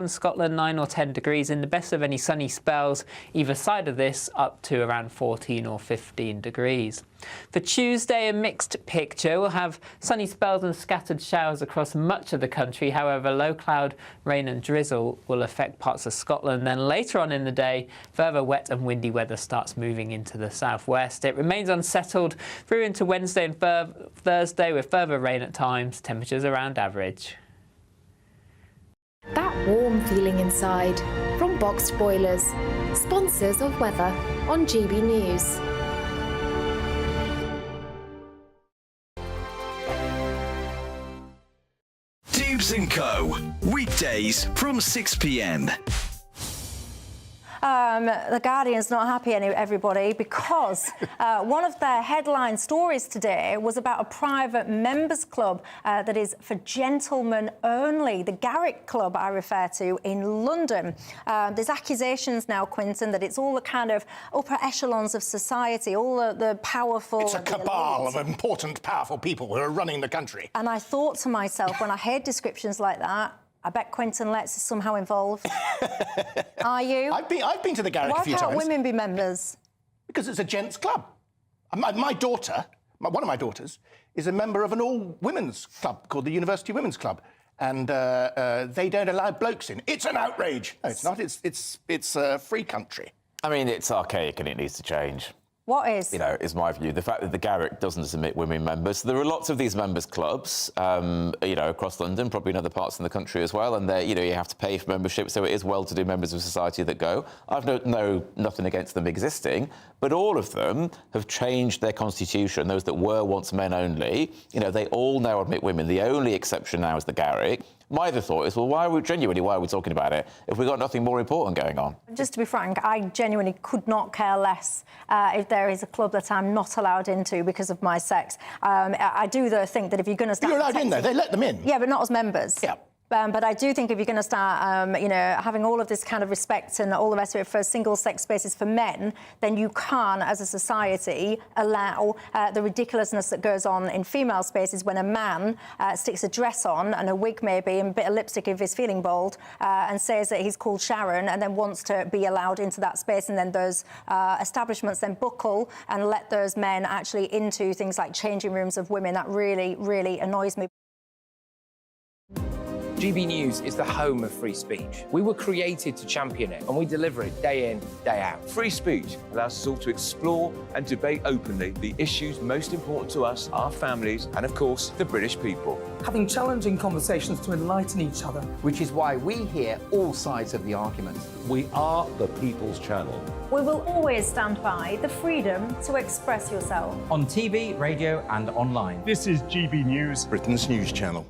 In Scotland, 9 or 10 degrees in the best of any sunny spells either side of this, up to around 14 or 15 degrees. For Tuesday, a mixed picture. We'll have sunny spells and scattered showers across much of the country. However, low cloud, rain and drizzle will affect parts of Scotland. Then later on in the day, further wet and windy weather starts moving into the southwest. It remains unsettled through into Wednesday and Thursday with further rain at times, temperatures around average. That warm feeling inside from Boxed Boilers, sponsors of weather on GB News. Dubes & Co. Weekdays from 6 p.m. The Guardian's not happy, everybody, because one of their headline stories today was about a private members club that is for gentlemen only, the Garrick Club I refer to in London. There's accusations now, Quinton, that it's all the kind of upper echelons of society, all the powerful... It's a cabal of important, powerful people who are running the country. And I thought to myself, when I heard descriptions like that, I bet Quinton Letts is somehow involved. Are you? I've been to the Garrick a few times. Why can't women be members? Because it's a gents' club. My daughter, one of my daughters, is a member of an all-women's club called the University Women's Club, and they don't allow blokes in. It's an outrage. No, it's not. It's a free country. I mean, it's archaic and it needs to change. What is? You know, is my view. The fact that the Garrick doesn't admit women members. There are lots of these members clubs, you know, across London, probably in other parts in the country as well. And you know, you have to pay for membership, so it is well-to-do members of society that go. I've nothing against them existing, but all of them have changed their constitution. Those that were once men only, you know, they all now admit women. The only exception now is the Garrick. My other thought is, well, why are we talking about it if we've got nothing more important going on? Just to be frank, I genuinely could not care less if there is a club that I'm not allowed into because of my sex. I do, though, think that if you're going to start... You're allowed in there. They let them in. Yeah, but not as members. Yeah. But I do think if you're going to start, you know, having all of this kind of respect and all the rest of it for single-sex spaces for men, then you can't, as a society, allow the ridiculousness that goes on in female spaces when a man sticks a dress on and a wig maybe and a bit of lipstick if he's feeling bold and says that he's called Sharon and then wants to be allowed into that space, and then those establishments then buckle and let those men actually into things like changing rooms of women. That really, really annoys me. GB News is the home of free speech. We were created to champion it, and we deliver it day in, day out. Free speech allows us all to explore and debate openly the issues most important to us, our families, and of course, the British people. Having challenging conversations to enlighten each other. Which is why we hear all sides of the argument. We are the People's Channel. We will always stand by the freedom to express yourself. On TV, radio and online. This is GB News, Britain's news channel.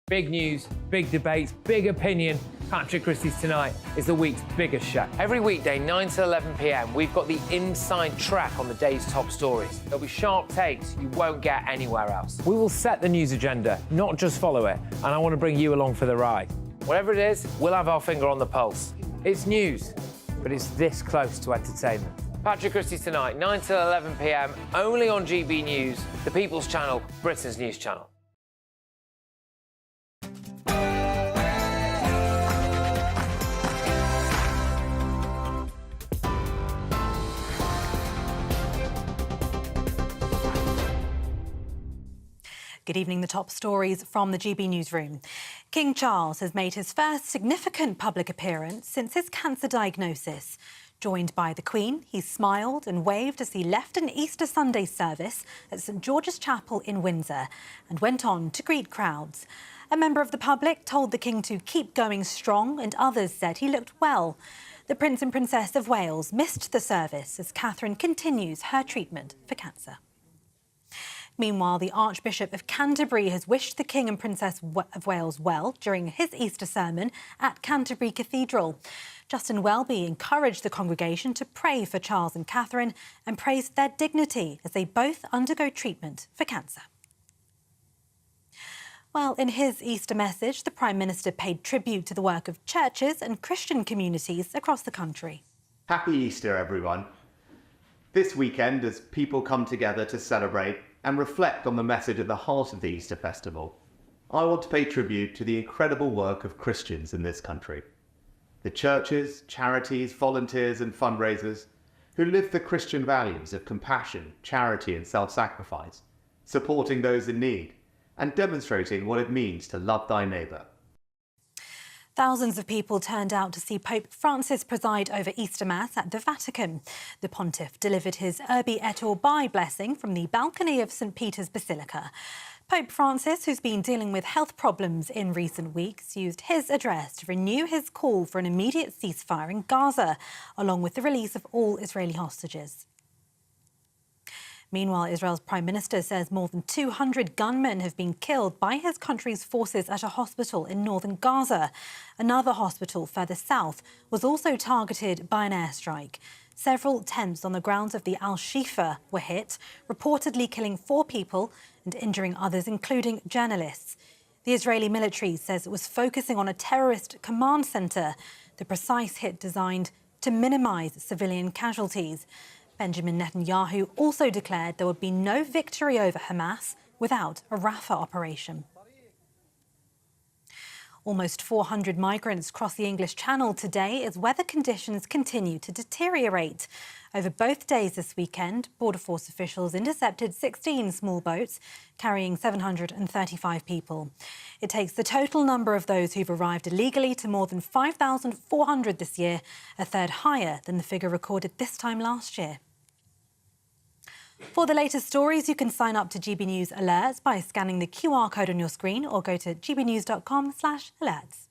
Big news, big debates, big opinion. Patrick Christie's Tonight is the week's biggest show. Every weekday, 9 to 11 p.m, we've got the inside track on the day's top stories. There'll be sharp takes you won't get anywhere else. We will set the news agenda, not just follow it, and I want to bring you along for the ride. Whatever it is, we'll have our finger on the pulse. It's news, but it's this close to entertainment. Patrick Christie's Tonight, 9 to 11 p.m, only on GB News, the People's Channel, Britain's news channel. Good evening. The top stories from the GB newsroom. King Charles has made his first significant public appearance since his cancer diagnosis. Joined by the Queen, he smiled and waved as he left an Easter Sunday service at St George's Chapel in Windsor and went on to greet crowds. A member of the public told the King to keep going strong, and others said he looked well. The Prince and Princess of Wales missed the service as Catherine continues her treatment for cancer. Meanwhile, the Archbishop of Canterbury has wished the King and Princess of Wales well during his Easter sermon at Canterbury Cathedral. Justin Welby encouraged the congregation to pray for Charles and Catherine and praised their dignity as they both undergo treatment for cancer. Well, in his Easter message, the Prime Minister paid tribute to the work of churches and Christian communities across the country. Happy Easter, everyone. This weekend, as people come together to celebrate and reflect on the message at the heart of the Easter festival, I want to pay tribute to the incredible work of Christians in this country. The churches, charities, volunteers and fundraisers who live the Christian values of compassion, charity and self-sacrifice, supporting those in need and demonstrating what it means to love thy neighbour. Thousands of people turned out to see Pope Francis preside over Easter Mass at the Vatican. The pontiff delivered his Urbi et Orbi blessing from the balcony of St. Peter's Basilica. Pope Francis, who's been dealing with health problems in recent weeks, used his address to renew his call for an immediate ceasefire in Gaza, along with the release of all Israeli hostages. Meanwhile, Israel's Prime Minister says more than 200 gunmen have been killed by his country's forces at a hospital in northern Gaza. Another hospital further south was also targeted by an airstrike. Several tents on the grounds of the Al-Shifa were hit, reportedly killing 4 people and injuring others, including journalists. The Israeli military says it was focusing on a terrorist command centre, the precise hit designed to minimise civilian casualties. Benjamin Netanyahu also declared there would be no victory over Hamas without a Rafah operation. Almost 400 migrants crossed the English Channel today as weather conditions continue to deteriorate. Over both days this weekend, Border Force officials intercepted 16 small boats carrying 735 people. It takes the total number of those who've arrived illegally to more than 5,400 this year, a third higher than the figure recorded this time last year. For the latest stories, you can sign up to GB News Alerts by scanning the QR code on your screen or go to gbnews.com/alerts.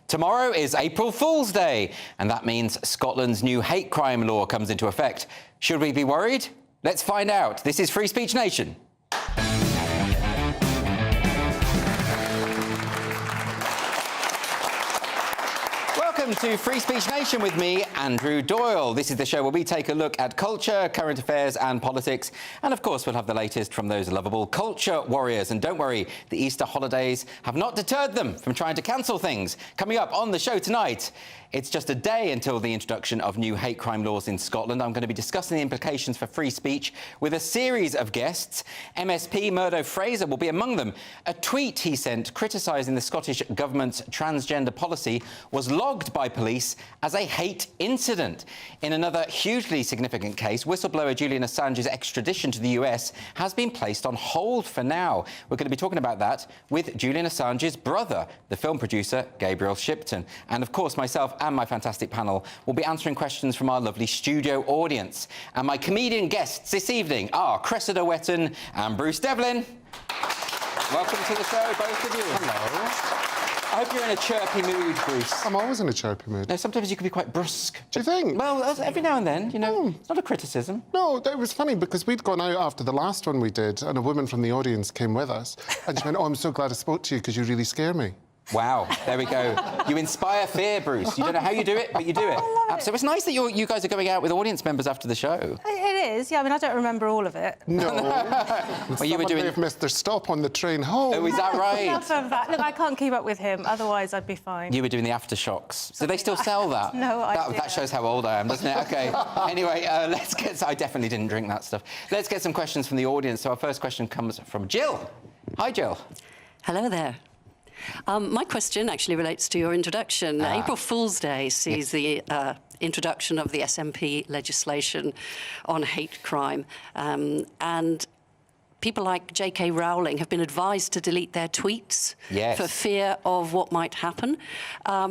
Tomorrow is April Fool's Day, and that means Scotland's new hate crime law comes into effect. Should we be worried? Let's find out. This is Free Speech Nation. Welcome to Free Speech Nation with me, Andrew Doyle. This is the show where we take a look at culture, current affairs and politics. And of course, we'll have the latest from those lovable culture warriors. And don't worry, the Easter holidays have not deterred them from trying to cancel things. Coming up on the show tonight, it's just a day until the introduction of new hate crime laws in Scotland. I'm going to be discussing the implications for free speech with a series of guests. MSP Murdo Fraser will be among them. A tweet he sent criticising the Scottish Government's transgender policy was logged by police as a hate incident. In another hugely significant case, whistleblower Julian Assange's extradition to the US has been placed on hold for now. We're going to be talking about that with Julian Assange's brother, the film producer Gabriel Shipton. And of course, myself and my fantastic panel will be answering questions from our lovely studio audience. And my comedian guests this evening are Cressida Wetton and Bruce Devlin. Welcome to the show, both of you. Hello. I hope you're in a chirpy mood, Bruce. I'm always in a chirpy mood. No, sometimes you can be quite brusque. Do you think? Well, every now and then, you know. It's not a criticism. No, it was funny because we'd gone out after the last one we did and a woman from the audience came with us and she went, "Oh, I'm so glad I spoke to you because you really scare me." Wow, there we go. You inspire fear, Bruce. You don't know how you do it, but you do it. So it's nice that you guys are going out with audience members after the show. It is, yeah. I mean, I don't remember all of it. No. Well, you were doing... may have missed their stop on the train home. Oh, is that right? Enough of that. Look, I can't keep up with him, otherwise I'd be fine. You were doing the aftershocks. Do they still sell that? No idea. That shows how old I am, doesn't it? OK. Anyway, let's get... I definitely didn't drink that stuff. Let's get some questions from the audience. So our first question comes from Jill. Hi, Jill. Hello there. My question actually relates to your introduction. April Fool's Day sees the introduction of the SNP legislation on hate crime, and people like J.K. Rowling have been advised to delete their tweets for fear of what might happen.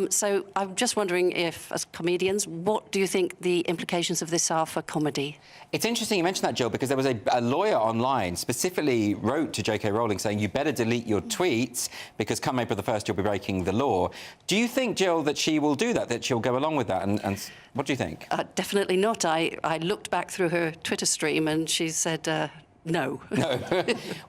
So I'm just wondering if, as comedians, what do you think the implications of this are for comedy? It's interesting you mentioned that, Jill, because there was a lawyer online specifically wrote to J.K. Rowling saying you better delete your tweets because come April the 1st you'll be breaking the law. Do you think, Jill, that she will do that she'll go along with that? And what do you think? Definitely not. I looked back through her Twitter stream and she said... No. No.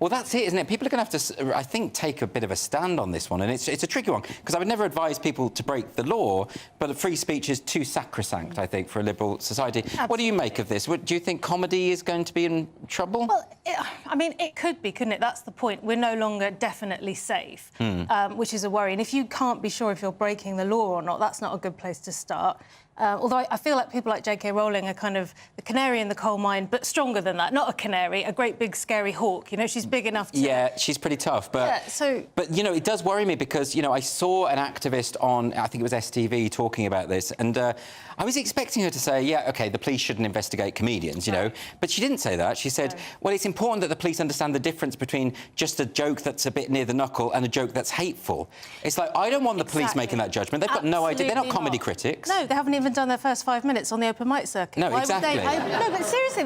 Well, that's it, isn't it? People are going to have to, I think, take a bit of a stand on this one, and it's a tricky one, because I would never advise people to break the law, but free speech is too sacrosanct, I think, for a liberal society. Absolutely. What do you make of this? Do you think comedy is going to be in trouble? Well, I mean, it could be, couldn't it? That's the point. We're no longer definitely safe, which is a worry. And if you can't be sure if you're breaking the law or not, that's not a good place to start. Although I feel like people like J.K. Rowling are kind of the canary in the coal mine, but stronger than that. Not a canary, a great big scary hawk. You know, she's big enough to... Yeah, she's pretty tough, but... Yeah, so... But, you know, it does worry me because, you know, I saw an activist on, I think it was STV, talking about this, and I was expecting her to say, yeah, OK, the police shouldn't investigate comedians, you know, but she didn't say that. She said, well, it's important that the police understand the difference between just a joke that's a bit near the knuckle and a joke that's hateful. It's like, I don't want the police making that judgment. They've got no idea. They're not comedy critics. No, they haven't even done their first 5 minutes on the open mic circuit. No, why exactly. Would they, no, but seriously,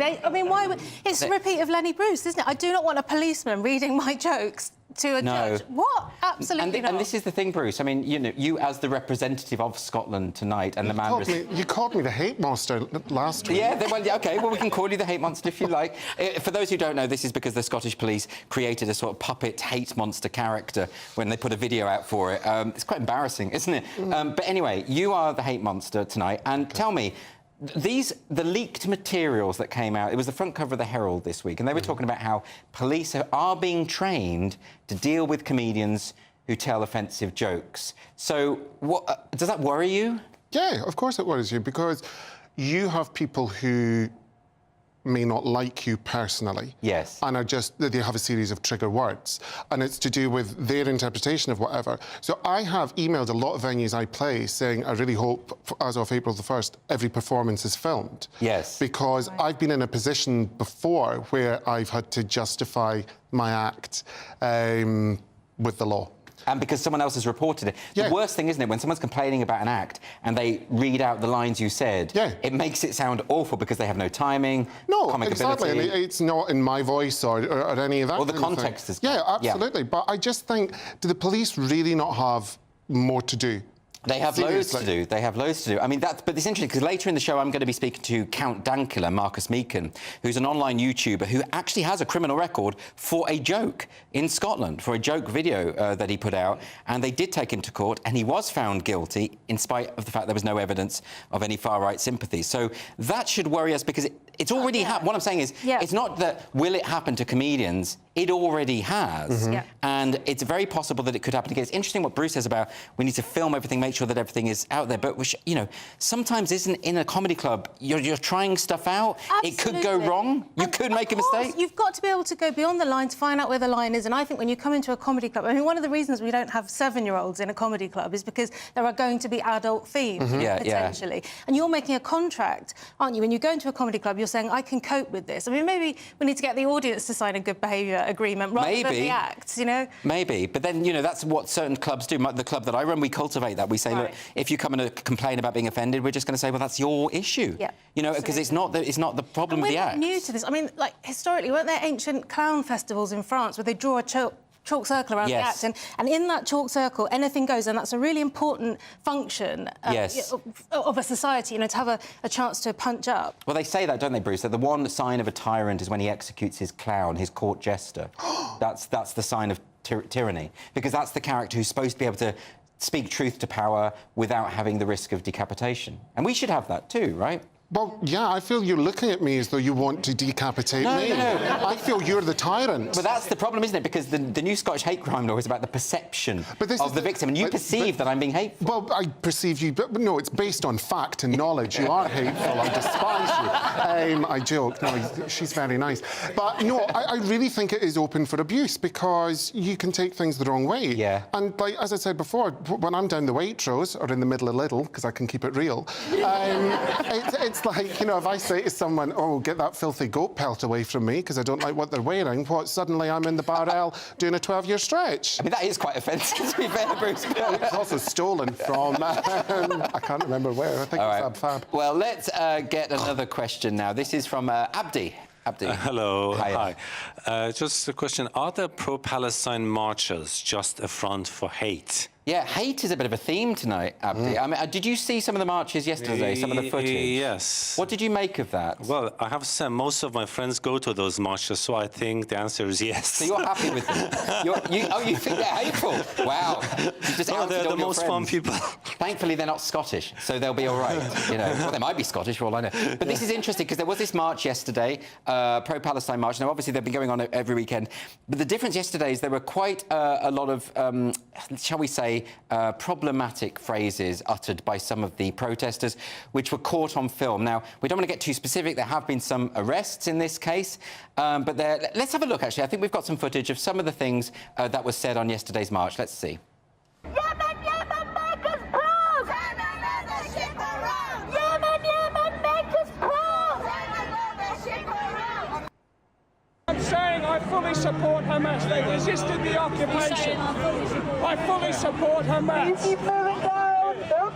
why would... It's a repeat of Lenny Bruce, isn't it? I do not want a policeman reading my jokes to a judge. What? Absolutely not. And this is the thing, Bruce. I mean, you know, you as the representative of Scotland tonight and the man... You called me the hate monster last week. Yeah, well, OK, well, we can call you the hate monster if you like. For those who don't know, this is because the Scottish police created a sort of puppet hate monster character when they put a video out for it. It's quite embarrassing, isn't it? But anyway, you are the hate monster tonight. And tell me, the leaked materials that came out, it was the front cover of the Herald this week, and they were talking about how police are being trained to deal with comedians who tell offensive jokes. So does that worry you? Yeah, of course it worries you, because you have people who may not like you personally. Yes. And they have a series of trigger words. And it's to do with their interpretation of whatever. So I have emailed a lot of venues I play saying, I really hope, as of April the 1st, every performance is filmed. Yes. Because I've been in a position before where I've had to justify my act with the law. And because someone else has reported it. Yeah. The worst thing, isn't it, when someone's complaining about an act and they read out the lines you said, it makes it sound awful because they have no timing, comic exactly. ability. And it's not in my voice or any of that. Or the context is... Yeah, absolutely. But I just think, do the police really not have more to do? They have loads to do. They have loads to do. I mean, but it's interesting because later in the show I'm going to be speaking to Count Dankula, Marcus Meekin, who's an online YouTuber who actually has a criminal record for a joke in Scotland, for a joke video that he put out, and they did take him to court, and he was found guilty in spite of the fact there was no evidence of any far-right sympathy. So that should worry us because it's already happened. What I'm saying is, it's not that will it happen to comedians, it already has. And it's very possible that it could happen again. It's interesting what Bruce says about we need to film everything, make sure that everything is out there. But, you know, sometimes isn't in a comedy club, you're trying stuff out. Absolutely. It could go wrong. You could make a mistake. You've got to be able to go beyond the line to find out where the line is. And I think when you come into a comedy club, I mean, one of the reasons we don't have 7-year-olds in a comedy club is because there are going to be adult themes, potentially. And you're making a contract, aren't you? When you go into a comedy club, you're saying, I can cope with this. I mean, maybe we need to get the audience to sign a good behaviour agreement rather than the acts, you know? Maybe. But then, you know, that's what certain clubs do. The club that I run, we cultivate that. We say, look, if you come and complain about being offended, we're just going to say, well, that's your issue. Yeah. You know, because it's not the problem with the act. We're new to this. I mean, like, historically, weren't there ancient clown festivals in France where they draw a chalk circle around the act, and in that chalk circle, anything goes, and that's a really important function of a society, you know, to have a chance to punch up. Well, they say that, don't they, Bruce? That the one sign of a tyrant is when he executes his clown, his court jester. That's the sign of tyranny, because that's the character who's supposed to be able to speak truth to power without having the risk of decapitation. And we should have that too, right? Well, yeah, I feel you're looking at me as though you want to decapitate me. No. I feel you're the tyrant. But that's the problem, isn't it? Because the new Scottish hate crime law is about the perception of the victim, and you perceive that I'm being hateful. Well, I perceive you, but no, it's based on fact and knowledge. You are hateful. I despise you. I joke. No, she's very nice. But no, I really think it is open for abuse because you can take things the wrong way. Yeah. And like as I said before, when I'm down the Waitrose or in the middle of Lidl, because I can keep it real, it's like, you know, if I say to someone, oh, get that filthy goat pelt away from me because I don't like what they're wearing, suddenly I'm in the Barrel doing a 12-year stretch. I mean, that is quite offensive, to be fair, Bruce. It's also stolen from, I can't remember where, I think it's Fab. Well, let's get another question now. This is from Abdi. Hello. Hi. Just a question. Are the pro-Palestine marches just a front for hate? Yeah, hate is a bit of a theme tonight, Abdi. I mean, did you see some of the marches yesterday, some of the footage? Yes. What did you make of that? Well, I have said most of my friends go to those marches, so I think the answer is yes. So you're happy with them? You think they're hateful? Wow. They're the most fun people. Thankfully, they're not Scottish, so they'll be all right. You know, well, they might be Scottish for all I know. But this is interesting because there was this march yesterday, pro-Palestine march. Now, obviously, they've been going on every weekend. But the difference yesterday is there were quite a lot of, shall we say, say, problematic phrases uttered by some of the protesters, which were caught on film. Now, we don't want to get too specific. There have been some arrests in this case, but let's have a look, actually. I think we've got some footage of some of the things that was said on yesterday's march. Let's see. I'm saying I fully support Hamas. They resisted the occupation. I fully support Hamas.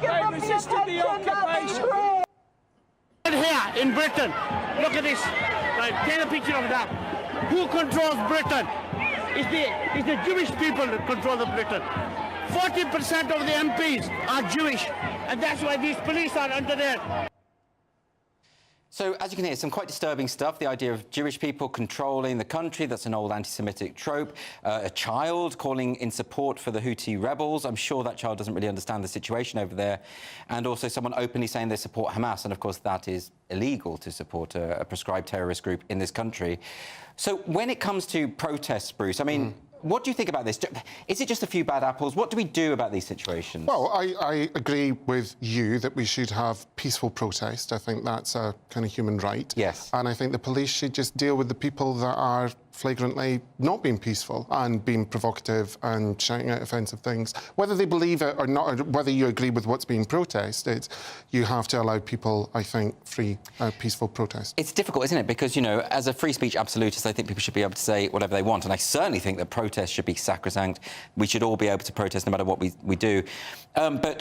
They resisted the occupation. Here in Britain, look at this. Right, take a picture of that. Who controls Britain? It's the Jewish people that control the Britain. 40% of the MPs are Jewish, and that's why these police are under there. So, as you can hear, some quite disturbing stuff. The idea of Jewish people controlling the country, that's an old anti-Semitic trope. A child calling in support for the Houthi rebels. I'm sure that child doesn't really understand the situation over there. And also someone openly saying they support Hamas. And, of course, that is illegal to support a prescribed terrorist group in this country. So, when it comes to protests, Bruce, I mean... What do you think about this? Is it just a few bad apples? What do we do about these situations? Well, I agree with you that we should have peaceful protest. I think that's a kind of human right. Yes. And I think the police should just deal with the people that are flagrantly not being peaceful and being provocative and shouting out offensive things. Whether they believe it or not, or whether you agree with what's being protested, you have to allow people, I think, free, peaceful protest. It's difficult, isn't it? Because, you know, as a free speech absolutist, I think people should be able to say whatever they want. And I certainly think that protest should be sacrosanct. We should all be able to protest no matter what we do. But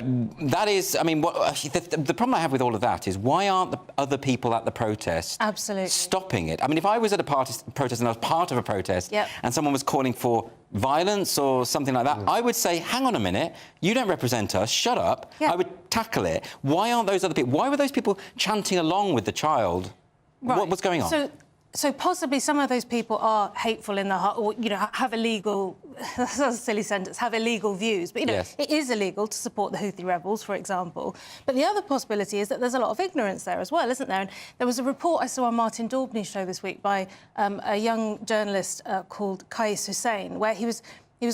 that is, I mean, the problem I have with all of that is why aren't the other people at the protest stopping it? I mean, if I was at a protest and I was part of a protest and someone was calling for violence or something like that, I would say, hang on a minute, you don't represent us, shut up. I would tackle it. Why aren't those other people, why were those people chanting along with the child? Right. What's going on? So possibly some of those people are hateful in their heart, or, you know, have illegal, that's a silly sentence, have illegal views. But, you know, it is illegal to support the Houthi rebels, for example. But the other possibility is that there's a lot of ignorance there as well, isn't there? And there was a report I saw on Martin Daubney's show this week by a young journalist called Qais Hussein, where he was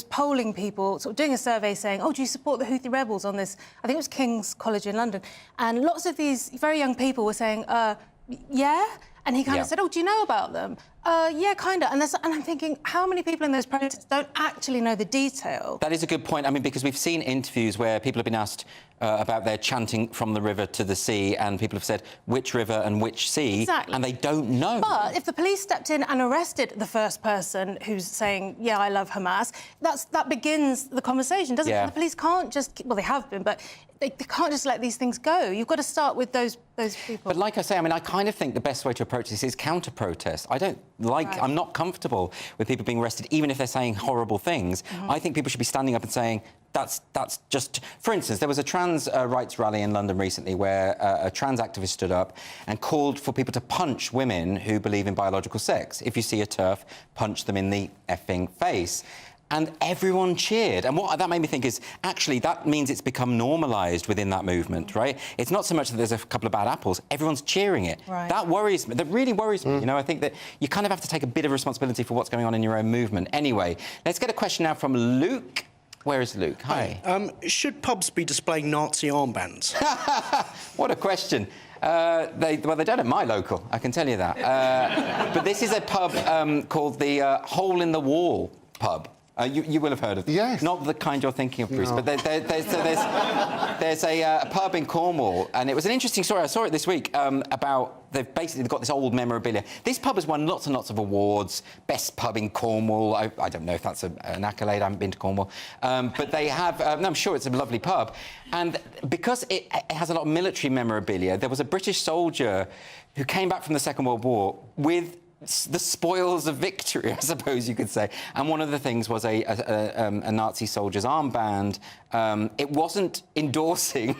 polling people, sort of doing a survey saying, oh, do you support the Houthi rebels on this? I think it was King's College in London. And lots of these very young people were saying, yeah. And he kind of said, oh, do you know about them? Yeah, kind of. And I'm thinking, how many people in those protests don't actually know the detail? That is a good point. I mean, because we've seen interviews where people have been asked about their chanting from the river to the sea, and people have said which river and which sea, and they don't know. But if the police stepped in and arrested the first person who's saying, yeah, I love Hamas, that begins the conversation, doesn't it? And the police can't just... Well, they have been, but... They can't just let these things go. You've got to start with those people. But like I say, I mean, I kind of think the best way to approach this is counter-protest. I don't like... I'm not comfortable with people being arrested, even if they're saying horrible things. I think people should be standing up and saying, that's just... For instance, there was a trans rights rally in London recently where a trans activist stood up and called for people to punch women who believe in biological sex. If you see a TERF, punch them in the effing face. And everyone cheered. And what that made me think is, actually, that means it's become normalised within that movement, right? It's not so much that there's a couple of bad apples. Everyone's cheering it. Right. That worries me. That really worries me. You know, I think that you kind of have to take a bit of responsibility for what's going on in your own movement. Anyway, let's get a question now from Luke. Where is Luke? Hi. Should pubs be displaying Nazi armbands? What a question. They don't at my local, I can tell you that. But this is a pub called the Hole in the Wall pub. You will have heard of it. Yes. Not the kind you're thinking of, Bruce, but there's a pub in Cornwall, and it was an interesting story. I saw it this week about they've got this old memorabilia. This pub has won lots and lots of awards. Best pub in Cornwall. I don't know if that's an accolade. I haven't been to Cornwall. But they have... no, I'm sure it's a lovely pub. And because it has a lot of military memorabilia, there was a British soldier who came back from the Second World War with the spoils of victory, I suppose you could say. And one of the things was a Nazi soldier's armband. It wasn't endorsing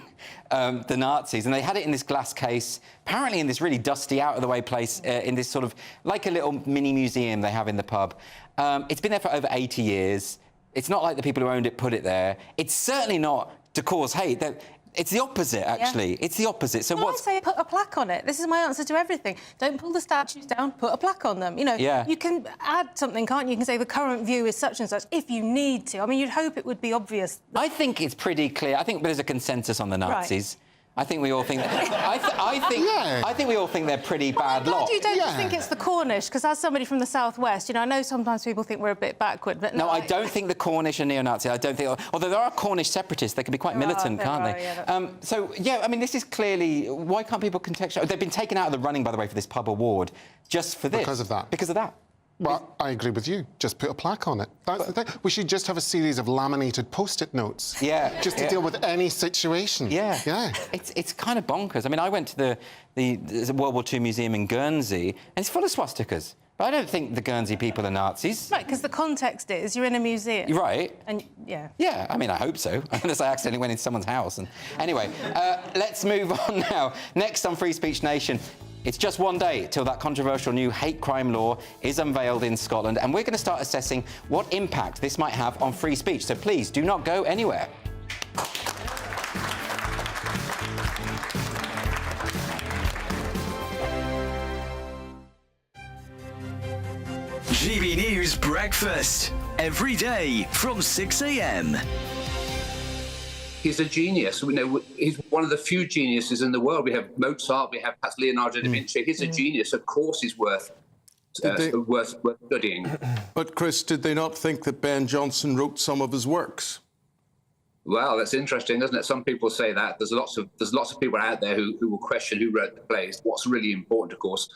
the Nazis, and they had it in this glass case, apparently in this really dusty, out-of-the-way place, in this sort of, like a little mini museum they have in the pub. It's been there for over 80 years. It's not like the people who owned it put it there. It's certainly not to cause hate. It's the opposite, actually. It's the opposite. So I say put a plaque on it. This is my answer to everything. Don't pull the statues down, put a plaque on them. You know, you can add something, can't you? You can say the current view is such and such if you need to. I mean, you'd hope it would be obvious. I think it's pretty clear. I think there's a consensus on the Nazis. Right. I think we all think... I think we all think they're pretty bad lot. You don't just think it's the Cornish, because as somebody from the southwest, you know, I know sometimes people think we're a bit backward, but no, I don't think the Cornish are neo-Nazi. I don't think... Although there are Cornish separatists, they can be quite militant, can't they? Yeah, so, yeah, I mean, this is clearly... Why can't people contextualise... They've been taken out of the running, by the way, for this pub award just for this. Because of that. Because of that. Well, I agree with you. Just put a plaque on it. That's the thing. We should just have a series of laminated post-it notes. Yeah. Just to deal with any situation. Yeah. Yeah. It's kind of bonkers. I mean, I went to the World War II Museum in Guernsey, and it's full of swastikas. But I don't think the Guernsey people are Nazis. Right, because the context is you're in a museum. Right. And, yeah. Yeah, I mean, I hope so, unless I accidentally went into someone's house. And anyway, let's move on now. Next on Free Speech Nation, it's just one day till that controversial new hate crime law is unveiled in Scotland, and we're going to start assessing what impact this might have on free speech. So please do not go anywhere. GB News Breakfast. Every day from 6 a.m. He's a genius. We know he's one of the few geniuses in the world. We have Mozart, we have perhaps Leonardo da Vinci. He's a genius. Of course, he's worth studying. But Chris, did they not think that Ben Jonson wrote some of his works? Well, that's interesting, isn't it? Some people say that. There's lots of people out there who will question who wrote the plays. What's really important, of course,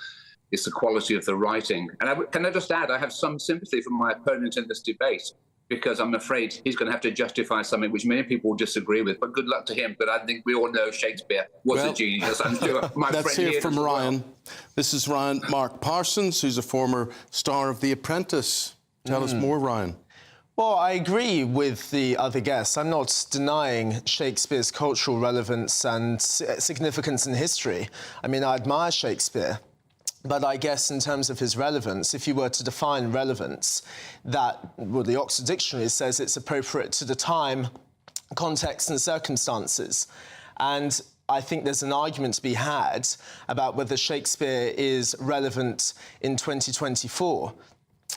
is the quality of the writing. And can I just add, I have some sympathy for my opponent in this debate, because I'm afraid he's going to have to justify something which many people will disagree with. But good luck to him. But I think we all know Shakespeare was a genius. I'm sure my let's friend hear from Ryan. Well. This is Ryan Mark Parsons, who's a former star of The Apprentice. Tell us more, Ryan. Well, I agree with the other guests. I'm not denying Shakespeare's cultural relevance and significance in history. I mean, I admire Shakespeare. But I guess in terms of his relevance, if you were to define relevance, the Oxford Dictionary says it's appropriate to the time, context and circumstances. And I think there's an argument to be had about whether Shakespeare is relevant in 2024.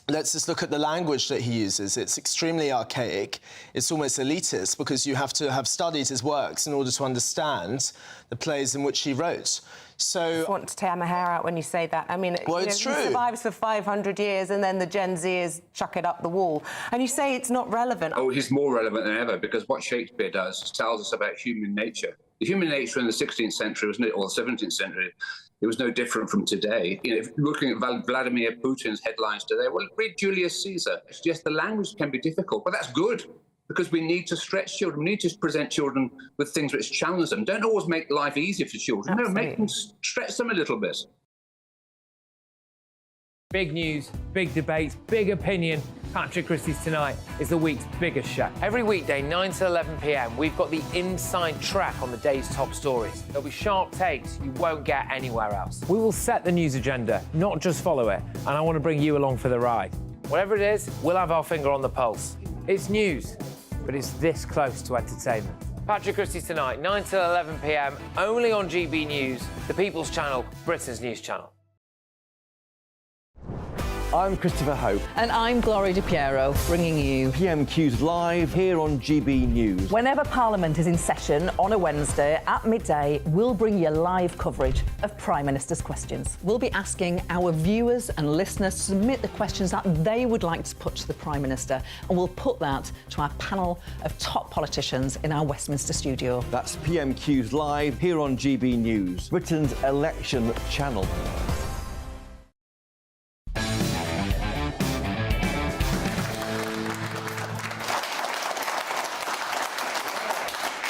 Let's just look at the language that he uses. It's extremely archaic. It's almost elitist, because you have to have studied his works in order to understand the plays in which he wrote. So I just want to tear my hair out when you say that. I mean, well, it's true. He survives for 500 years, and then the Gen Zers chuck it up the wall. And you say it's not relevant. Oh, he's more relevant than ever, because what Shakespeare does tells us about human nature. The human nature in the 16th century, or the 17th century, it was no different from today. You know, if you're looking at Vladimir Putin's headlines today, well, read Julius Caesar. Yes, the language can be difficult, but that's good, because we need to stretch children. We need to present children with things which challenge them. Don't always make life easy for children. Absolutely. No, make them stretch them a little bit. Big news, big debates, big opinion. Patrick Christie's Tonight is the week's biggest show. Every weekday, 9 to 11 p.m, we've got the inside track on the day's top stories. There'll be sharp takes you won't get anywhere else. We will set the news agenda, not just follow it, and I want to bring you along for the ride. Whatever it is, we'll have our finger on the pulse. It's news, but it's this close to entertainment. Patrick Christie's Tonight, 9 to 11 p.m, only on GB News, the People's Channel, Britain's news channel. I'm Christopher Hope. And I'm Gloria Di Piero, bringing you PMQ's live here on GB News. Whenever Parliament is in session on a Wednesday at midday, we'll bring you live coverage of Prime Minister's questions. We'll be asking our viewers and listeners to submit the questions that they would like to put to the Prime Minister, and we'll put that to our panel of top politicians in our Westminster studio. That's PMQ's live here on GB News, Britain's election channel.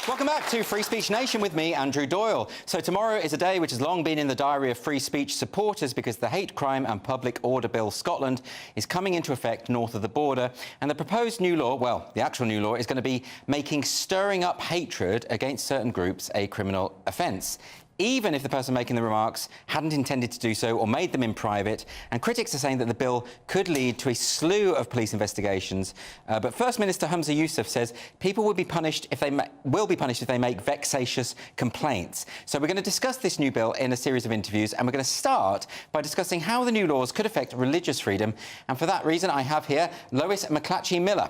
Welcome back to Free Speech Nation with me, Andrew Doyle. So tomorrow is a day which has long been in the diary of free speech supporters, because the Hate Crime and Public Order Bill Scotland is coming into effect north of the border, and the proposed new law, well, the actual new law, is going to be making stirring up hatred against certain groups a criminal offence. even if the person making the remarks hadn't intended to do so or made them in private. And critics are saying that the bill could lead to a slew of police investigations. But First Minister Humza Yousaf says people will be punished if they make vexatious complaints. So we're going to discuss this new bill in a series of interviews, and we're going to start by discussing how the new laws could affect religious freedom. And for that reason, I have here Lois McClatchy-Miller.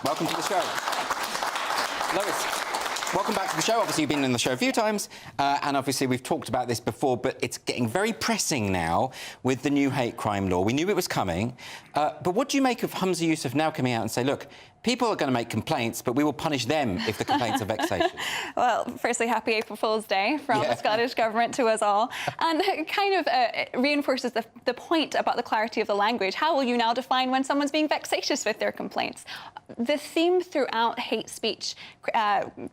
Welcome to the show. Lois, welcome back to the show. Obviously, you've been in the show a few times, and obviously we've talked about this before, but it's getting very pressing now with the new hate crime law. We knew it was coming, but what do you make of Humza Yousaf now coming out and say, look, people are going to make complaints, but we will punish them if the complaints are vexatious? Well, firstly, happy April Fool's Day from the Scottish Government to us all. And it kind of reinforces the point about the clarity of the language. How will you now define when someone's being vexatious with their complaints? The theme throughout hate speech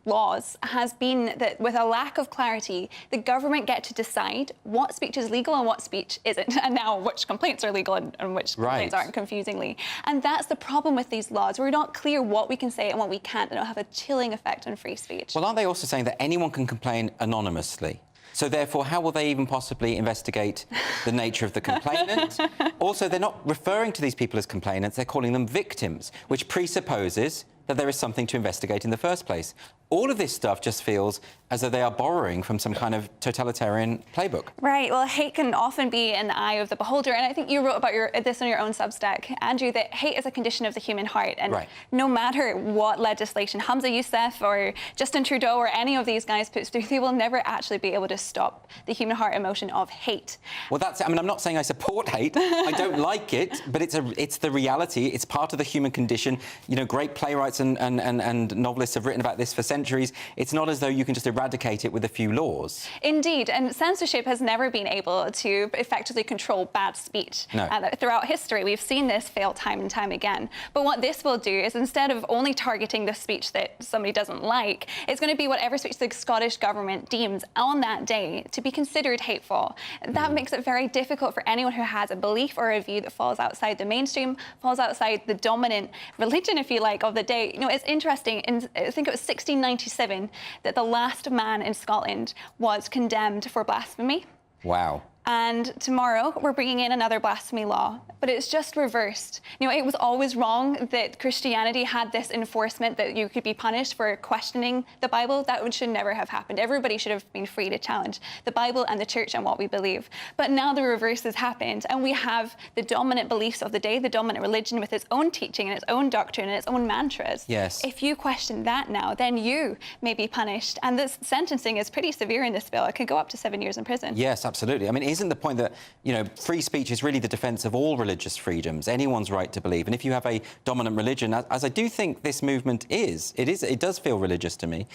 laws has been that with a lack of clarity, the government get to decide what speech is legal and what speech isn't, and now which complaints are legal and which complaints aren't, confusingly. And that's the problem with these laws. We're not clear what we can say and what we can't, and it'll have a chilling effect on free speech. Well, aren't they also saying that anyone can complain anonymously? So therefore, how will they even possibly investigate the nature of the complainant? Also, they're not referring to these people as complainants, they're calling them victims, which presupposes that there is something to investigate in the first place. All of this stuff just feels as though they are borrowing from some kind of totalitarian playbook. Right. Well, hate can often be in the eye of the beholder. And I think you wrote about this on your own Substack, Andrew, that hate is a condition of the human heart. And no matter what legislation Humza Yousaf or Justin Trudeau or any of these guys puts through, they will never actually be able to stop the human heart emotion of hate. Well, that's it. I mean, I'm not saying I support hate. I don't like it, but it's the reality. It's part of the human condition. You know, great playwrights and novelists have written about this for centuries. It's not as though you can just eradicate it with a few laws. Indeed, and censorship has never been able to effectively control bad speech. No. Throughout history, we've seen this fail time and time again. But what this will do is, instead of only targeting the speech that somebody doesn't like, it's going to be whatever speech the Scottish Government deems on that day to be considered hateful. That makes it very difficult for anyone who has a belief or a view that falls outside the mainstream, falls outside the dominant religion, if you like, of the day. You know, it's interesting, I think it was 1697 that the last man in Scotland was condemned for blasphemy. Wow. And tomorrow we're bringing in another blasphemy law, but it's just reversed. You know, it was always wrong that Christianity had this enforcement that you could be punished for questioning the Bible. That should never have happened. Everybody should have been free to challenge the Bible and the church and what we believe. But now the reverse has happened, and we have the dominant beliefs of the day, the dominant religion with its own teaching and its own doctrine and its own mantras. Yes. If you question that now, then you may be punished. And this sentencing is pretty severe in this bill. It could go up to 7 years in prison. Yes, absolutely. I mean, isn't the point that, you know, free speech is really the defence of all religious freedoms, anyone's right to believe? And if you have a dominant religion, as I do think this movement is, it does feel religious to me.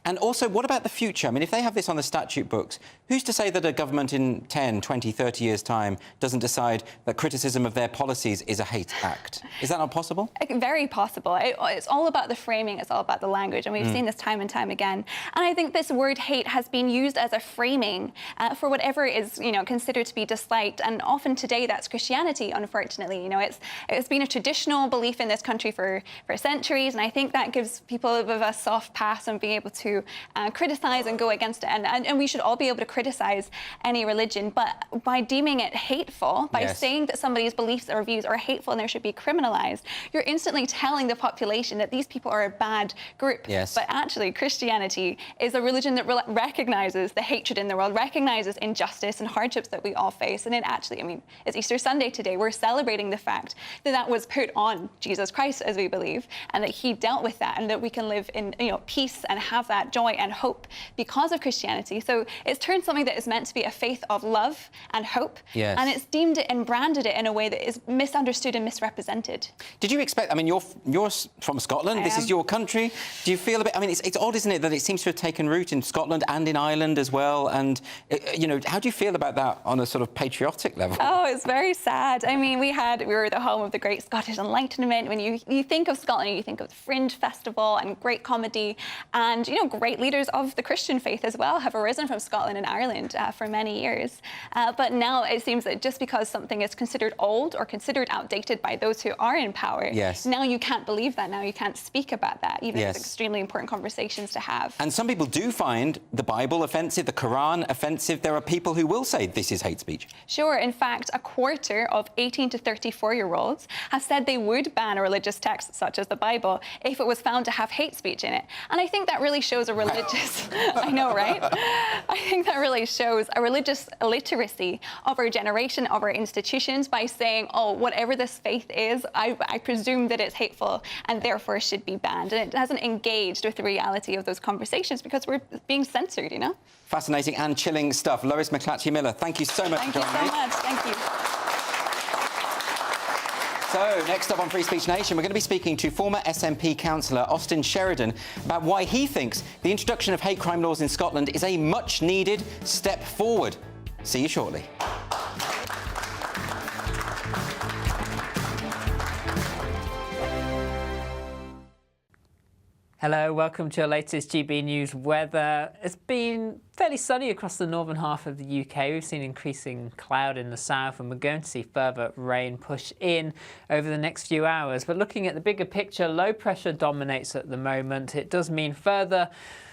And also, what about the future? I mean, if they have this on the statute books, who's to say that a government in 10, 20, 30 years' time doesn't decide that criticism of their policies is a hate act? Is that not possible? Very possible. It's all about the framing, it's all about the language, and we've seen this time and time again. And I think this word hate has been used as a framing for whatever is, you know, considered to be disliked, and often today that's Christianity, unfortunately. You know, it's been a traditional belief in this country for centuries, and I think that gives people a bit of a soft pass on being able to criticise and go against it, and we should all be able to criticise any religion, but by deeming it hateful, by saying that somebody's beliefs or views are hateful and there should be criminalised, you're instantly telling the population that these people are a bad group. Yes. But actually, Christianity is a religion that recognises the hatred in the world, recognises injustice and hardships that we all face. And it actually, I mean, it's Easter Sunday today. We're celebrating the fact that that was put on Jesus Christ, as we believe, and that he dealt with that, and that we can live in, you know, peace and have that joy and hope because of Christianity. So it's turned something that is meant to be a faith of love and hope, and it's deemed it and branded it in a way that is misunderstood and misrepresented. Did you expect, I mean, you're from Scotland, this is your country. Do you feel a bit, I mean, it's odd, isn't it, that it seems to have taken root in Scotland and in Ireland as well, and, you know, how do you feel about that about on a sort of patriotic level. Oh, it's very sad. I mean, we were the home of the Great Scottish Enlightenment. When you think of Scotland, you think of the Fringe Festival and great comedy, and great leaders of the Christian faith as well have arisen from Scotland and Ireland for many years. But now it seems that just because something is considered old or considered outdated by those who are in power, now you can't believe that. Now you can't speak about that, even if it's extremely important conversations to have. And some people do find the Bible offensive, the Quran offensive. There are people who will say this is hate speech. Sure. In fact, a quarter of 18 to 34-year-olds have said they would ban a religious text such as the Bible if it was found to have hate speech in it. And I think that really shows a religious... I know, right? I think that really shows a religious illiteracy of our generation, of our institutions, by saying, oh, whatever this faith is, I presume that it's hateful and therefore should be banned. And it hasn't engaged with the reality of those conversations because we're being censored, Fascinating and chilling stuff. Lois McClatchy-Miller, thank you so much for joining me. Thank you so much. Thank you. So, next up on Free Speech Nation, we're going to be speaking to former SNP councillor Austin Sheridan about why he thinks the introduction of hate crime laws in Scotland is a much-needed step forward. See you shortly. Hello, welcome to your latest GB News weather. It's been fairly sunny across the northern half of the UK. We've seen increasing cloud in the south and we're going to see further rain push in over the next few hours. But looking at the bigger picture, low pressure dominates at the moment. It does mean further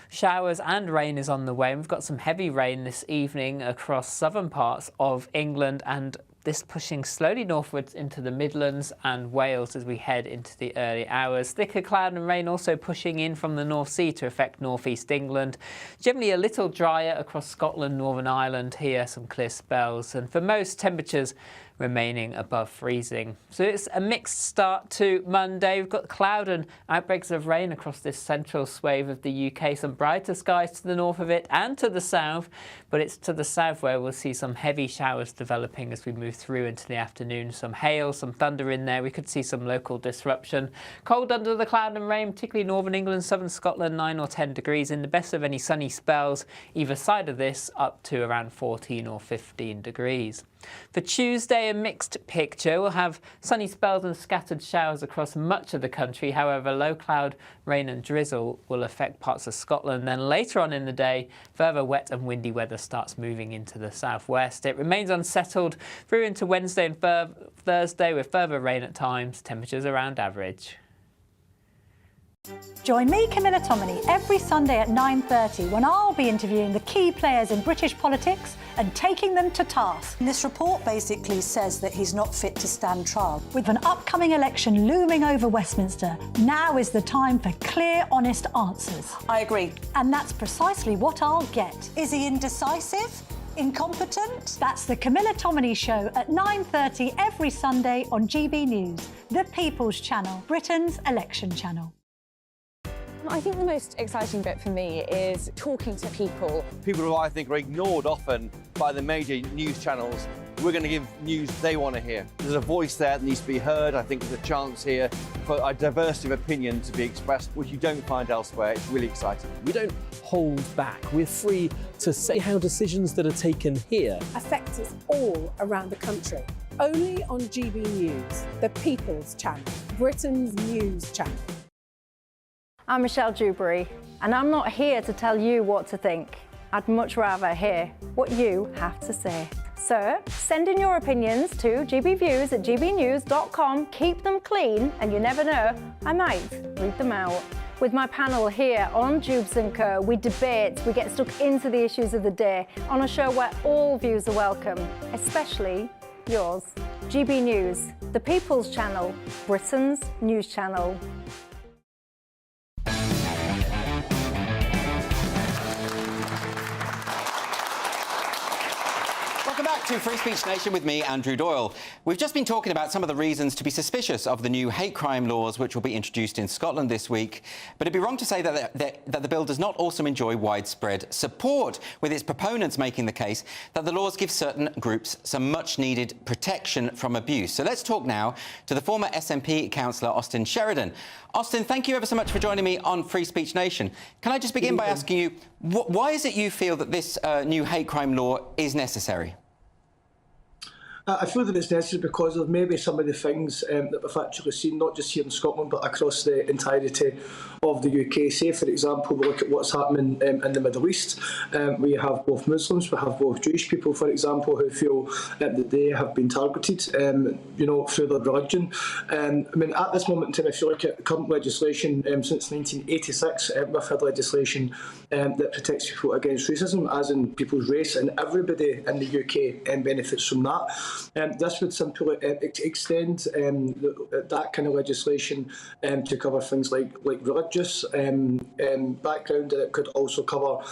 showers and rain is on the way. We've got some heavy rain this evening across southern parts of England, and this pushing slowly northwards into the Midlands and Wales as we head into the early hours. Thicker cloud and rain also pushing in from the North Sea to affect northeast England. Generally a little drier across Scotland, Northern Ireland. Here some clear spells, and for most temperatures remaining above freezing. So it's a mixed start to Monday. We've got cloud and outbreaks of rain across this central swathe of the UK. Some brighter skies to the north of it and to the south, but it's to the south where we'll see some heavy showers developing as we move through into the afternoon. Some hail, some thunder in there. We could see some local disruption. Cold under the cloud and rain, particularly northern England, southern Scotland, 9 or 10 degrees. In the best of any sunny spells, either side of this, up to around 14 or 15 degrees. For Tuesday, a mixed picture. We'll have sunny spells and scattered showers across much of the country. However, low cloud, rain and drizzle will affect parts of Scotland. Then later on in the day, further wet and windy weather starts moving into the southwest. It remains unsettled through into Wednesday and Thursday with further rain at times, temperatures around average. Join me, Camilla Tominey, every Sunday at 9:30 when I'll be interviewing the key players in British politics and taking them to task. This report basically says that he's not fit to stand trial. With an upcoming election looming over Westminster, now is the time for clear, honest answers. I agree. And that's precisely what I'll get. Is he indecisive? Incompetent? That's the Camilla Tominey Show at 9:30 every Sunday on GB News, the People's Channel, Britain's election channel. I think the most exciting bit for me is talking to people. People who I think are ignored often by the major news channels. We're going to give news they want to hear. There's a voice there that needs to be heard. I think there's a chance here for a diversity of opinion to be expressed, which you don't find elsewhere. It's really exciting. We don't hold back. We're free to say how decisions that are taken here affect us all around the country. Only on GB News, the People's Channel, Britain's news channel. I'm Michelle Dewberry, and I'm not here to tell you what to think. I'd much rather hear what you have to say. So send in your opinions to gbviews@gbnews.com. Keep them clean, and you never know, I might read them out. With my panel here on Jubes & Co, we debate, we get stuck into the issues of the day on a show where all views are welcome, especially yours. GB News, the People's Channel, Britain's news channel. Welcome back to Free Speech Nation with me, Andrew Doyle. We've just been talking about some of the reasons to be suspicious of the new hate crime laws which will be introduced in Scotland this week. But it'd be wrong to say that the bill does not also enjoy widespread support, with its proponents making the case that the laws give certain groups some much-needed protection from abuse. So let's talk now to the former SNP councillor Austin Sheridan. Austin, thank you ever so much for joining me on Free Speech Nation. Can I just begin by asking you, why is it you feel that this new hate crime law is necessary? I feel that it's necessary because of maybe some of the things that we've actually seen, not just here in Scotland, but across the entirety of the UK. Say, for example, we look at what's happening in the Middle East. We have both Muslims, we have both Jewish people, for example, who feel that they have been targeted, through their religion. At this moment in time, if you look at current legislation, since 1986, we've had legislation that protects people against racism, as in people's race, and everybody in the UK benefits from that. This would simply extend that kind of legislation to cover things like religious background, and it could also cover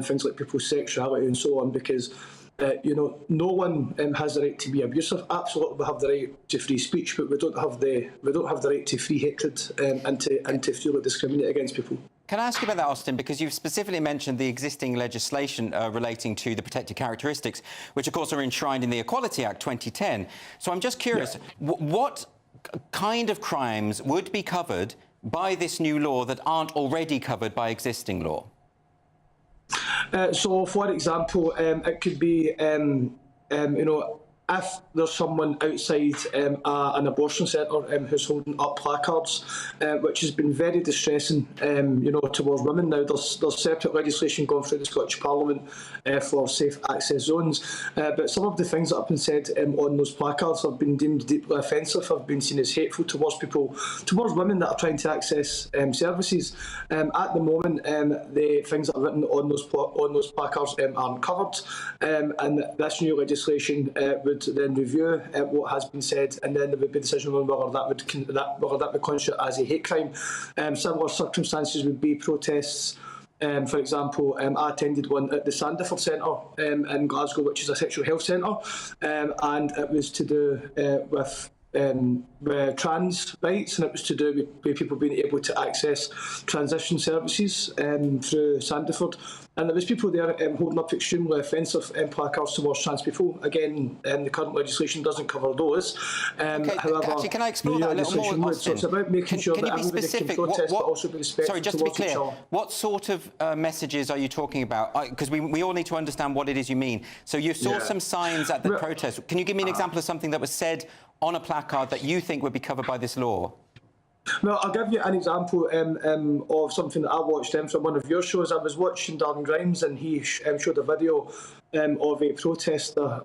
things like people's sexuality and so on, because no one has the right to be abusive. Absolutely, we have the right to free speech, but we don't have the right to free hatred and to freely discriminate against people. Can I ask you about that, Austin? Because you've specifically mentioned the existing legislation relating to the protected characteristics, which of course are enshrined in the Equality Act 2010. So I'm just curious, what kind of crimes would be covered by this new law that aren't already covered by existing law? So, for example, it could be, if there's someone outside an abortion centre who's holding up placards, which has been very distressing, towards women. Now, there's separate legislation going through the Scottish Parliament for safe access zones, but some of the things that have been said on those placards have been deemed deeply offensive, have been seen as hateful towards women that are trying to access services. At the moment, the things that are written on those placards aren't covered, and this new legislation would then review what has been said, and then there would be a decision on whether that would constitute as a hate crime. Similar circumstances would be protests. For example, I attended one at the Sandiford Centre in Glasgow, which is a sexual health centre, and it was to do with trans rights, and it was to do with people being able to access transition services through Sandiford. And there was people there holding up extremely offensive placards towards trans people. Again, the current legislation doesn't cover those. However, actually, can I explore that a little more, Austin? It's about making sure that everybody can protest, but also be respectful. Sorry, just to be clear, what sort of messages are you talking about? Because we all need to understand what it is you mean. So you saw some signs at the protest. Can you give me an example of something that was said on a placard that you think would be covered by this law? Well, I'll give you an example of something that I watched from one of your shows. I was watching Darren Grimes, and he showed a video of a protester,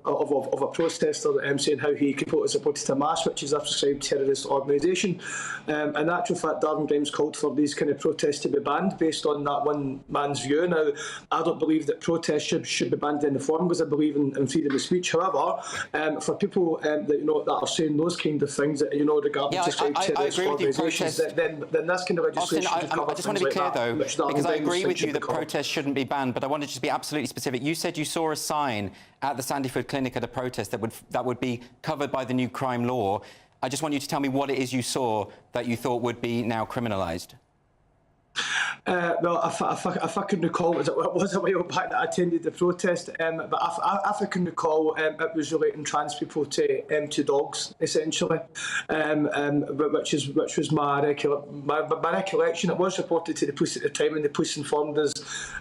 saying how he completely supported Hamas, which is a prescribed terrorist organisation. In actual fact, Darren Grimes called for these kind of protests to be banned based on that one man's view. Now, I don't believe that protests should be banned in the form, because I believe in freedom of speech. However, for people that are saying those kind of things, regarding prescribed terrorist organisations, then this kind of legislation Austin, I just want to be clear, though, because I agree with you that protests shouldn't be banned, but I want to just be absolutely specific. You said you saw a sign at the Sandiford clinic at a protest that would be covered by the new crime law. I just want you to tell me what it is you saw that you thought would be now criminalised. Well, if I can recall, it was a while back that I attended the protest, but if I can recall, it was relating trans people to dogs, essentially, which was my recollection. It was reported to the police at the time, and the police informed us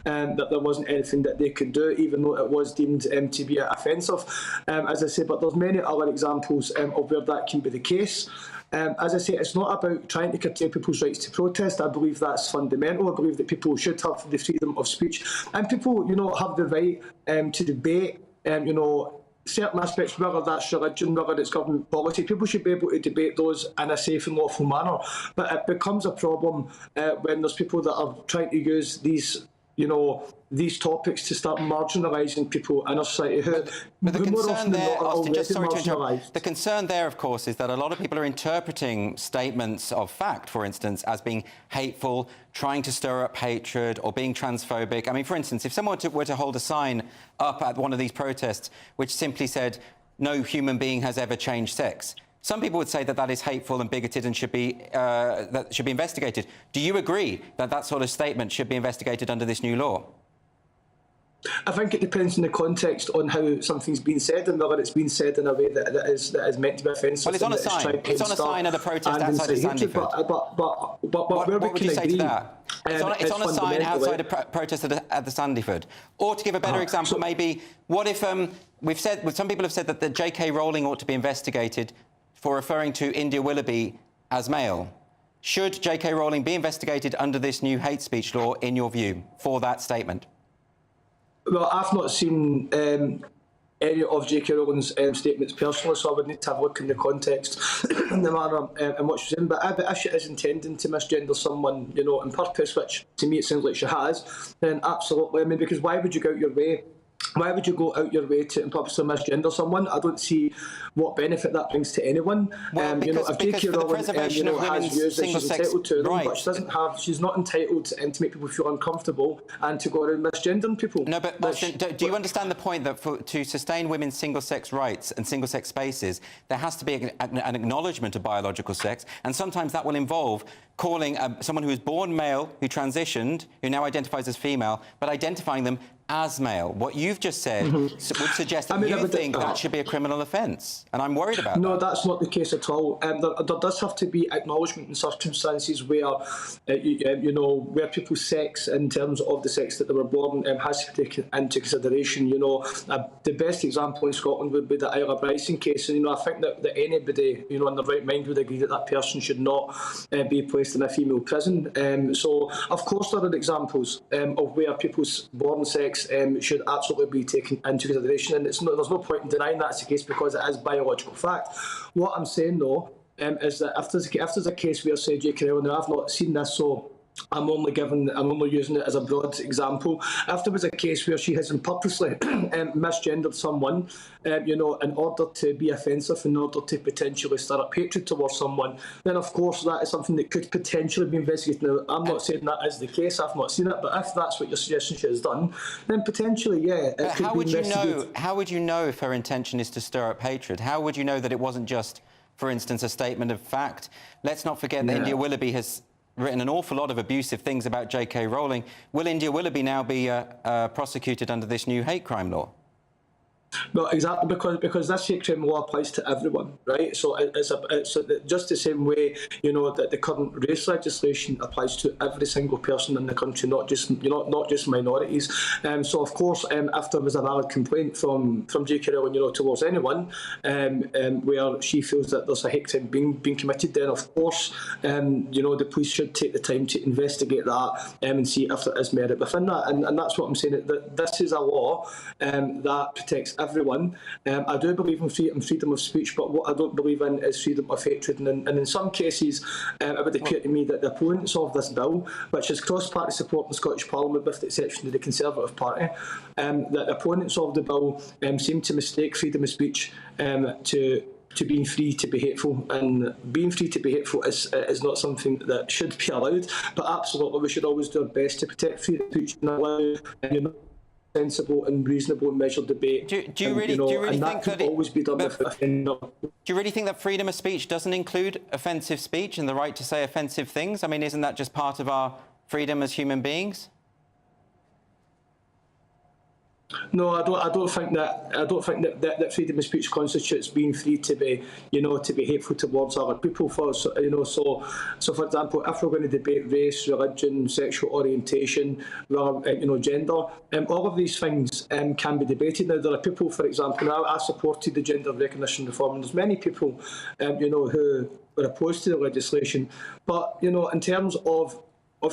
that there wasn't anything that they could do, even though it was deemed to be offensive. As I say, but there's many other examples of where that can be the case. As I say, it's not about trying to curtail people's rights to protest. I believe that's fundamental. I believe that people should have the freedom of speech, and people, have the right to debate, certain aspects, whether that's religion, whether it's government policy. People should be able to debate those in a safe and lawful manner. But it becomes a problem when there's people that are trying to use these topics to start marginalising people in our society but the concern there, Austin, just sorry to interrupt. The concern there, of course, is that a lot of people are interpreting statements of fact, for instance, as being hateful, trying to stir up hatred, or being transphobic. I mean, for instance, if someone were to hold a sign up at one of these protests which simply said, "No human being has ever changed sex," some people would say that that is hateful and bigoted and should be investigated. Do you agree that that sort of statement should be investigated under this new law? I think it depends on the context on how something's been said, and whether it's been said in a way that is meant to be offensive. Well, it's on a sign. It's on a sign at a protest outside of Sandiford. But what would you say to that? It's on a sign outside a protest at the Sandiford. Or to give a better example, maybe, what if some people have said that the J.K. Rowling ought to be investigated for referring to India Willoughby as male. Should J.K. Rowling be investigated under this new hate speech law, in your view, for that statement? Well, I've not seen any of J.K. Rowling's statements personally, so I would need to have a look in the context and the manner in which she's in. But if she is intending to misgender someone, you know, on purpose, which to me it sounds like she has, then absolutely. I mean, because why would you go out your way? Why would you go out your way to purposely misgender someone? I don't see what benefit that brings to anyone. Well, you know, if J.K. Rowling has views that she's entitled to them, but she doesn't have. She's not entitled to make people feel uncomfortable and to go around misgendering people. No, but Austin, do you understand the point that to sustain women's single-sex rights and single-sex spaces, there has to be an acknowledgement of biological sex, and sometimes that will involve calling someone who was born male, who transitioned, who now identifies as female, but identifying them as male. What you've just said would suggest that you think that should be a criminal offence, and I'm worried about that. No, that's not the case at all. There does have to be acknowledgement in circumstances where, you know, where people's sex, in terms of the sex that they were born, has to be taken into consideration. You know, the best example in Scotland would be the Isla Bryson case, and you know, I think that anybody, you know, in their right mind would agree that that person should not be placed in a female prison. So, of course, there are examples of where people's born sex should absolutely be taken into consideration, and there's no point in denying that's the case because it is biological fact. What I'm saying though is that if there's a case where, say, J.K. Rowling, I've not seen this, so I'm only using it as a broad example. If there was a case where she has purposely misgendered someone, you know, in order to be offensive, in order to potentially stir up hatred towards someone, then of course that is something that could potentially be investigated. Now, I'm not saying that is the case. I've not seen it, but if that's what you're suggesting she has done, then potentially, yeah. But how would you know? How would you know if her intention is to stir up hatred? How would you know that it wasn't just, for instance, a statement of fact? Let's not forget that India Willoughby has written an awful lot of abusive things about J.K. Rowling. Will India Willoughby now be prosecuted under this new hate crime law? Well, exactly, because this hate crime law applies to everyone, right? So it's just the same way, you know, that the current race legislation applies to every single person in the country, not just minorities. So of course, if there was a valid complaint from J.K. Rowling, you know, towards anyone, where she feels that there's a hate crime being committed, then of course, you know, the police should take the time to investigate that and see if there is merit within that. And that's what I'm saying. That this is a law that protects everyone. I do believe in freedom of speech, but what I don't believe in is freedom of hatred. And in some cases, it would appear to me that the opponents of this bill, which has cross-party support in the Scottish Parliament, with the exception of the Conservative Party, that the opponents of the bill seem to mistake freedom of speech to being free to be hateful, and being free to be hateful is not something that should be allowed. But absolutely, we should always do our best to protect freedom of speech and allow, you know, sensible and reasonable and measured debate. Do you really think that always be done with Do you really think that freedom of speech doesn't include offensive speech and the right to say offensive things? I mean, isn't that just part of our freedom as human beings? No, I don't think that freedom of speech constitutes being free to be, you know, to be hateful towards other people. You know, so for example, if we're going to debate race, religion, sexual orientation, you know, gender, all of these things can be debated. Now, there are people, for example, I supported the gender recognition reform, and there's many people, you know, who were opposed to the legislation. But you know, in terms of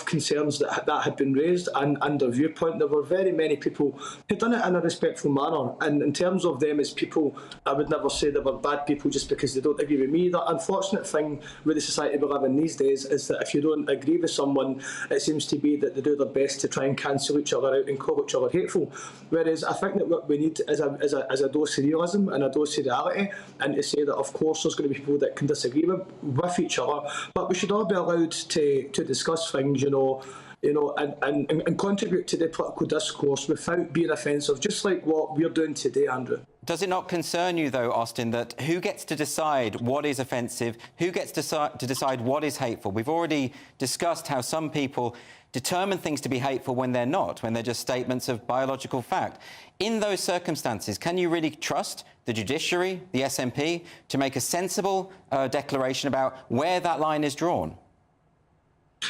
concerns that had been raised and their viewpoint, there were very many people who done it in a respectful manner. And in terms of them as people, I would never say they were bad people just because they don't agree with me. The unfortunate thing with the society we live in these days is that if you don't agree with someone, it seems to be that they do their best to try and cancel each other out and call each other hateful. Whereas I think that what we need is a dose of realism and a dose of reality, and to say that of course there's going to be people that can disagree with each other, but we should all be allowed to discuss things, you know, and contribute to the political discourse without being offensive, just like what we're doing today, Andrew. Does it not concern you, though, Austin, that who gets to decide what is offensive, who gets to decide what is hateful? We've already discussed how some people determine things to be hateful when they're not, when they're just statements of biological fact. In those circumstances, can you really trust the judiciary, the SNP, to make a sensible declaration about where that line is drawn?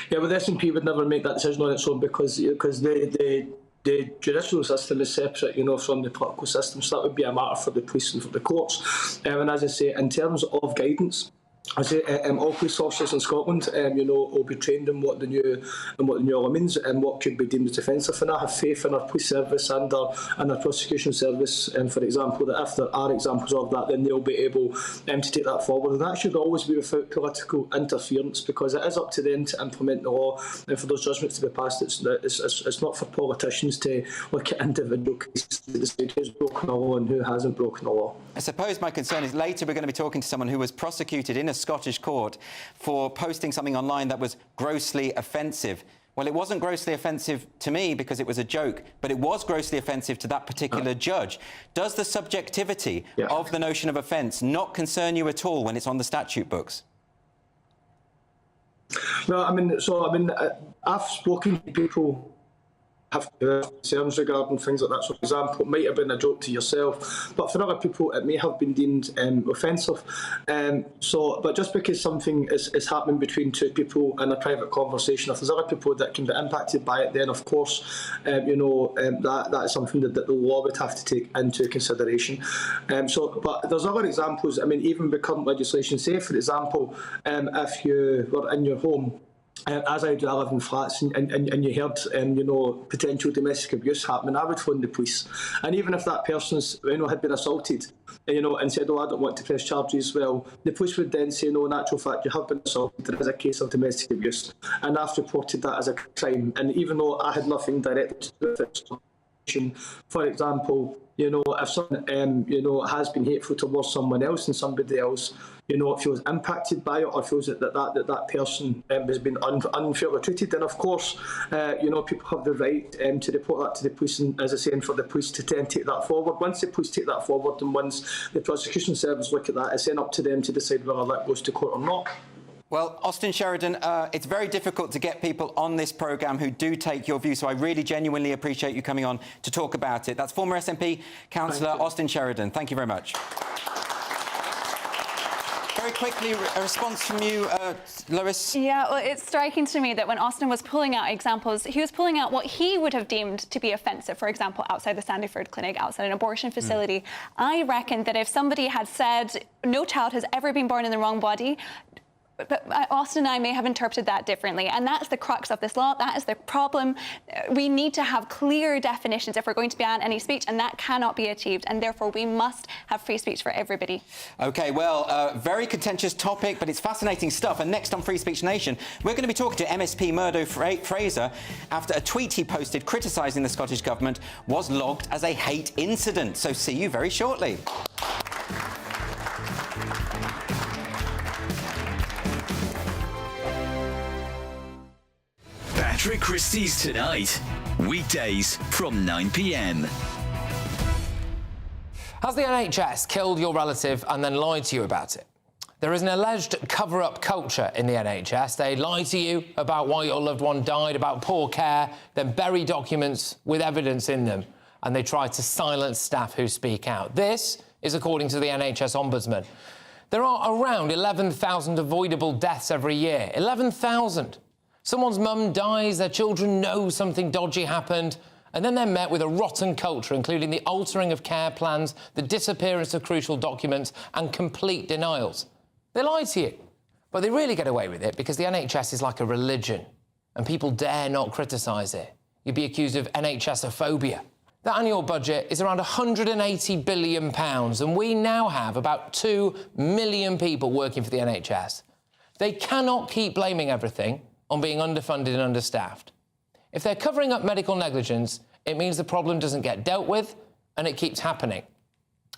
Yeah, well, the SNP would never make that decision on its own because they the judicial system is separate, from the political system, so that would be a matter for the police and for the courts. And as I say, in terms of guidance, I say all police officers in Scotland, will be trained in what the new law means and what could be deemed as offensive. And I have faith in our police service and our prosecution service, for example, that if there are examples of that, then they'll be able to take that forward. And that should always be without political interference, because it is up to them to implement the law and for those judgments to be passed. It's not for politicians to look at individual cases to decide who's broken the law and who hasn't broken the law. I suppose my concern is later we're going to be talking to someone who was prosecuted in a Scottish court for posting something online that was grossly offensive. Well, it wasn't grossly offensive to me because it was a joke, but it was grossly offensive to that particular judge. Does the subjectivity of the notion of offence not concern you at all when it's on the statute books? No, I've spoken to people have concerns regarding things like that. So, for example, it might have been a joke to yourself, but for other people it may have been deemed offensive. But just because something is happening between two people in a private conversation, if there's other people that can be impacted by it, then of course, that is something that the law would have to take into consideration. But there's other examples. Even with current legislation, say for example, if you were in your home, as I do, I live in flats, and you heard, potential domestic abuse happening, I would phone the police. And even if that person's, had been assaulted, and said, I don't want to press charges, well, the police would then say, no, in actual fact, you have been assaulted, there is a case of domestic abuse. And I've reported that as a crime. And even though I had nothing direct to do with it, for example, if someone, has been hateful towards someone else and somebody else, feels impacted by it or feels that person has been unfairly treated, then of course, people have the right to report that to the police, and as I say, for the police to then take that forward. Once the police take that forward and once the prosecution service look at that, it's then up to them to decide whether that goes to court or not. Well, Austin Sheridan, it's very difficult to get people on this programme who do take your view, so I really genuinely appreciate you coming on to talk about it. That's former SNP councillor Austin Sheridan. Thank you very much. Very quickly, a response from you, Lois? Yeah, well, it's striking to me that when Austin was pulling out examples, he was pulling out what he would have deemed to be offensive, for example, outside the Sandyford clinic, outside an abortion facility. I reckon that if somebody had said, no child has ever been born in the wrong body, but Austin and I may have interpreted that differently, and that's the crux of this law. That is the problem. We need to have clear definitions if we're going to ban any speech, and that cannot be achieved, and therefore we must have free speech for everybody. OK, well, very contentious topic, but it's fascinating stuff. And next on Free Speech Nation, we're going to be talking to MSP Murdo Fraser after a tweet he posted criticising the Scottish Government was logged as a hate incident. So see you very shortly. Patrick Christie's Tonight, weekdays from 9 p.m. Has the NHS killed your relative and then lied to you about it? There is an alleged cover-up culture in the NHS. They lie to you about why your loved one died, about poor care, then bury documents with evidence in them, and they try to silence staff who speak out. This is according to the NHS Ombudsman. There are around 11,000 avoidable deaths every year. 11,000. Someone's mum dies, their children know something dodgy happened, and then they're met with a rotten culture, including the altering of care plans, the disappearance of crucial documents, and complete denials. They lie to you, but they really get away with it because the NHS is like a religion, and people dare not criticise it. You'd be accused of NHSophobia. The annual budget is around £180 billion, and we now have about 2 million people working for the NHS. They cannot keep blaming everything on being underfunded and understaffed. If they're covering up medical negligence, it means the problem doesn't get dealt with and it keeps happening.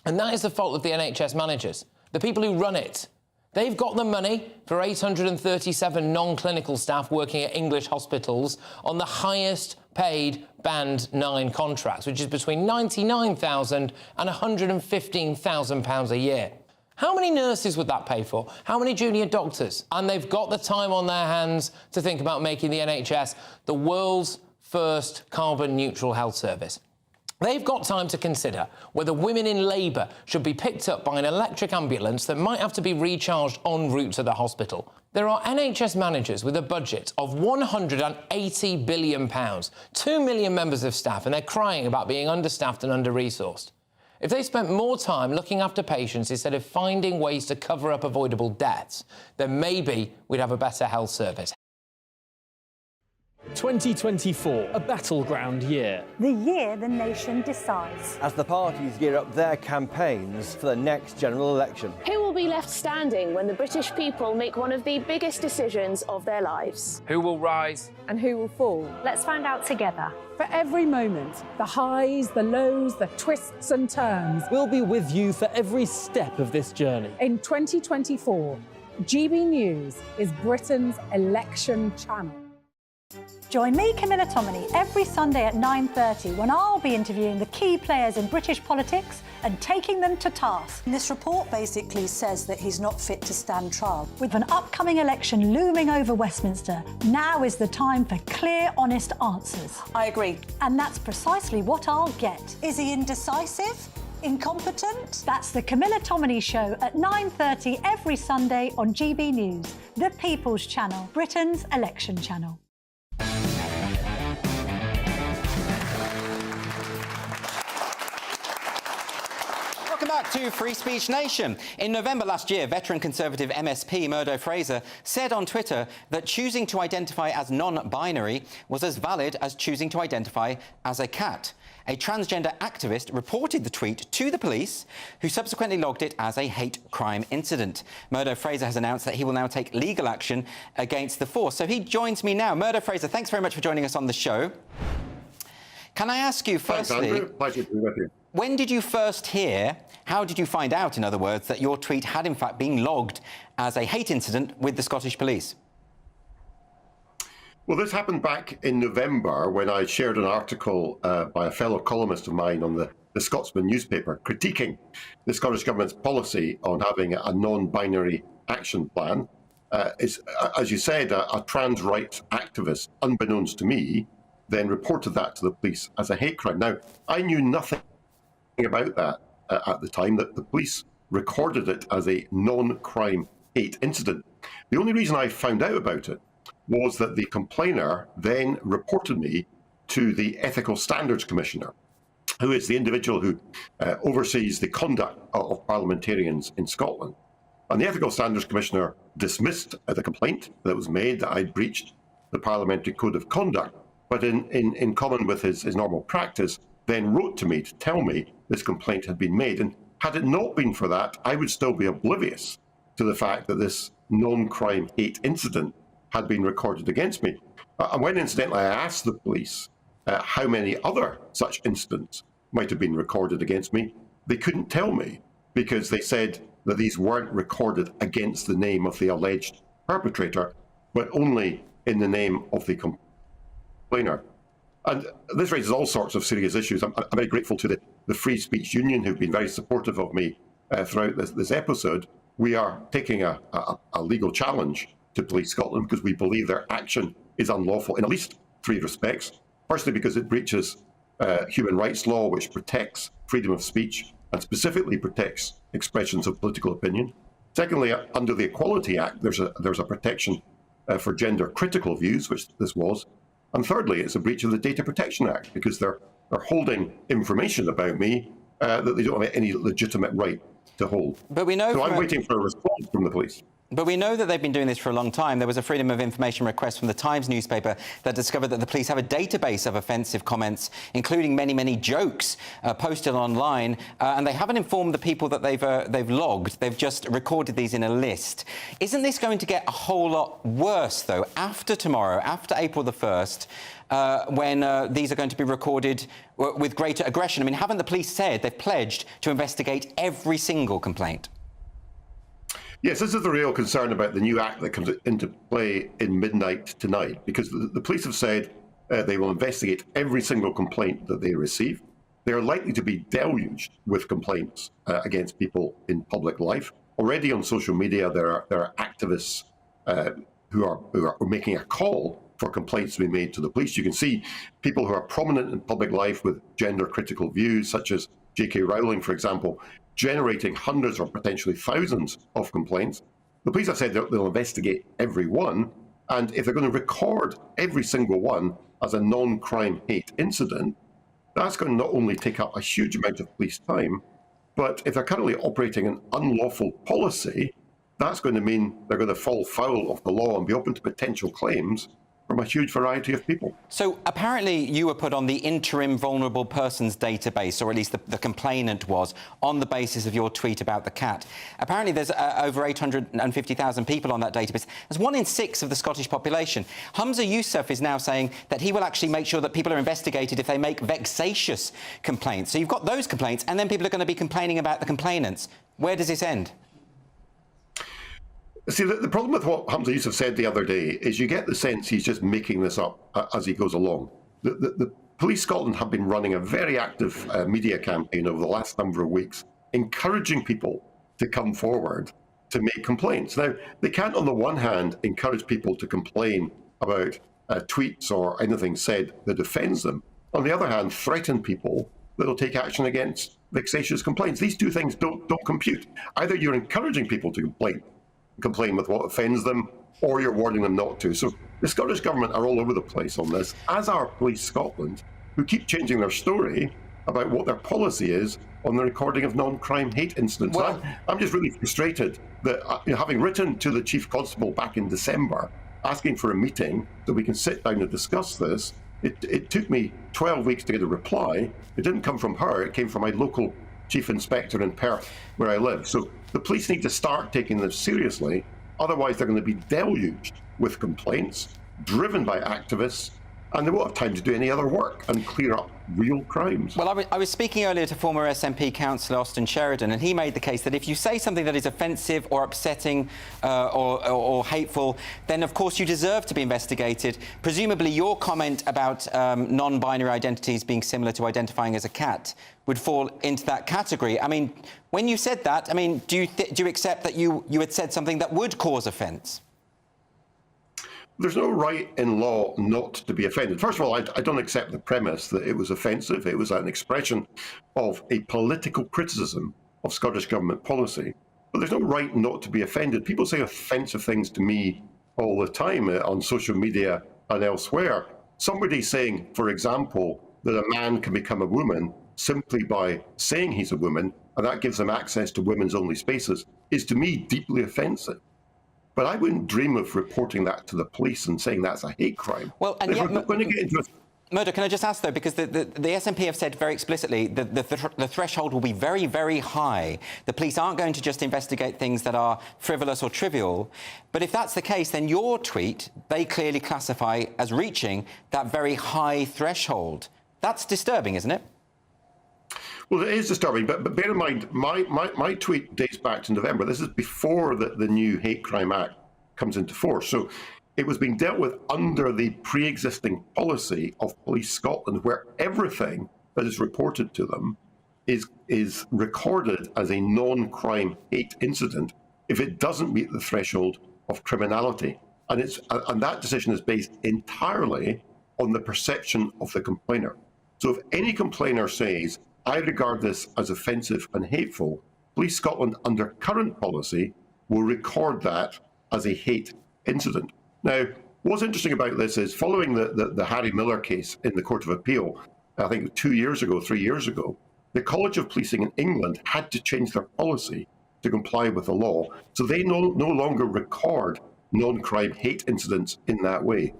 And that is the fault of the NHS managers, the people who run it. They've got the money for 837 non-clinical staff working at English hospitals on the highest paid Band 9 contracts, which is between £99,000 and £115,000 a year. How many nurses would that pay for? How many junior doctors? And they've got the time on their hands to think about making the NHS the world's first carbon-neutral health service. They've got time to consider whether women in labour should be picked up by an electric ambulance that might have to be recharged en route to the hospital. There are NHS managers with a budget of £180 billion, 2 million members of staff, and they're crying about being understaffed and under-resourced. If they spent more time looking after patients instead of finding ways to cover up avoidable deaths, then maybe we'd have a better health service. 2024, a battleground year. The year the nation decides. As the parties gear up their campaigns for the next general election. Who will be left standing when the British people make one of the biggest decisions of their lives? Who will rise? And who will fall? Let's find out together. For every moment, the highs, the lows, the twists and turns. We'll be with you for every step of this journey. In 2024, GB News is Britain's election channel. Join me, Camilla Tominey, every Sunday at 9:30 when I'll be interviewing the key players in British politics and taking them to task. This report basically says that he's not fit to stand trial. With an upcoming election looming over Westminster, now is the time for clear, honest answers. I agree. And that's precisely what I'll get. Is he indecisive? Incompetent? That's the Camilla Tominey Show at 9:30 every Sunday on GB News, the People's Channel, Britain's election channel. Welcome back to Free Speech Nation. In November last year, veteran Conservative MSP Murdo Fraser said on Twitter that choosing to identify as non-binary was as valid as choosing to identify as a cat. A transgender activist reported the tweet to the police, who subsequently logged it as a hate crime incident. Murdo Fraser has announced that he will now take legal action against the force. So he joins me now. Murdo Fraser, thanks very much for joining us on the show. Can I ask you firstly... Thanks, Andrew. Pleasure to be with you. When did you first hear, how did you find out, in other words, that your tweet had in fact been logged as a hate incident with the Scottish Police? Well, this happened back in November when I shared an article by a fellow columnist of mine on the Scotsman newspaper critiquing the Scottish Government's policy on having a non-binary action plan. It's, as you said, a trans rights activist, unbeknownst to me, then reported that to the police as a hate crime. Now, I knew nothing about that at the time, that the police recorded it as a non-crime hate incident. The only reason I found out about it was that the complainer then reported me to the Ethical Standards Commissioner, who is the individual who oversees the conduct of parliamentarians in Scotland. And the Ethical Standards Commissioner dismissed the complaint that was made that I'd breached the Parliamentary Code of Conduct, but in common with his normal practice, then wrote to me to tell me this complaint had been made. And had it not been for that, I would still be oblivious to the fact that this non-crime hate incident had been recorded against me. And when, incidentally, I asked the police how many other such incidents might have been recorded against me, they couldn't tell me, because they said that these weren't recorded against the name of the alleged perpetrator, but only in the name of the complainer. And this raises all sorts of serious issues. I'm very grateful to the Free Speech Union, who've been very supportive of me throughout this episode. We are taking a legal challenge to Police Scotland because we believe their action is unlawful in at least 3 respects. Firstly, because it breaches human rights law, which protects freedom of speech and specifically protects expressions of political opinion. Secondly, under the Equality Act, there's a protection for gender critical views, which this was. And thirdly, it's a breach of the Data Protection Act because they're holding information about me that they don't have any legitimate right to hold. But we know. So I'm waiting for a response from the police. But we know that they've been doing this for a long time. There was a Freedom of Information request from the Times newspaper that discovered that the police have a database of offensive comments, including many, many jokes posted online, and they haven't informed the people that they've logged. They've just recorded these in a list. Isn't this going to get a whole lot worse, though, after tomorrow, after April the 1st, when these are going to be recorded with greater aggression? I mean, haven't the police said they've pledged to investigate every single complaint? Yes, this is the real concern about the new act that comes into play in midnight tonight, because the police have said they will investigate every single complaint that they receive. They are likely to be deluged with complaints against people in public life. Already on social media, there are activists who are making a call for complaints to be made to the police. You can see people who are prominent in public life with gender-critical views, such as J.K. Rowling, for example, generating hundreds or potentially thousands of complaints. The police have said they'll investigate every one, and if they're going to record every single one as a non-crime hate incident, that's going to not only take up a huge amount of police time, but if they're currently operating an unlawful policy, that's going to mean they're going to fall foul of the law and be open to potential claims from a huge variety of people. So apparently you were put on the interim vulnerable persons database, or at least the complainant was, on the basis of your tweet about the cat. Apparently there's over 850,000 people on that database. That's 1 in 6 of the Scottish population. Humza Yousaf is now saying that he will actually make sure that people are investigated if they make vexatious complaints. So you've got those complaints, and then people are going to be complaining about the complainants. Where does this end? See, the problem with what Humza Yousaf said the other day is you get the sense he's just making this up as he goes along. The Police Scotland have been running a very active media campaign over the last number of weeks, encouraging people to come forward to make complaints. Now, they can't, on the one hand, encourage people to complain about tweets or anything said that offends them. On the other hand, threaten people that will take action against vexatious complaints. These two things don't compute. Either you're encouraging people to complain with what offends them, or you're warning them not to. So the Scottish Government are all over the place on this, as are Police Scotland, who keep changing their story about what their policy is on the recording of non-crime hate incidents. Well, I'm just really frustrated that, having written to the Chief Constable back in December, asking for a meeting so we can sit down and discuss this, it took me 12 weeks to get a reply. It didn't come from her, it came from my local Chief Inspector in Perth, where I live. So the police need to start taking this seriously, otherwise they're going to be deluged with complaints driven by activists, and they won't have time to do any other work and clear up real crimes. Well, I was speaking earlier to former SNP councillor Austin Sheridan, and he made the case that if you say something that is offensive or upsetting or hateful, then of course you deserve to be investigated. Presumably your comment about non-binary identities being similar to identifying as a cat would fall into that category. I mean, when you said that, I mean, do you accept that you had said something that would cause offence? There's no right in law not to be offended. First of all, I don't accept the premise that it was offensive. It was an expression of a political criticism of Scottish Government policy. But there's no right not to be offended. People say offensive things to me all the time on social media and elsewhere. Somebody saying, for example, that a man can become a woman simply by saying he's a woman, and that gives them access to women's only spaces, is to me deeply offensive. But I wouldn't dream of reporting that to the police and saying that's a hate crime. Well, and yet, we're going to get into Murdo, can I just ask, though, because the SNP have said very explicitly that the threshold will be very, very high. The police aren't going to just investigate things that are frivolous or trivial. But if that's the case, then your tweet, they clearly classify as reaching that very high threshold. That's disturbing, isn't it? Well, it is disturbing, but bear in mind, my tweet dates back to November. This is before the new Hate Crime Act comes into force. So it was being dealt with under the pre-existing policy of Police Scotland, where everything that is reported to them is recorded as a non-crime hate incident if it doesn't meet the threshold of criminality. And that decision is based entirely on the perception of the complainer. So if any complainer says, I regard this as offensive and hateful, Police Scotland, under current policy, will record that as a hate incident. Now, what's interesting about this is, following the Harry Miller case in the Court of Appeal, I think 3 years ago, the College of Policing in England had to change their policy to comply with the law, so they no longer record non-crime hate incidents in that way.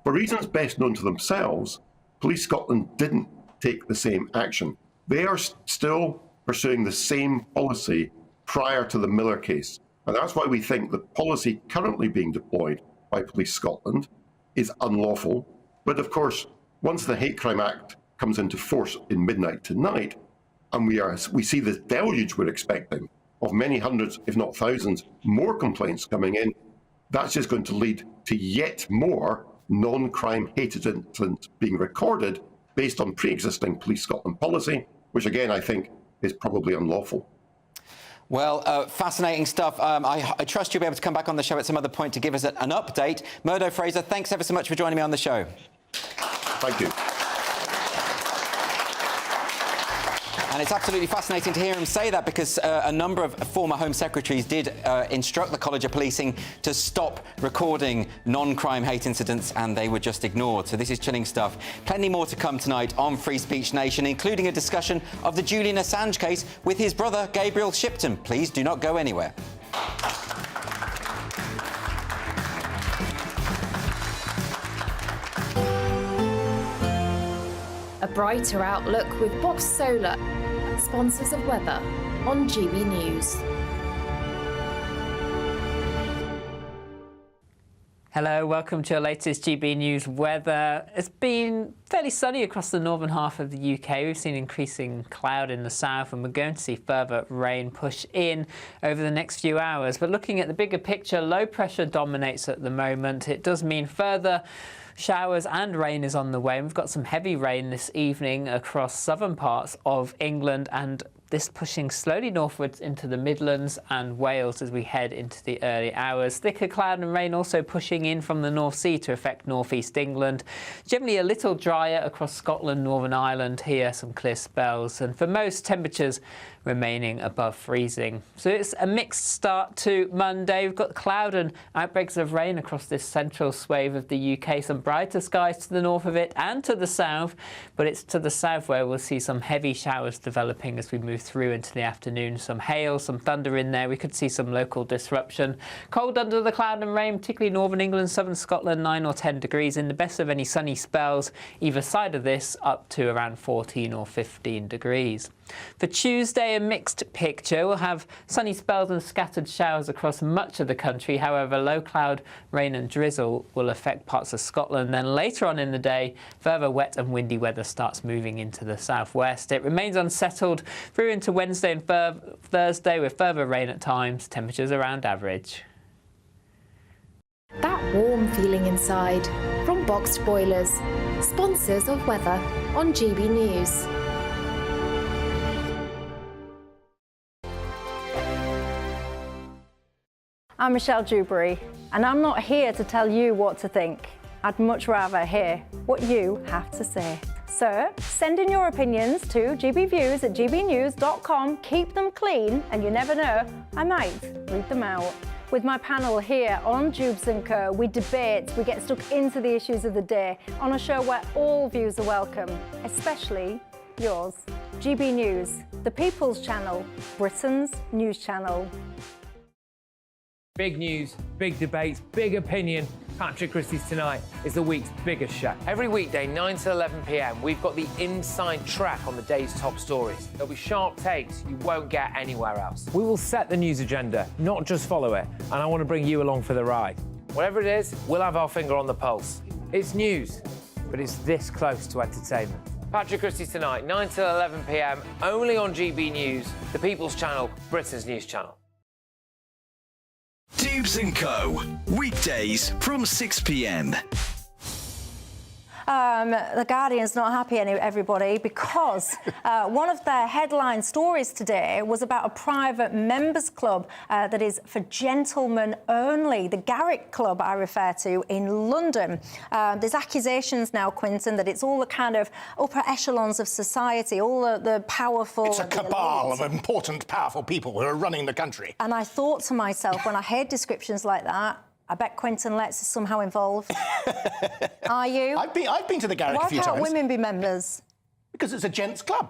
For reasons best known to themselves, Police Scotland didn't take the same action. They are still pursuing the same policy prior to the Miller case. And that's why we think the policy currently being deployed by Police Scotland is unlawful. But of course, once the Hate Crime Act comes into force in midnight tonight, and we see the deluge we're expecting of many hundreds, if not thousands, more complaints coming in, that's just going to lead to yet more non-crime hate incidents being recorded based on pre-existing Police Scotland policy, which again I think is probably unlawful. Well, fascinating stuff. I trust you'll be able to come back on the show at some other point to give us an update. Murdo Fraser, thanks ever so much for joining me on the show. Thank you. And it's absolutely fascinating to hear him say that, because a number of former Home Secretaries did instruct the College of Policing to stop recording non-crime hate incidents, and they were just ignored. So this is chilling stuff. Plenty more to come tonight on Free Speech Nation, including a discussion of the Julian Assange case with his brother, Gabriel Shipton. Please do not go anywhere. A brighter outlook with Box Solar, sponsors of weather on GB News. Hello, welcome to your latest GB News weather. It's been fairly sunny across the northern half of the UK. We've seen increasing cloud in the south, and we're going to see further rain push in over the next few hours. But looking at the bigger picture, low pressure dominates at the moment. It does mean further showers and rain is on the way. And we've got some heavy rain this evening across southern parts of England, and this pushing slowly northwards into the Midlands and Wales as we head into the early hours. Thicker cloud and rain also pushing in from the North Sea to affect northeast England. Generally a little drier across Scotland, Northern Ireland. Here some clear spells, and for most temperatures remaining above freezing. So it's a mixed start to Monday. We've got cloud and outbreaks of rain across this central swathe of the UK. Some brighter skies to the north of it and to the south, but it's to the south where we'll see some heavy showers developing as we move through into the afternoon. Some hail, some thunder in there. We could see some local disruption. Cold under the cloud and rain, particularly northern England, southern Scotland, 9 or 10 degrees. In the best of any sunny spells either side of this, up to around 14 or 15 degrees. For Tuesday, a mixed picture. We'll have sunny spells and scattered showers across much of the country. However, low cloud, rain and drizzle will affect parts of Scotland. Then later on in the day, further wet and windy weather starts moving into the southwest. It remains unsettled through into Wednesday and Thursday, with further rain at times, temperatures around average. That warm feeling inside from Boxed Boilers, sponsors of weather on GB News. I'm Michelle Dewberry, and I'm not here to tell you what to think. I'd much rather hear what you have to say. So send in your opinions to gbviews@gbnews.com. Keep them clean, and you never know, I might read them out. With my panel here on Jubes & Co, we debate, we get stuck into the issues of the day on a show where all views are welcome, especially yours. GB News, the People's Channel, Britain's news channel. Big news, big debates, big opinion. Patrick Christie's Tonight is the week's biggest show. Every weekday, 9 to 11 p.m, we've got the inside track on the day's top stories. There'll be sharp takes you won't get anywhere else. We will set the news agenda, not just follow it, and I want to bring you along for the ride. Whatever it is, we'll have our finger on the pulse. It's news, but it's this close to entertainment. Patrick Christie's Tonight, 9 to 11 p.m, only on GB News, the People's Channel, Britain's news channel. Dubes & Co. Weekdays from 6 p.m. The Guardian's not happy, everybody, because one of their headline stories today was about a private members club that is for gentlemen only, the Garrick Club I refer to in London. There's accusations now, Quinton, that it's all the kind of upper echelons of society, all the powerful... It's a cabal of important, powerful people who are running the country. And I thought to myself, when I heard descriptions like that, I bet Quinton Letts is somehow involved. Are you? I've been to the Garrick a few times. Why can't women be members? Because it's a gents' club.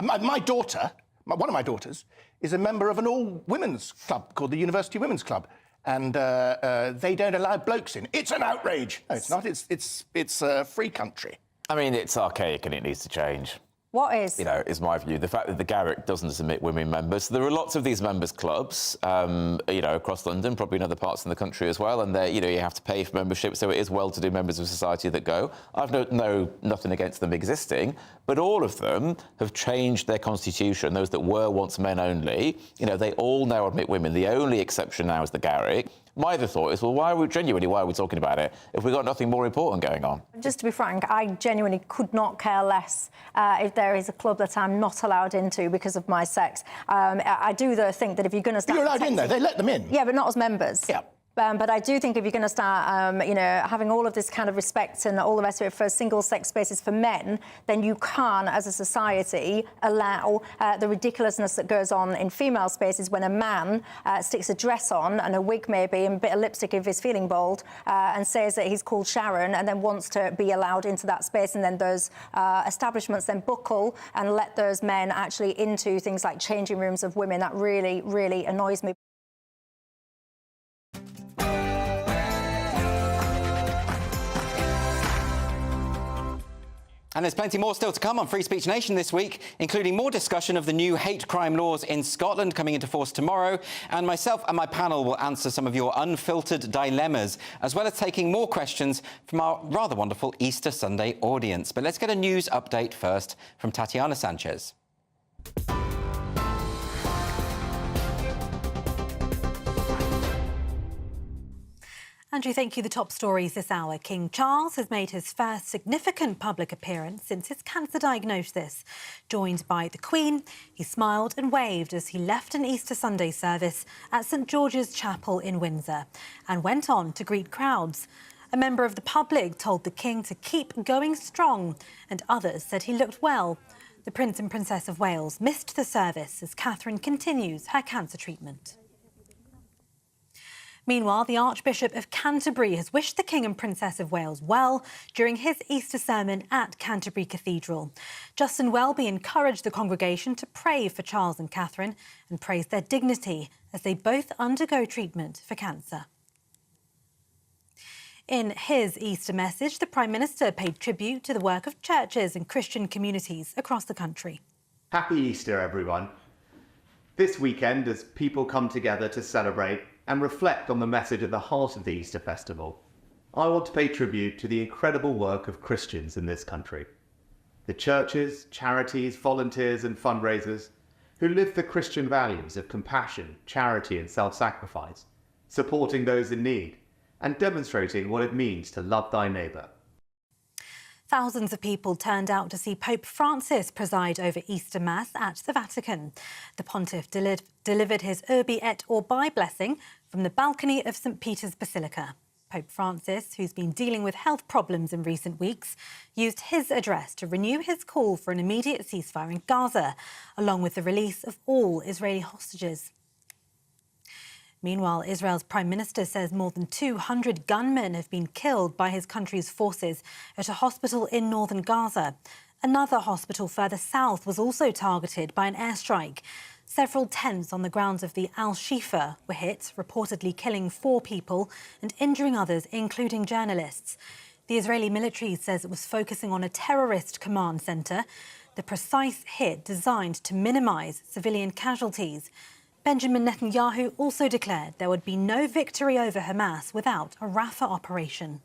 My daughter, one of my daughters, is a member of an all-women's club called the University Women's Club, and they don't allow blokes in. It's an outrage. No, it's not. It's a free country. I mean, it's archaic and it needs to change. What is? You know, is my view. The fact that the Garrick doesn't admit women members. There are lots of these members clubs, you know, across London, probably in other parts of the country as well. And you know, you have to pay for membership, so it is well-to-do members of society that go. I've nothing against them existing, but all of them have changed their constitution. Those that were once men only, you know, they all now admit women. The only exception now is the Garrick. My other thought is, well, why are we talking about it if we've got nothing more important going on? Just to be frank, I genuinely could not care less if there is a club that I'm not allowed into because of my sex. I do, though, think that if you're going to start... You're allowed in, though. They let them in. Yeah, but not as members. Yeah. But I do think if you're going to start, having all of this kind of respect and all the rest of it for single-sex spaces for men, then you can't, as a society, allow the ridiculousness that goes on in female spaces when a man sticks a dress on and a wig maybe and a bit of lipstick if he's feeling bold and says that he's called Sharon and then wants to be allowed into that space, and then those establishments then buckle and let those men actually into things like changing rooms of women. That really, really annoys me. And there's plenty more still to come on Free Speech Nation this week, including more discussion of the new hate crime laws in Scotland coming into force tomorrow. And myself and my panel will answer some of your unfiltered dilemmas, as well as taking more questions from our rather wonderful Easter Sunday audience. But let's get a news update first from Tatiana Sanchez. Andrew, thank you. The top stories this hour. King Charles has made his first significant public appearance since his cancer diagnosis. Joined by the Queen, he smiled and waved as he left an Easter Sunday service at St George's Chapel in Windsor and went on to greet crowds. A member of the public told the King to keep going strong, and others said he looked well. The Prince and Princess of Wales missed the service as Catherine continues her cancer treatment. Meanwhile, the Archbishop of Canterbury has wished the King and Princess of Wales well during his Easter sermon at Canterbury Cathedral. Justin Welby encouraged the congregation to pray for Charles and Catherine and praised their dignity as they both undergo treatment for cancer. In his Easter message, the Prime Minister paid tribute to the work of churches and Christian communities across the country. Happy Easter, everyone. This weekend, as people come together to celebrate and reflect on the message at the heart of the Easter festival, I want to pay tribute to the incredible work of Christians in this country. The churches, charities, volunteers and fundraisers who live the Christian values of compassion, charity and self-sacrifice, supporting those in need and demonstrating what it means to love thy neighbour. Thousands of people turned out to see Pope Francis preside over Easter Mass at the Vatican. The pontiff delivered his Urbi et Orbi blessing from the balcony of St Peter's Basilica. Pope Francis, who's been dealing with health problems in recent weeks, used his address to renew his call for an immediate ceasefire in Gaza, along with the release of all Israeli hostages. Meanwhile, Israel's Prime Minister says more than 200 gunmen have been killed by his country's forces at a hospital in northern Gaza. Another hospital further south was also targeted by an airstrike. Several tents on the grounds of the Al-Shifa were hit, reportedly killing 4 people and injuring others, including journalists. The Israeli military says it was focusing on a terrorist command centre, the precise hit designed to minimise civilian casualties. Benjamin Netanyahu also declared there would be no victory over Hamas without a Rafah operation.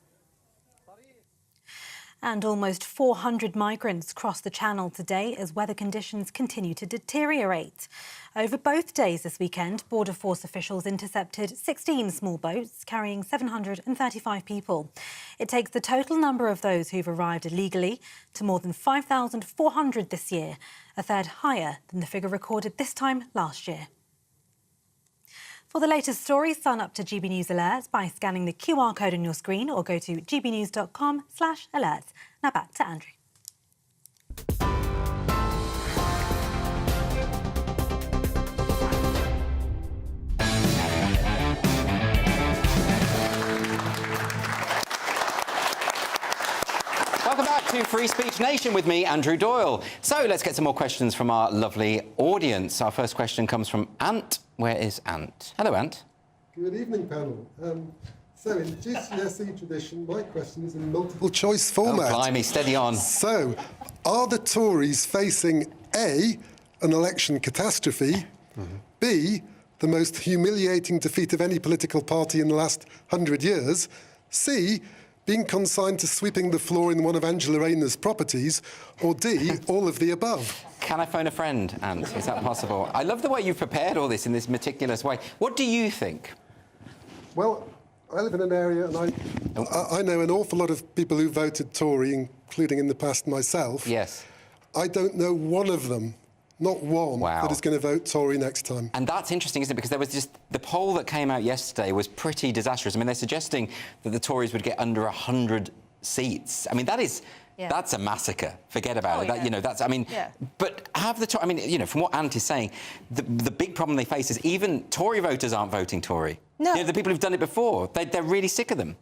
And almost 400 migrants crossed the Channel today as weather conditions continue to deteriorate. Over both days this weekend, Border Force officials intercepted 16 small boats carrying 735 people. It takes the total number of those who've arrived illegally to more than 5,400 this year, a third higher than the figure recorded this time last year. For the latest stories, sign up to GB News Alerts by scanning the QR code on your screen or go to gbnews.com/alerts. Now back to Andrew. Welcome back to Free Speech Nation with me, Andrew Doyle. So let's get some more questions from our lovely audience. Our first question comes from Ant. Where is Ant? Hello, Ant. Good evening, panel. So in GCSE tradition, my question is in multiple choice format. Oh, blimey, steady on. So, are the Tories facing A, an election catastrophe, B, the most humiliating defeat of any political party in the last 100 years, C, being consigned to sweeping the floor in one of Angela Rayner's properties, or D, all of the above? Can I phone a friend, Ant? Is that possible? I love the way you've prepared all this in this meticulous way. What do you think? Well, I live in an area and I know an awful lot of people who voted Tory, including in the past myself. Yes. I don't know one of them, not one, that is going to vote Tory next time. And that's interesting, isn't it? Because there was just... The poll that came out yesterday was pretty disastrous. I mean, they're suggesting that the Tories would get under 100 seats. I mean, that is... Yeah. That's a massacre. Forget about it. That, you know, that's. I mean, but have the. I mean, you know, from what Ant is saying, the big problem they face is even Tory voters aren't voting Tory. No. You know, the people who've done it before, they're really sick of them.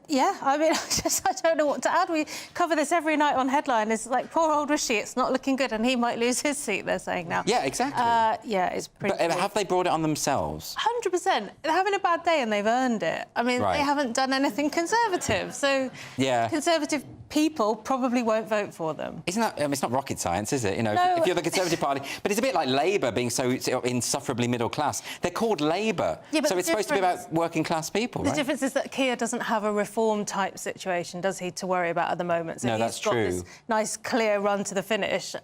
Yeah, I mean, I don't know what to add. We cover this every night on Headline. It's like, poor old Rishi, it's not looking good, and he might lose his seat, they're saying now. Yeah, exactly. Yeah, it's pretty... But have they brought it on themselves? 100%. They're having a bad day and they've earned it. I mean, they haven't done anything conservative, so Conservative people probably won't vote for them. Isn't that... I mean, it's not rocket science, is it? You know, No. if you're the Conservative Party... But it's a bit like Labour being so insufferably middle class. They're called Labour, Yeah, but so it's supposed to be about working class people, The right? difference is that Keir doesn't have a reform-type situation, does he, to worry about at the moment? So No, he's that's got true. this nice, clear run to the finish,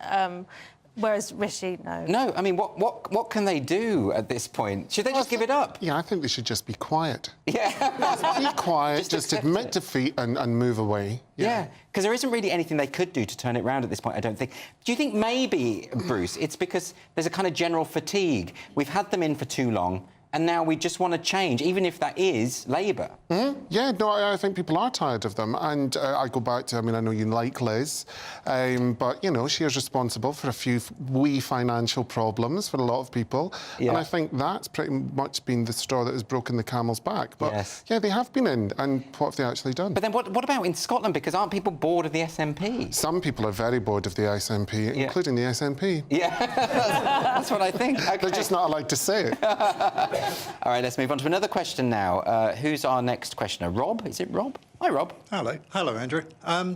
whereas Rishi, no. No, I mean, what can they do at this point? Should they just give it up? Yeah, I think they should just be quiet. Yeah. Be quiet, just admit defeat and move away. Yeah, because there isn't really anything they could do to turn it round at this point, I don't think. Do you think maybe, Bruce, it's because there's a kind of general fatigue? We've had them in for too long, and now we just want to change, even if that is Labour. Yeah, no, I think people are tired of them. And I go back to, I mean, I know you like Liz, but, you know, she is responsible for a few wee financial problems for a lot of people. Yeah. And I think that's pretty much been the straw that has broken the camel's back. But, yeah, they have been in, and what have they actually done? But then what about in Scotland? Because aren't people bored of the SNP? Some people are very bored of the SNP, including the SNP. Yeah, that's what I think. Okay. They're just not allowed to say it. All right, let's move on to another question now. Who's our next questioner? Rob? Is it Rob? Hi, Rob. Hello, Andrew.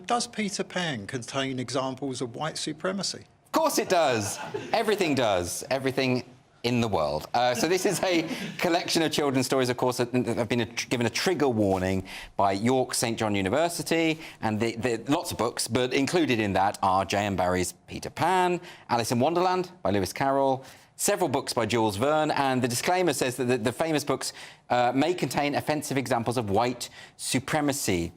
Does Peter Pan contain examples of white supremacy? Of course it does. Everything does. Everything in the world. So this is a collection of children's stories, of course, that have been given a trigger warning by York St John University, and lots of books, but included in that are J.M. Barrie's Peter Pan, Alice in Wonderland by Lewis Carroll, several books by Jules Verne, and the disclaimer says that the famous books may contain offensive examples of white supremacy.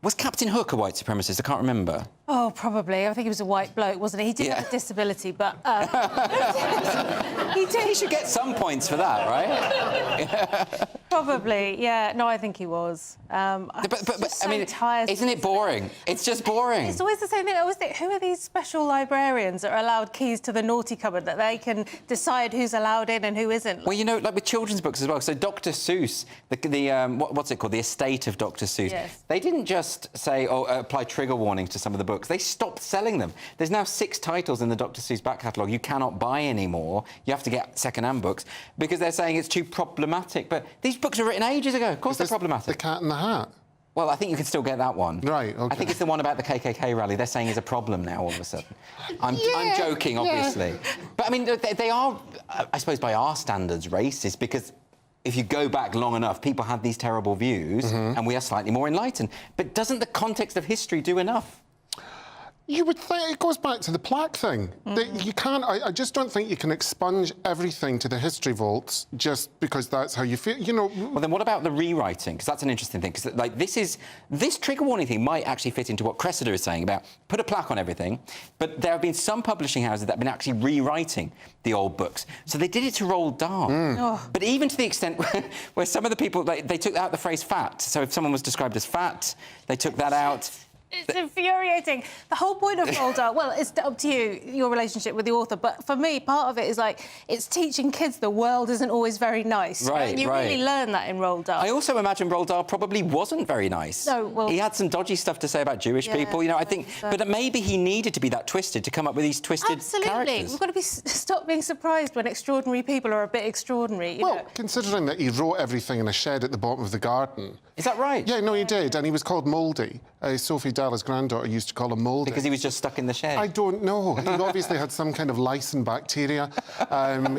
Was Captain Hook a white supremacist? I can't remember. Oh, probably. I think he was a white bloke, wasn't he? He did have a disability, but... he did. He should get some points for that, right? Probably, yeah. No, I think he was. But I mean, isn't it boring? It's just boring. It's always the same thing. I always think, who are these special librarians that are allowed keys to the naughty cupboard that they can decide who's allowed in and who isn't? Well, you know, like with children's books as well. So Dr. Seuss, what's it called? The estate of Dr. Seuss. Yes. They didn't just say, apply trigger warnings to some of the books. They stopped selling them. There's now 6 titles in the Dr. Seuss back catalogue you cannot buy anymore. You have to get second-hand books because they're saying it's too problematic. But these books were written ages ago. Of course they're problematic. The Cat in the Hat. Well, I think you can still get that one. Right, OK. I think it's the one about the KKK rally. They're saying is a problem now all of a sudden. I'm joking, obviously. But, I mean, they are, I suppose, by our standards, racist because... If you go back long enough, people had these terrible views, and we are slightly more enlightened. But doesn't the context of history do enough? You would think it goes back to the plaque thing. That you can't. I just don't think you can expunge everything to the history vaults just because that's how you feel. You know. Well, then what about the rewriting? Because that's an interesting thing. Because like this trigger warning thing might actually fit into what Cressida is saying about put a plaque on everything. But there have been some publishing houses that have been actually rewriting the old books. So they did it to Roald Dahl. But even to the extent where some of the people they took out the phrase fat. So if someone was described as fat, they took that out. It's infuriating. The whole point of Roald Dahl, well, it's up to you, your relationship with the author, but for me, part of it is like, it's teaching kids the world isn't always very nice. Right, and you really learn that in Roald Dahl. I also imagine Roald Dahl probably wasn't very nice. No, well... He had some dodgy stuff to say about Jewish people, you know, I think... But maybe he needed to be that twisted to come up with these twisted characters. We've got to stop being surprised when extraordinary people are a bit extraordinary, you know? Considering that he wrote everything in a shed at the bottom of the garden... Is that right? Yeah, no, he did, and he was called Mouldy. Sophie Dalla's granddaughter used to call him Mouldy. Because he was just stuck in the shed? I don't know. He obviously had some kind of lice and bacteria.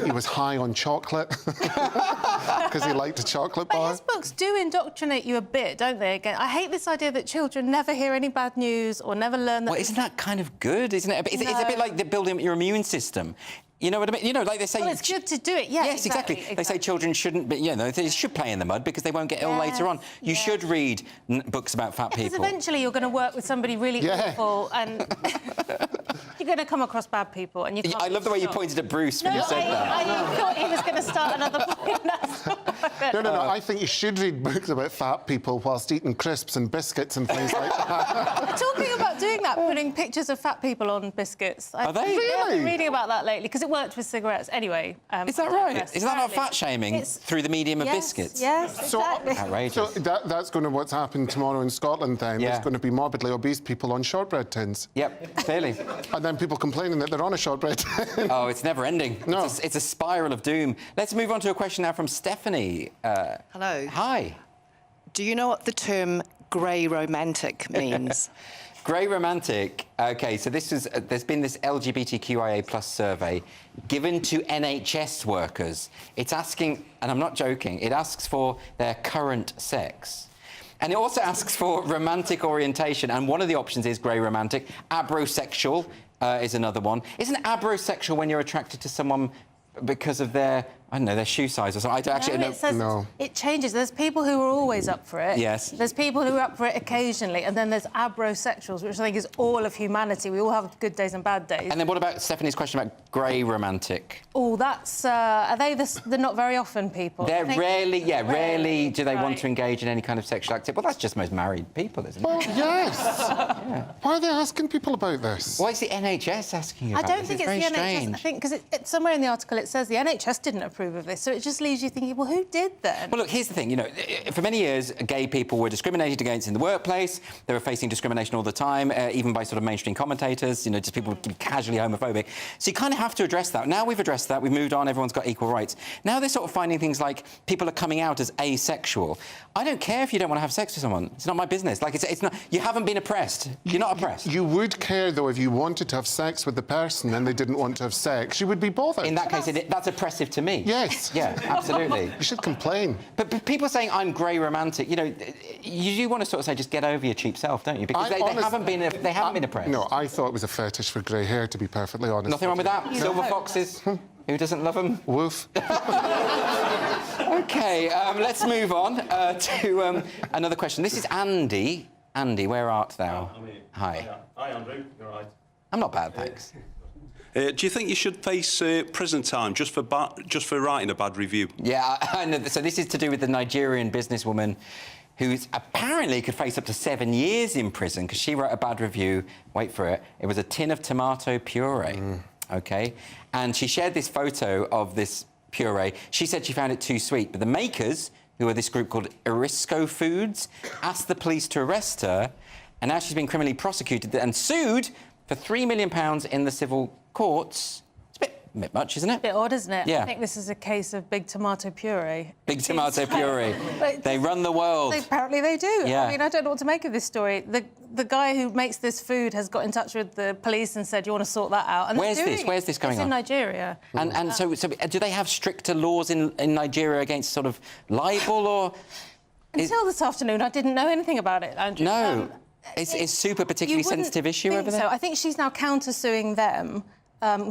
He was high on chocolate because he liked a chocolate bar. But his books do indoctrinate you a bit, don't they? Again, I hate this idea that children never hear any bad news or never learn that... Well, isn't that kind of good, isn't it? It's a bit like building up your immune system. You know what I mean? You know, like they say... Well, it's good to do it, yeah. Yes, exactly. They say children shouldn't be, you know, they should play in the mud because they won't get ill later on. You should read books about fat people. Because eventually you're going to work with somebody really awful and you're going to come across bad people and you can't... I love the way you pointed at Bruce when you said that. I thought he was going to start another point. No, I think you should read books about fat people whilst eating crisps and biscuits and things like that. Talking about doing that, putting pictures of fat people on biscuits. Are they? I've been reading about that lately because it worked with cigarettes. Anyway. Is that right? Is that not fat shaming through the medium of biscuits? Yes, exactly. Outrageous. So that's going to what's happened tomorrow in Scotland then. Yeah. There's going to be morbidly obese people on shortbread tins. Yep, clearly. And then people complaining that they're on a shortbread tin. Oh, it's never ending. No. It's a spiral of doom. Let's move on to a question now from Stephanie. Hello. Hi. Do you know what the term grey romantic means? Grey romantic. OK, so there's been this LGBTQIA+ survey given to NHS workers. It's asking, and I'm not joking, it asks for their current sex. And it also asks for romantic orientation, and one of the options is grey romantic. Abrosexual is another one. Isn't abrosexual when you're attracted to someone because of their, I don't know, their shoe size or something? It changes. There's people who are always up for it. Yes. There's people who are up for it occasionally, and then there's abrosexuals, which I think is all of humanity. We all have good days and bad days. And then what about Stephanie's question about grey romantic? Oh, that's... are they they're not very often people? They're rarely do they want to engage in any kind of sexual activity. Well, that's just most married people, isn't it? Well, yes. Why are they asking people about this? Why is the NHS asking you about I don't this? think it's very the strange. NHS. I think because somewhere in the article it says the NHS didn't approve of this, so it just leaves you thinking, well, who did then? Well, look, here's the thing. You know, for many years, gay people were discriminated against in the workplace. They were facing discrimination all the time, even by sort of mainstream commentators. You know, just people casually homophobic. So you kind of have to address that. Now we've addressed that. We've moved on. Everyone's got equal rights. Now they're sort of finding things like people are coming out as asexual. I don't care if you don't want to have sex with someone. It's not my business. Like, it's not. You haven't been oppressed. You're not oppressed. You would care, though, if you wanted to have sex with the person and they didn't want to have sex. You would be bothered. In that case, that's oppressive to me. Yes. Yeah, absolutely. You should complain. But people saying I'm grey romantic, you know, you do want to sort of say just get over your cheap self, don't you? Because they haven't been oppressed. No, I thought it was a fetish for grey hair, to be perfectly honest. Nothing wrong with that. Silver foxes. Who doesn't love them? Woof. OK, let's move on to another question. This is Andy. Andy, where art thou? Hi. Hi, Andrew. You're right. I'm not bad, thanks. Do you think you should face prison time just for writing a bad review? Yeah, I know. So this is to do with the Nigerian businesswoman who apparently could face up to 7 years in prison because she wrote a bad review. Wait for it. It was a tin of tomato puree. OK? And she shared this photo of this puree. She said she found it too sweet. But the makers, who are this group called Erisco Foods, asked the police to arrest her. And now she's been criminally prosecuted and sued for £3 million in the civil courts. It's a bit much, isn't it? A bit odd, isn't it? Yeah. I think this is a case of big tomato puree. Big tomato puree. They run the world. Apparently they do. Yeah. I mean, I don't know what to make of this story. The guy who makes this food has got in touch with the police and said, you want to sort that out? And Where's this going on? It's in Nigeria. And so do they have stricter laws in Nigeria against sort of libel or... Until this afternoon, I didn't know anything about it, Andrew. No. It's super particularly sensitive issue over there? So I think she's now counter-suing them.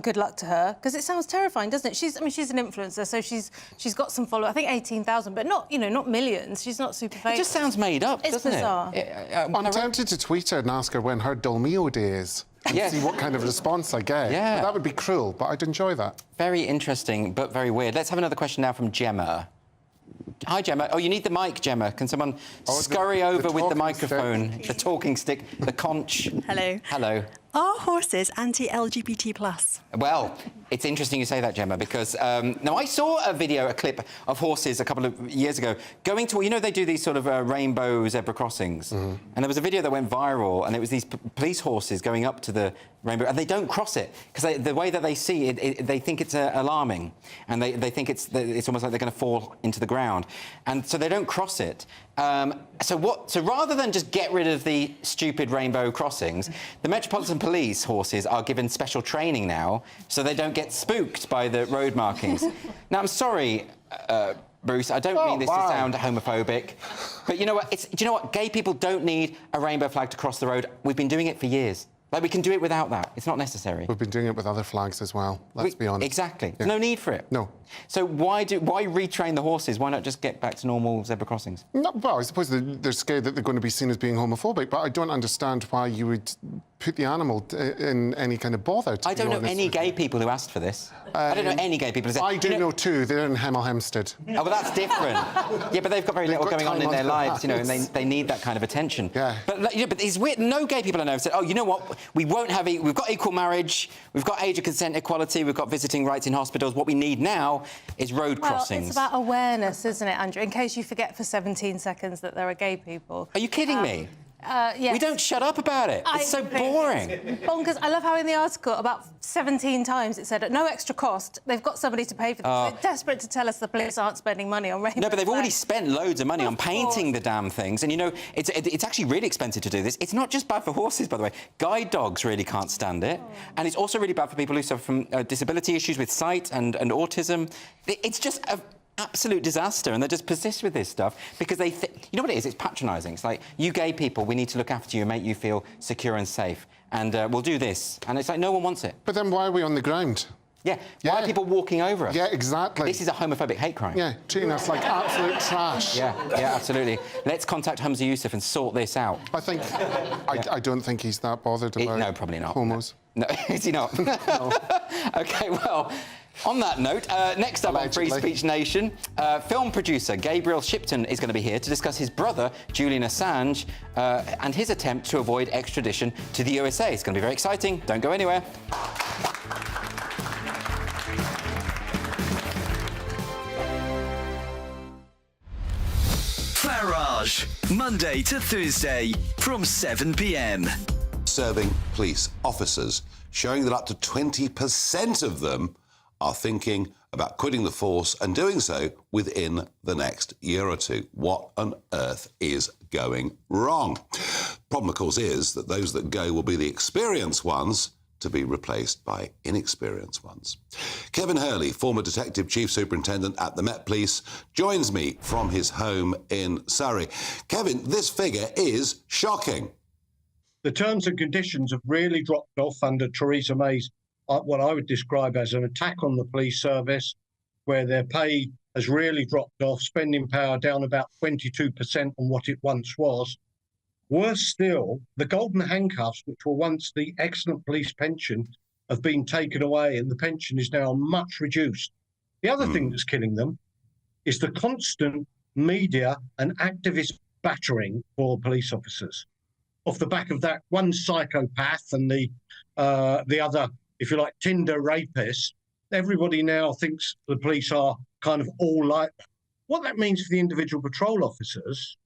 Good luck to her, because it sounds terrifying, doesn't it? She's an influencer, so she's got some followers. I think 18,000, but not millions. She's not super famous. It just sounds made up, doesn't bizarre. I'm tempted to tweet her and ask her when her Dolmio day is. Yes. See what kind of response I get. Yeah. But that would be cruel, but I'd enjoy that. Very interesting, but very weird. Let's have another question now from Gemma. Hi, Gemma. Oh, you need the mic, Gemma. Can someone scurry over with the microphone? The talking stick, the conch. Hello. Hello. Are horses anti-LGBT+? Well, it's interesting you say that, Gemma, because now I saw a clip of horses a couple of years ago going to, you know, they do these sort of rainbow zebra crossings, and there was a video that went viral, and it was these police horses going up to the rainbow, and they don't cross it because the way that they see it, they think it's alarming, and they think it's almost like they're going to fall into the ground, and so they don't cross it. So rather than just get rid of the stupid rainbow crossings, the Metropolitan Police horses are given special training now so they don't get spooked by the road markings. Now, I'm sorry, Bruce, I don't mean this to sound homophobic, but you know what? Do you know what? Gay people don't need a rainbow flag to cross the road. We've been doing it for years. Like, we can do it without that. It's not necessary. We've been doing it with other flags as well, let's be honest. Exactly. There's no need for it. No. So why retrain the horses? Why not just get back to normal zebra crossings? No, well, I suppose they're scared that they're going to be seen as being homophobic, but I don't understand why you would put the animal in any kind of bother, I don't know any gay people who asked for this. I don't know any gay people who said... I do know two. They're in Hemel Hempstead. Oh, well, that's different. Yeah, but they've got very little going on in their lives, you know, and they need that kind of attention. Yeah. But, you know, but it's weird. No gay people I know have said, oh, you know what, we won't have... We've got equal marriage, we've got age of consent equality, we've got visiting rights in hospitals. What we need now is road crossings. Well, it's about awareness, isn't it, Andrew? In case you forget for 17 seconds that there are gay people. Are you kidding me? Yes. We don't shut up about it. It's so boring. Bonkers. I love how in the article, about 17 times, it said, at no extra cost, they've got somebody to pay for this. They're desperate to tell us the police aren't spending money on rainbow No, but they've already flags. spent loads of money on painting the damn things. And, you know, it's actually really expensive to do this. It's not just bad for horses, by the way. Guide dogs really can't stand it. And it's also really bad for people who suffer from disability issues with sight and autism. It's just a absolute disaster, and they just persist with this stuff because they you know what it is? It's patronising. It's like, you gay people, we need to look after you and make you feel secure and safe, and we'll do this. And it's like, no one wants it. But then why are we on the ground? Yeah, why are people walking over us? Yeah, exactly. This is a homophobic hate crime. Yeah, treating us like absolute trash. Yeah, absolutely. Let's contact Humza Yousaf and sort this out. I think... I don't think he's that bothered about... No, probably not. Homos. No, is he not? No. OK, well... On that note, next up on Free Speech Nation, film producer Gabriel Shipton is going to be here to discuss his brother, Julian Assange, and his attempt to avoid extradition to the USA. It's going to be very exciting. Don't go anywhere. Farage, Monday to Thursday from 7 p.m. Serving police officers, showing that up to 20% of them are thinking about quitting the force and doing so within the next year or two. What on earth is going wrong? Problem, of course, is that those that go will be the experienced ones to be replaced by inexperienced ones. Kevin Hurley, former Detective Chief Superintendent at the Met Police, joins me from his home in Surrey. Kevin, this figure is shocking. The terms and conditions have really dropped off under Theresa May's what I would describe as an attack on the police service, where their pay has really dropped off, spending power down about 22% on what it once was. Worse still, the golden handcuffs, which were once the excellent police pension, have been taken away, and the pension is now much reduced. The other thing that's killing them is the constant media and activist battering for police officers. Off the back of that, one psychopath and the other, if you like, Tinder rapist, everybody now thinks the police are kind of all like that. What that means for the individual patrol officers,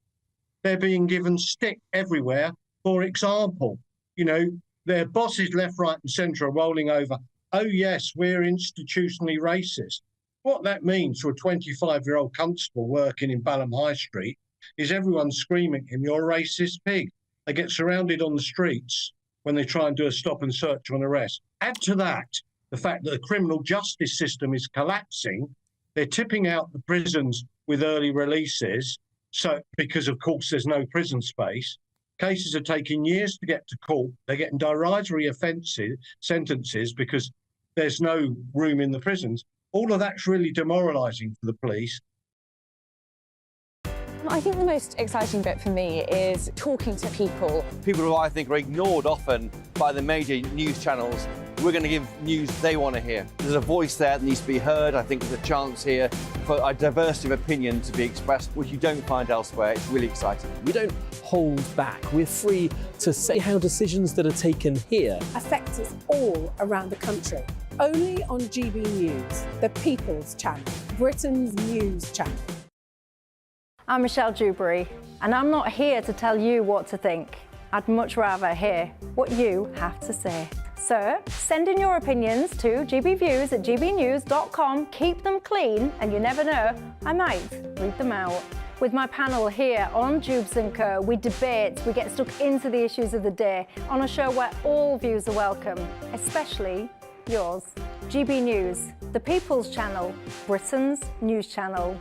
they're being given stick everywhere. For example, you know, their bosses left, right and centre are rolling over, oh yes, we're institutionally racist. What that means for a 25-year-old constable working in Balham High Street is everyone screaming at him, you're a racist pig. They get surrounded on the streets when they try and do a stop and search or an arrest. Add to that the fact that the criminal justice system is collapsing. They're tipping out the prisons with early releases, so because, of course, there's no prison space. Cases are taking years to get to court. They're getting derisory sentences because there's no room in the prisons. All of that's really demoralising for the police. I think the most exciting bit for me is talking to people. People who I think are ignored often by the major news channels. We're going to give news they want to hear. There's a voice there that needs to be heard. I think there's a chance here for a diversity of opinion to be expressed, which you don't find elsewhere. It's really exciting. We don't hold back. We're free to say how decisions that are taken here affect us all around the country. Only on GB News, the People's Channel, Britain's news channel. I'm Michelle Dewberry, and I'm not here to tell you what to think. I'd much rather hear what you have to say. So send in your opinions to gbviews@gbnews.com. Keep them clean, and you never know, I might read them out. With my panel here on Jubes & Co, we debate, we get stuck into the issues of the day on a show where all views are welcome, especially yours. GB News, the People's Channel, Britain's news channel.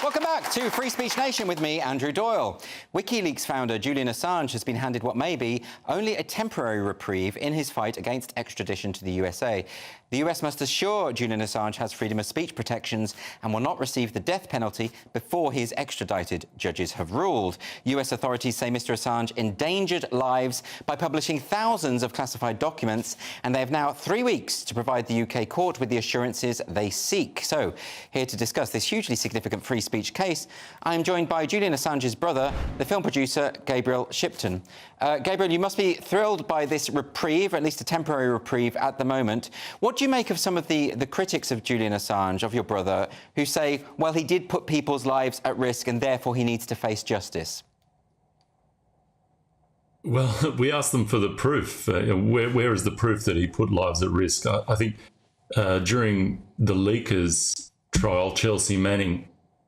Welcome back to Free Speech Nation with me, Andrew Doyle. WikiLeaks founder Julian Assange has been handed what may be only a temporary reprieve in his fight against extradition to the USA. The US must assure Julian Assange has freedom of speech protections and will not receive the death penalty before he is extradited, judges have ruled. US authorities say Mr Assange endangered lives by publishing thousands of classified documents, and they have now 3 weeks to provide the UK court with the assurances they seek. So, here to discuss this hugely significant free speech case, I'm joined by Julian Assange's brother, the film producer Gabriel Shipton. Gabriel, you must be thrilled by this reprieve, or at least a temporary reprieve at the moment. What do you make of some of the critics of Julian Assange, of your brother, who say, well, he did put people's lives at risk and therefore he needs to face justice? Well, we asked them for the proof. Where is the proof that he put lives at risk? I think during the leakers trial, Chelsea Manning,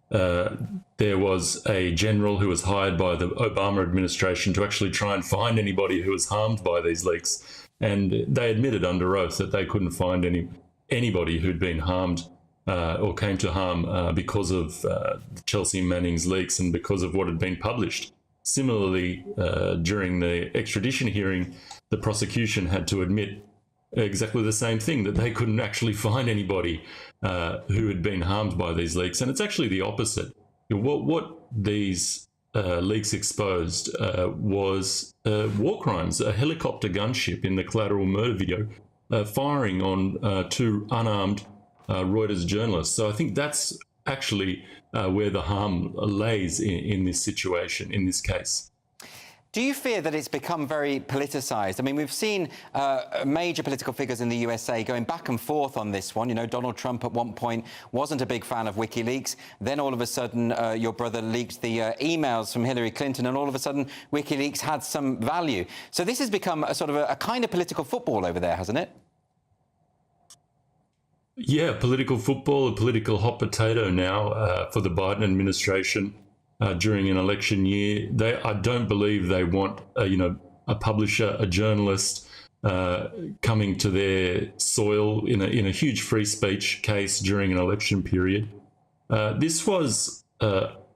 there was a general who was hired by the Obama administration to actually try and find anybody who was harmed by these leaks. And they admitted under oath that they couldn't find anybody who'd been harmed or came to harm because of Chelsea Manning's leaks and because of what had been published. Similarly, during the extradition hearing, the prosecution had to admit exactly the same thing, that they couldn't actually find anybody who had been harmed by these leaks. And it's actually the opposite. What these leaks exposed was war crimes, a helicopter gunship in the collateral murder video firing on 2 unarmed Reuters journalists. So I think that's actually where the harm lays in this situation, in this case. Do you fear that it's become very politicised? I mean, we've seen major political figures in the USA going back and forth on this one. You know, Donald Trump at one point wasn't a big fan of WikiLeaks. Then all of a sudden, your brother leaked the emails from Hillary Clinton, and all of a sudden, WikiLeaks had some value. So this has become a sort of a kind of political football over there, hasn't it? Yeah, political football, a political hot potato now for the Biden administration. During an election year, I don't believe they want, a publisher, a journalist coming to their soil in a huge free speech case during an election period. This was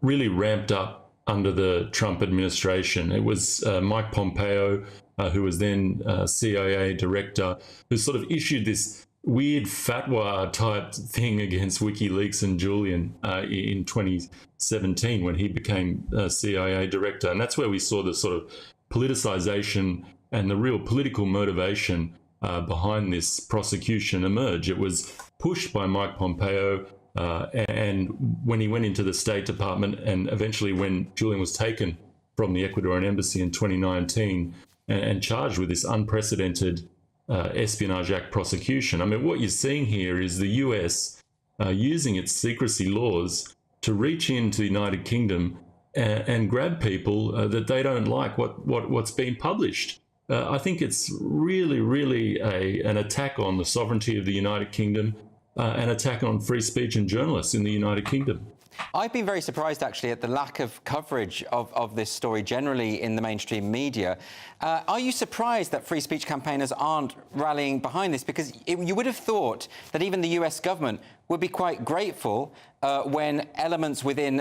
really ramped up under the Trump administration. It was Mike Pompeo, who was then CIA director, who sort of issued this weird fatwa type thing against WikiLeaks and Julian in 2017 when he became CIA director. And that's where we saw the sort of politicization and the real political motivation behind this prosecution emerge. It was pushed by Mike Pompeo, and when he went into the State Department, and eventually when Julian was taken from the Ecuadorian embassy in 2019 and charged with this unprecedented Espionage Act prosecution. I mean, what you're seeing here is the US using its secrecy laws to reach into the United Kingdom and grab people that they don't like what's being published. I think it's really an attack on the sovereignty of the United Kingdom, an attack on free speech and journalists in the United Kingdom. I've been very surprised, actually, at the lack of coverage of this story generally in the mainstream media. Are you surprised that free speech campaigners aren't rallying behind this? Because you would have thought that even the US government would be quite grateful when elements within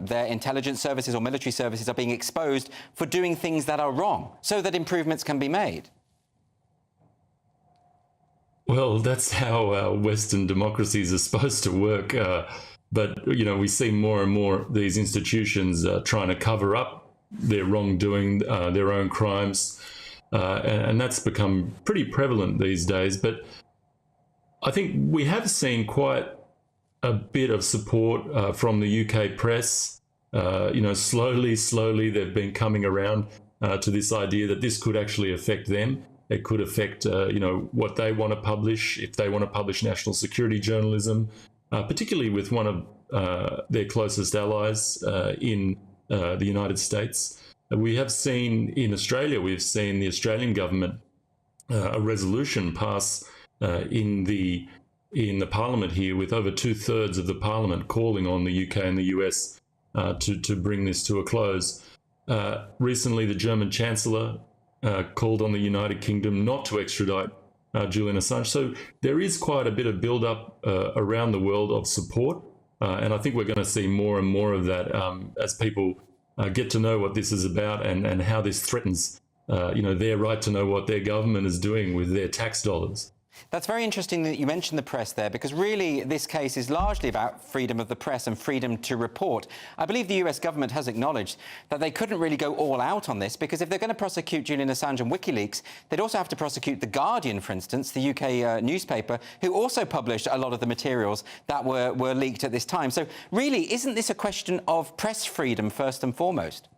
their intelligence services or military services are being exposed for doing things that are wrong, so that improvements can be made. Well, that's how Western democracies are supposed to work. But, we see more and more these institutions trying to cover up their wrongdoing, their own crimes. And that's become pretty prevalent these days. But I think we have seen quite a bit of support from the UK press. Slowly they've been coming around to this idea that this could actually affect them. It could affect, what they want to publish, if they want to publish national security journalism. Particularly with one of their closest allies in the United States. We have seen in Australia, we've seen the Australian government a resolution pass in the Parliament here, with over 2/3 of the Parliament calling on the UK and the US to bring this to a close. Recently, the German Chancellor called on the United Kingdom not to extradite Julian Assange. So there is quite a bit of build-up around the world of support And I think we're going to see more and more of that as people get to know what this is about and how this threatens, their right to know what their government is doing with their tax dollars. That's very interesting that you mentioned the press there, because really this case is largely about freedom of the press and freedom to report. I believe the US government has acknowledged that they couldn't really go all out on this, because if they're going to prosecute Julian Assange and WikiLeaks, they'd also have to prosecute The Guardian, for instance, the UK newspaper, who also published a lot of the materials that were leaked at this time. So really, isn't this a question of press freedom first and foremost?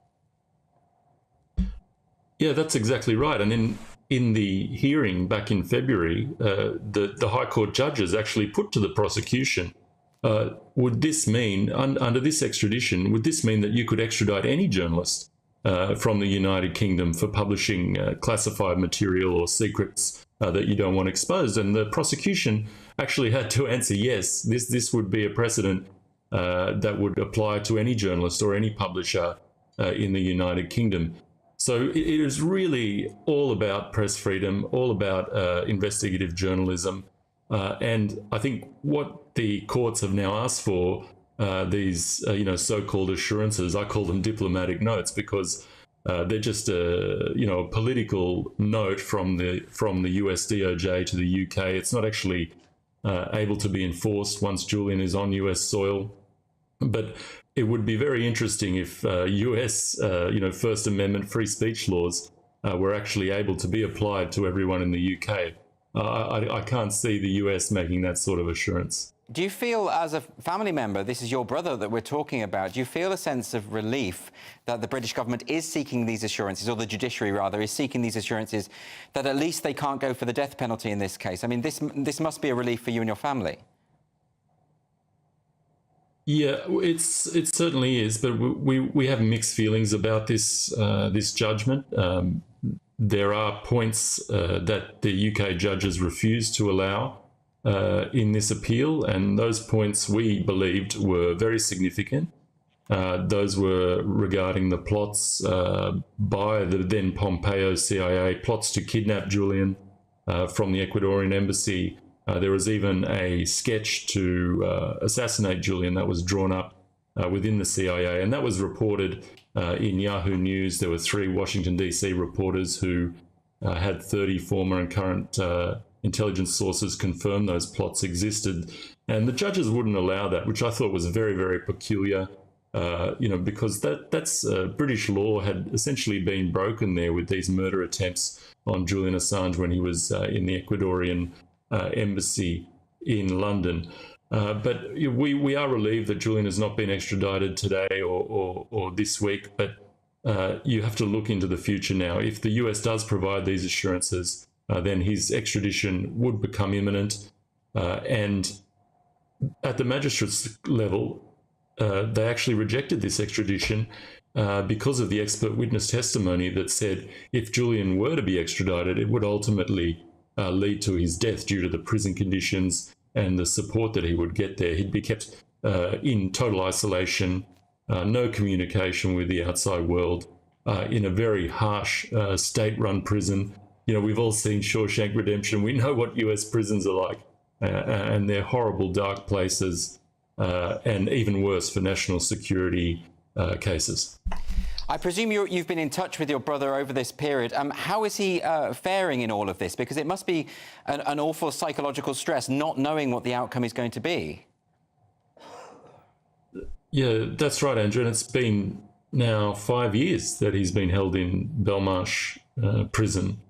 Yeah, that's exactly right. And in the hearing back in February, the High Court judges actually put to the prosecution, would this mean, under this extradition, would this mean that you could extradite any journalist from the United Kingdom for publishing classified material or secrets that you don't want exposed? And the prosecution actually had to answer yes. This would be a precedent that would apply to any journalist or any publisher in the United Kingdom. So it is really all about press freedom, all about investigative journalism. And I think what the courts have now asked for, these so-called assurances, I call them diplomatic notes, because they're just a political note from the US DOJ to the UK. It's not actually able to be enforced once Julian is on US soil. But it would be very interesting if US, First Amendment free speech laws were actually able to be applied to everyone in the UK. I can't see the US making that sort of assurance. Do you feel, as a family member, this is your brother that we're talking about, do you feel a sense of relief that the British government is seeking these assurances, or the judiciary, rather, is seeking these assurances, that at least they can't go for the death penalty in this case? I mean, this must be a relief for you and your family. Yeah, it certainly is, but we have mixed feelings about this judgment. There are points that the UK judges refused to allow in this appeal, and those points we believed were very significant. Those were regarding the plots by the then Pompeo CIA, plots to kidnap Julian from the Ecuadorian embassy. There was even a sketch to assassinate Julian that was drawn up within the CIA, and that was reported in Yahoo News. There were 3 Washington, D.C. reporters who had 30 former and current intelligence sources confirm those plots existed. And the judges wouldn't allow that, which I thought was very, very peculiar, because that's British law had essentially been broken there with these murder attempts on Julian Assange when he was in the Ecuadorian embassy in London. But we are relieved that Julian has not been extradited today or this week, but you have to look into the future now. If the US does provide these assurances, then his extradition would become imminent. And at the magistrate's level, they actually rejected this extradition because of the expert witness testimony that said if Julian were to be extradited, it would ultimately lead to his death due to the prison conditions and the support that he would get there. He'd be kept in total isolation, no communication with the outside world, in a very harsh state-run prison. We've all seen Shawshank Redemption. We know what US prisons are like, and they're horrible, dark places, and even worse for national security cases. I presume you've been in touch with your brother over this period. How is he faring in all of this? Because it must be an awful psychological stress not knowing what the outcome is going to be. Yeah, that's right, Andrew. And it's been now 5 years that he's been held in Belmarsh prison.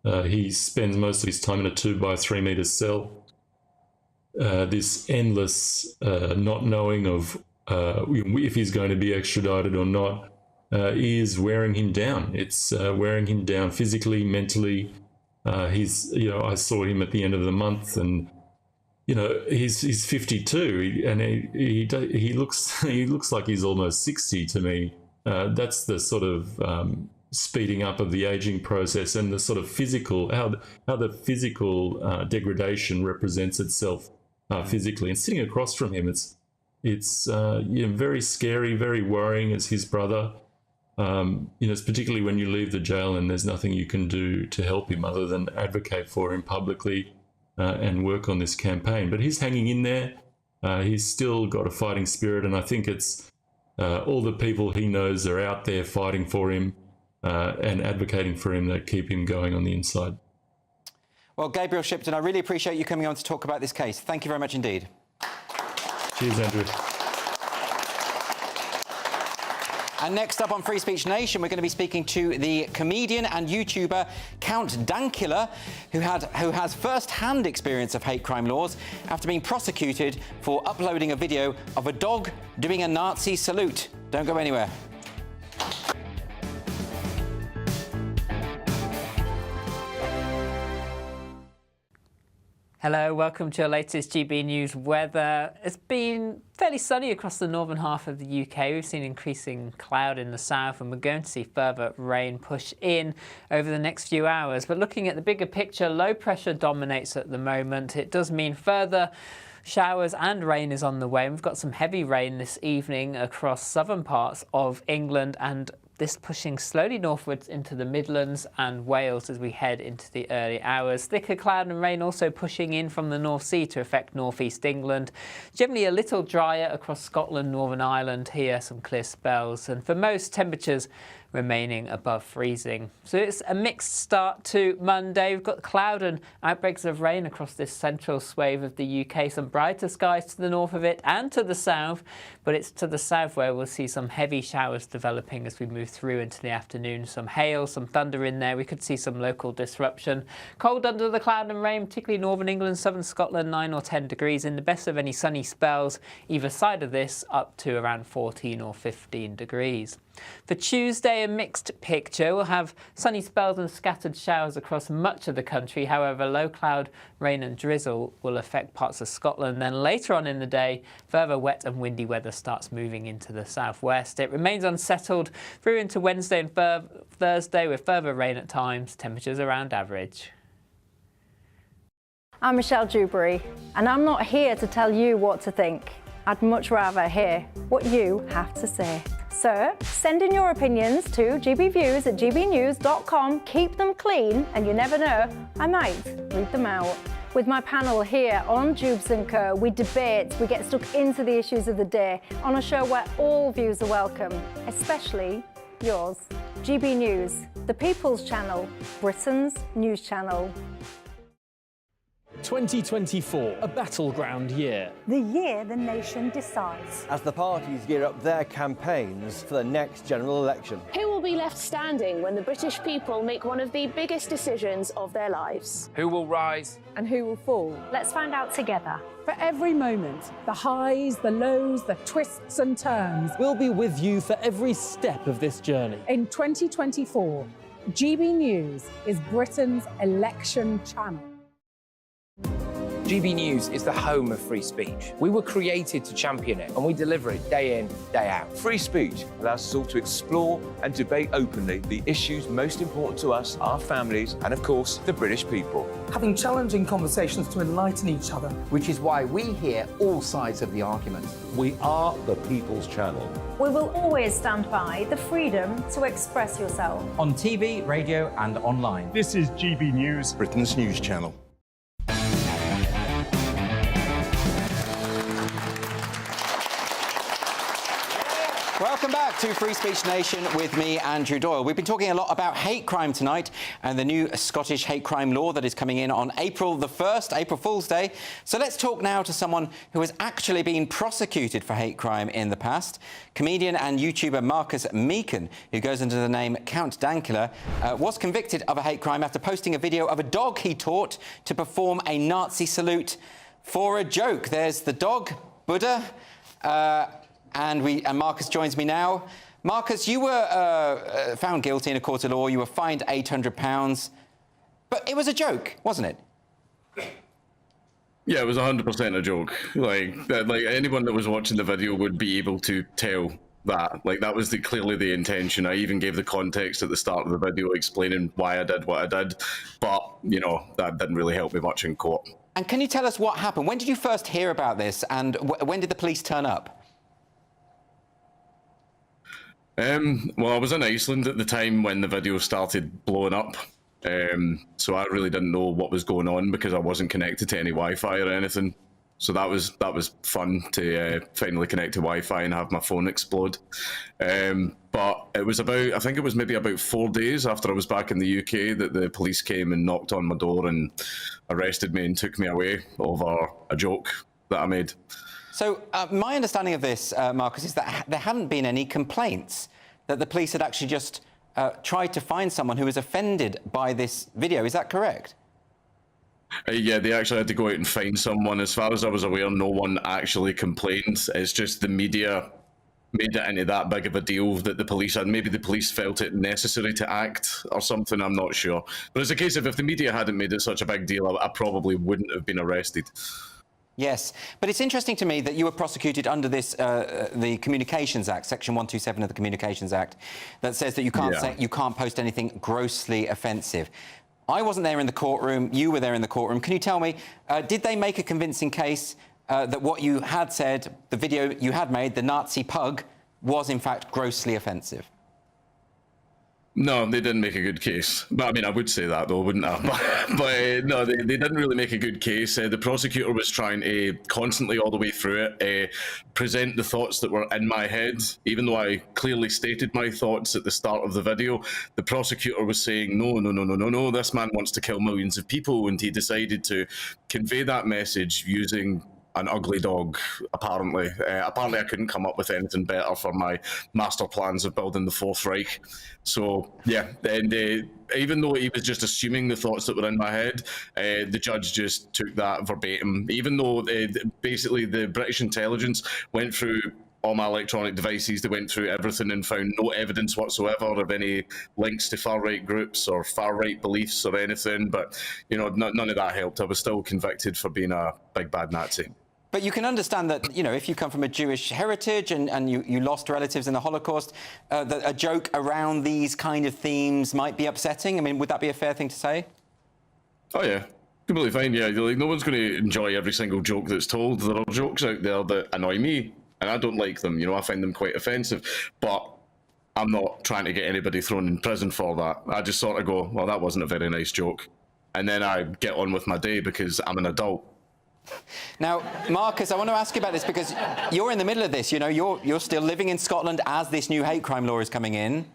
He spends most of his time in a 2-by-3 metre cell. This endless not knowing of if he's going to be extradited or not is wearing him down. It's wearing him down physically, mentally. I saw him at the end of the month, and he's 52, and he looks like he's almost 60 to me. That's the sort of speeding up of the aging process, and the sort of physical how the physical degradation represents itself physically. And sitting across from him, it's very scary, very worrying as his brother. It's particularly when you leave the jail and there's nothing you can do to help him other than advocate for him publicly and work on this campaign. But he's hanging in there. He's still got a fighting spirit, and I think it's all the people he knows are out there fighting for him and advocating for him that keep him going on the inside. Well, Gabriel Shipton, I really appreciate you coming on to talk about this case. Thank you very much indeed. Cheers, Andrew. And next up on Free Speech Nation, we're going to be speaking to the comedian and YouTuber Count Dankula, who has first-hand experience of hate crime laws after being prosecuted for uploading a video of a dog doing a Nazi salute. Don't go anywhere. Hello, welcome to your latest GB News weather. It's been fairly sunny across the northern half of the UK. We've seen increasing cloud in the south, and we're going to see further rain push in over the next few hours. But looking at the bigger picture, low pressure dominates at the moment. It does mean further showers and rain is on the way. And we've got some heavy rain this evening across southern parts of England, and this pushing slowly northwards into the Midlands and Wales as we head into the early hours. Thicker cloud and rain also pushing in from the North Sea to affect northeast England. Generally a little drier across Scotland, Northern Ireland. Here some clear spells, and for most temperatures remaining above freezing. So it's a mixed start to Monday. We've got cloud and outbreaks of rain across this central swathe of the UK. Some brighter skies to the north of it and to the south, but it's to the south where we'll see some heavy showers developing as we move through into the afternoon. Some hail, some thunder in there. We could see some local disruption. Cold under the cloud and rain, particularly northern England, southern Scotland, 9 or 10 degrees. In the best of any sunny spells, either side of this, up to around 14 or 15 degrees. For Tuesday, a mixed picture. We'll have sunny spells and scattered showers across much of the country. However, low cloud, rain and drizzle will affect parts of Scotland. Then later on in the day, further wet and windy weather starts moving into the southwest. It remains unsettled through into Wednesday and Thursday with further rain at times, temperatures around average. I'm Michelle Dewberry, and I'm not here to tell you what to think. I'd much rather hear what you have to say. So send in your opinions to gbviews@gbnews.com. Keep them clean, and you never know, I might read them out. With my panel here on Jubes & Co, we debate, we get stuck into the issues of the day on a show where all views are welcome, especially yours. GB News, the People's Channel, Britain's news channel. 2024, a battleground year. The year the nation decides. As the parties gear up their campaigns for the next general election. Who will be left standing when the British people make one of the biggest decisions of their lives? Who will rise? And who will fall? Let's find out together. For every moment, the highs, the lows, the twists and turns. We'll be with you for every step of this journey. In 2024, GB News is Britain's election channel. GB News is the home of free speech. We were created to champion it, and we deliver it day in, day out. Free speech allows us all to explore and debate openly the issues most important to us, our families, and of course, the British people. Having challenging conversations to enlighten each other. Which is why we hear all sides of the argument. We are the People's Channel. We will always stand by the freedom to express yourself. On TV, radio and online. This is GB News, Britain's news channel. Welcome back to Free Speech Nation with me, Andrew Doyle. We've been talking a lot about hate crime tonight and the new Scottish hate crime law that is coming in on April the 1st, April Fool's Day. So let's talk now to someone who has actually been prosecuted for hate crime in the past. Comedian and YouTuber Marcus Meekin, who goes under the name Count Dankula, was convicted of a hate crime after posting a video of a dog he taught to perform a Nazi salute for a joke. There's the dog, Buddha. And Marcus joins me now. Marcus, you were found guilty in a court of law. You were fined £800. But it was a joke, wasn't it? Yeah, it was 100% a joke. Like anyone that was watching the video would be able to tell that. Like, that was clearly the intention. I even gave the context at the start of the video explaining why I did what I did. But, you know, that didn't really help me much in court. And can you tell us what happened? When did you first hear about this? And when did the police turn up? Well, I was in Iceland at the time when the video started blowing up. So I really didn't know what was going on because I wasn't connected to any Wi-Fi or anything. So that was fun to finally connect to Wi-Fi and have my phone explode. But it was I think it was maybe about 4 days after I was back in the UK that the police came and knocked on my door and arrested me and took me away over a joke that I made. So my understanding of this, Marcus, is that there hadn't been any complaints, that the police had actually just tried to find someone who was offended by this video. Is that correct? Yeah, they actually had to go out and find someone. As far as I was aware, no one actually complained. It's just the media made it into that big of a deal that the police had. Maybe the police felt it necessary to act or something, I'm not sure. But it's a case of if the media hadn't made it such a big deal, I probably wouldn't have been arrested. Yes, but it's interesting to me that you were prosecuted under this, the Communications Act, Section 127 of the Communications Act, that says that you can't post anything grossly offensive. I wasn't there in the courtroom. You were there in the courtroom. Can you tell me, did they make a convincing case that what you had said, the video you had made, the Nazi pug, was in fact grossly offensive? No, they didn't make a good case. But I mean, I would say that though, wouldn't I? But no, they didn't really make a good case. The prosecutor was trying to constantly, all the way through it, present the thoughts that were in my head. Even though I clearly stated my thoughts at the start of the video, the prosecutor was saying, no, this man wants to kill millions of people. And he decided to convey that message using an ugly dog, apparently. Apparently I couldn't come up with anything better for my master plans of building the Fourth Reich. So, yeah, and even though he was just assuming the thoughts that were in my head, the judge just took that verbatim. Even though basically the British intelligence went through all my electronic devices, they went through everything and found no evidence whatsoever of any links to far-right groups or far-right beliefs or anything. But, you know, none of that helped. I was still convicted for being a big bad Nazi. But you can understand that, you know, if you come from a Jewish heritage and you lost relatives in the Holocaust, that a joke around these kind of themes might be upsetting. I mean, would that be a fair thing to say? Oh, yeah. Completely fine, yeah. Like, no one's going to enjoy every single joke that's told. There are jokes out there that annoy me, and I don't like them. You know, I find them quite offensive. But I'm not trying to get anybody thrown in prison for that. I just sort of go, well, that wasn't a very nice joke. And then I get on with my day because I'm an adult. Now, Marcus, I want to ask you about this because you're in the middle of this. You know, you're still living in Scotland as this new hate crime law is coming in.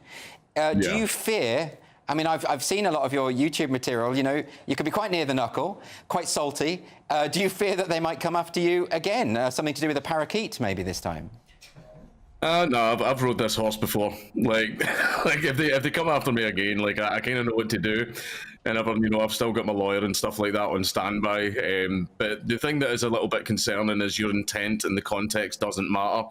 Do you fear? I mean, I've seen a lot of your YouTube material. You know, you can be quite near the knuckle, quite salty. Do you fear that they might come after you again? Something to do with a parakeet, maybe this time? No, I've rode this horse before. Like if they come after me again, like I kind of know what to do. And I've still got my lawyer and stuff like that on standby. But the thing that is a little bit concerning is your intent and the context doesn't matter.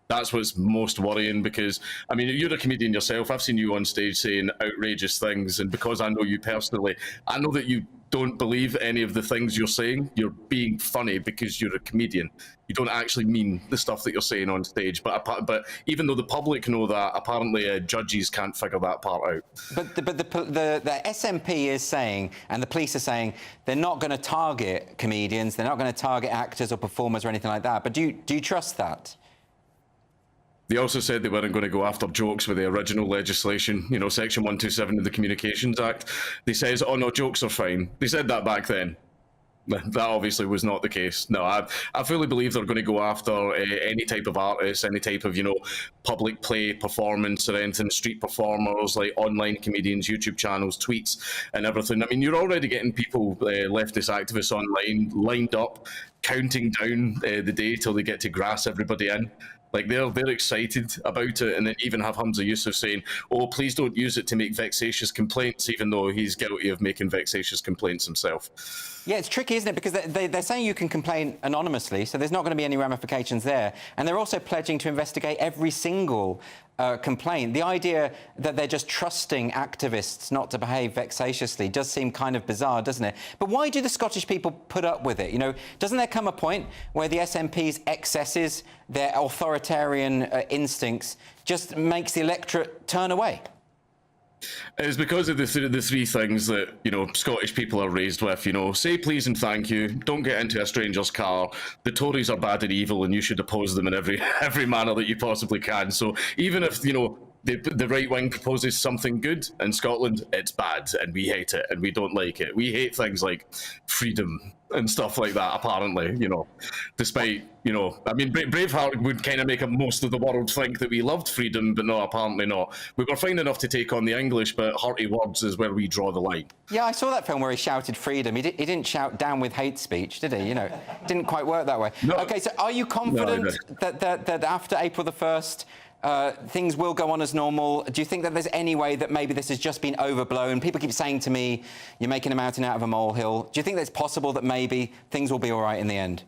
That's what's most worrying because, I mean, you're a comedian yourself. I've seen you on stage saying outrageous things. And because I know you personally, I know that you don't believe any of the things you're saying. You're being funny because you're a comedian. You don't actually mean the stuff that you're saying on stage. But even though the public know that, apparently judges can't figure that part out. But the SNP is saying, and the police are saying, they're not going to target comedians. They're not going to target actors or performers or anything like that. But do you trust that? They also said they weren't going to go after jokes with the original legislation, you know, Section 127 of the Communications Act. They says, oh, no, jokes are fine. They said that back then. That obviously was not the case. No, I fully believe they're going to go after any type of artist, any type of, you know, public play, performance or anything, street performers, like online comedians, YouTube channels, tweets and everything. I mean, you're already getting people, leftist activists online, lined up, counting down the day till they get to grass everybody in. Like, they're excited about it, and then even have Hamza Yusuf saying, oh, please don't use it to make vexatious complaints, even though he's guilty of making vexatious complaints himself. Yeah, it's tricky, isn't it? Because they're saying you can complain anonymously, so there's not going to be any ramifications there. And they're also pledging to investigate every single complaint. The idea that they're just trusting activists not to behave vexatiously does seem kind of bizarre, doesn't it? But why do the Scottish people put up with it? You know, doesn't there come a point where the SNP's excesses, their authoritarian instincts, just makes the electorate turn away? It's because of the three things that, you know, Scottish people are raised with, you know, say please and thank you, don't get into a stranger's car, the Tories are bad and evil and you should oppose them in every manner that you possibly can. So even if, you know, the right wing proposes something good in Scotland, it's bad and we hate it and we don't like it. We hate things like freedom and stuff like that, apparently, you know, despite, you know, I mean, Braveheart would kind of make most of the world think that we loved freedom, but no, apparently not. We were fine enough to take on the English, but hearty words is where we draw the line. Yeah, I saw that film where he shouted freedom. He didn't shout down with hate speech, did he? You know, it didn't quite work that way. No. OK, so are you confident that after April the 1st, things will go on as normal? Do you think that there's any way that maybe this has just been overblown? People keep saying to me, you're making a mountain out of a molehill. Do you think that it's possible that maybe things will be all right in the end?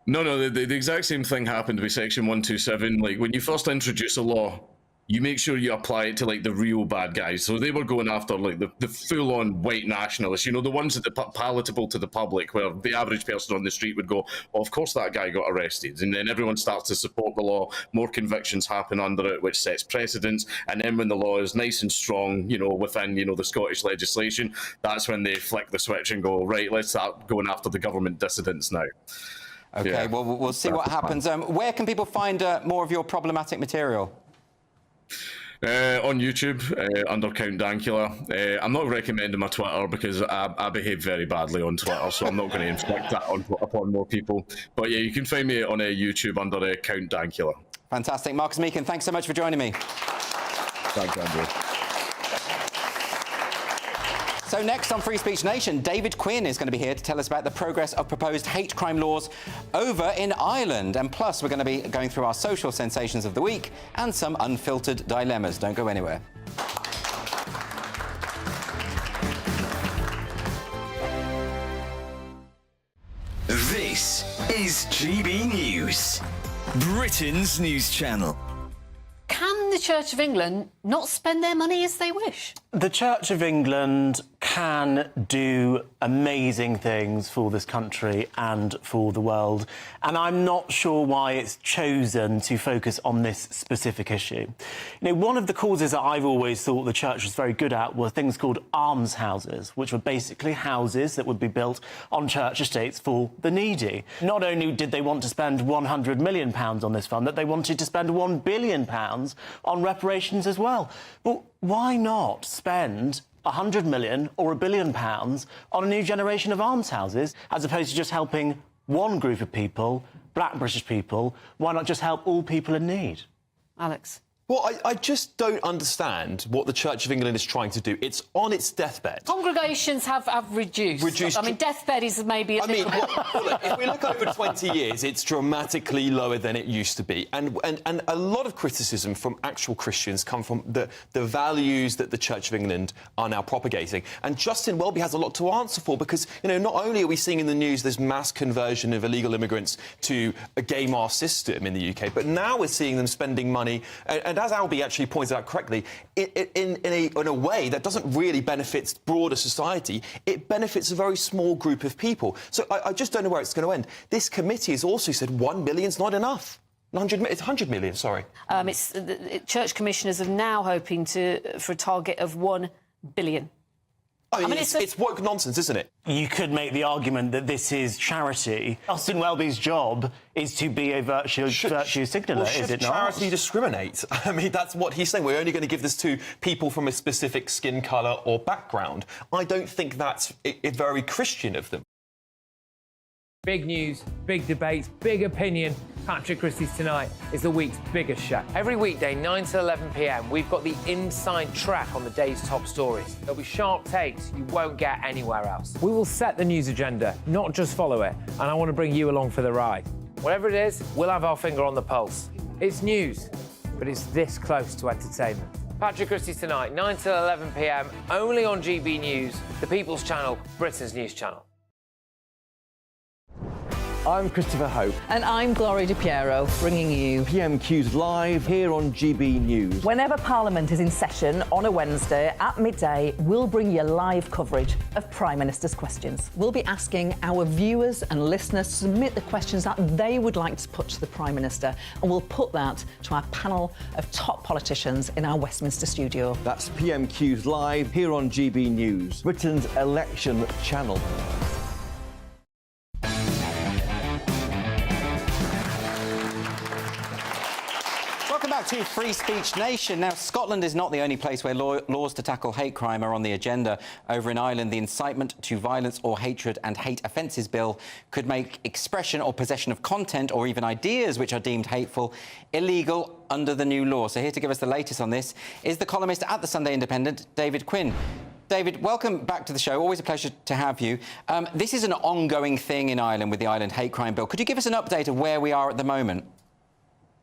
No, the exact same thing happened with Section 127. Like, when you first introduce a law, you make sure you apply it to, like, the real bad guys. So they were going after, like, the full-on white nationalists, you know, the ones that are palatable to the public, where the average person on the street would go, oh, of course that guy got arrested. And then everyone starts to support the law, more convictions happen under it, which sets precedents. And then when the law is nice and strong, you know, within, you know, the Scottish legislation, that's when they flick the switch and go, right, let's start going after the government dissidents now. OK, yeah. Well, we'll see what happens. Where can people find more of your problematic material? On YouTube, under Count Dankula. I'm not recommending my Twitter because I behave very badly on Twitter, so I'm not going to inflict that upon more people. But yeah, you can find me on YouTube under Count Dankula. Fantastic. Marcus Meekin, thanks so much for joining me. Thanks, Andrew. So next on Free Speech Nation, David Quinn is going to be here to tell us about the progress of proposed hate crime laws over in Ireland. And plus, we're going to be going through our social sensations of the week and some unfiltered dilemmas. Don't go anywhere. This is GB News, Britain's news channel. Can the Church of England not spend their money as they wish? The Church of England can do amazing things for this country and for the world, and I'm not sure why it's chosen to focus on this specific issue. You know, one of the causes that I've always thought the Church was very good at were things called almshouses, which were basically houses that would be built on church estates for the needy. Not only did they want to spend £100 million on this fund, that they wanted to spend £1 billion on reparations as well. But why not spend 100 million or £1 billion on a new generation of almshouses, as opposed to just helping one group of people, black British people? Why not just help all people in need? Alex? Well, I just don't understand what the Church of England is trying to do. It's on its deathbed. Congregations have reduced. I mean, deathbed is maybe a little... Look, if we look over 20 years, it's dramatically lower than it used to be. And a lot of criticism from actual Christians come from the values that the Church of England are now propagating. And Justin Welby has a lot to answer for, because, you know, not only are we seeing in the news this mass conversion of illegal immigrants to a gay mass system in the UK, but now we're seeing them spending money, and as Albie actually pointed out correctly, in a way that doesn't really benefit broader society. It benefits a very small group of people. So I just don't know where it's going to end. This committee has also said 1 million's not enough. It's 100 million, sorry. Church commissioners are now hoping for a target of 1 billion. I mean, it's woke nonsense, isn't it? You could make the argument that this is charity. Justin Welby's job is to be a virtue signaller, is it not? Should charity discriminate? I mean, that's what he's saying. We're only going to give this to people from a specific skin colour or background. I don't think that's very Christian of them. Big news, big debates, big opinion. Patrick Christie's Tonight is the week's biggest show. Every weekday, 9 to 11 p.m, we've got the inside track on the day's top stories. There'll be sharp takes you won't get anywhere else. We will set the news agenda, not just follow it, and I want to bring you along for the ride. Whatever it is, we'll have our finger on the pulse. It's news, but it's this close to entertainment. Patrick Christie's Tonight, 9 to 11 p.m, only on GB News, the People's Channel, Britain's news channel. I'm Christopher Hope. And I'm Gloria Di Piero, bringing you PMQ's live here on GB News. Whenever Parliament is in session on a Wednesday at midday, we'll bring you live coverage of Prime Minister's questions. We'll be asking our viewers and listeners to submit the questions that they would like to put to the Prime Minister, and we'll put that to our panel of top politicians in our Westminster studio. That's PMQ's live here on GB News, Britain's election channel. back to Free Speech Nation. Now, Scotland is not the only place where laws to tackle hate crime are on the agenda. Over in Ireland, the Incitement to Violence or Hatred and Hate Offences Bill could make expression or possession of content or even ideas which are deemed hateful illegal under the new law. So here to give us the latest on this is the columnist at the Sunday Independent, David Quinn. David, welcome back to the show. Always a pleasure to have you. This is an ongoing thing in Ireland with the Ireland Hate Crime Bill. Could you give us an update of where we are at the moment?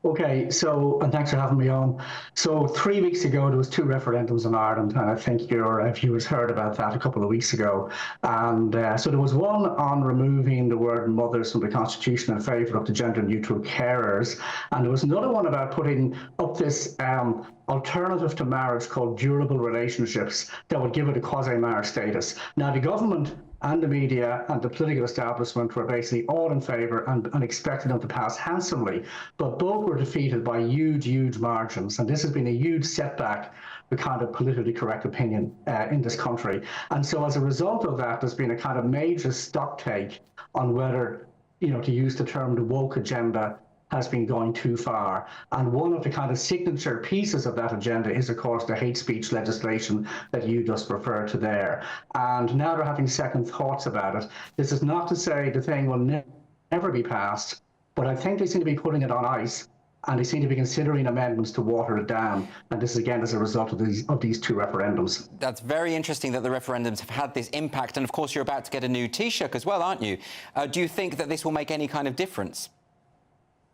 OK, so, and thanks for having me on. So 3 weeks ago, there was 2 referendums in Ireland, and I think your viewers heard about that a couple of weeks ago. And so there was one on removing the word mothers from the Constitution in favour of the gender-neutral carers, and there was another one about putting up this alternative to marriage called durable relationships that would give it a quasi-marriage status. Now, the government and the media and the political establishment were basically all in favour and expected them to pass handsomely, but both were defeated by huge margins, and this has been a huge setback for kind of politically correct opinion in this country. And so as a result of that, there's been a kind of major stocktake on whether, you know, to use the term the woke agenda has been going too far. And one of the kind of signature pieces of that agenda is, of course, the hate speech legislation that you just referred to there. And now they're having second thoughts about it. This is not to say the thing will never be passed, but I think they seem to be putting it on ice, and they seem to be considering amendments to water it down. And this, again, as a result of these 2 referendums. That's very interesting that the referendums have had this impact. And, of course, you're about to get a new Taoiseach as well, aren't you? Do you think that this will make any kind of difference?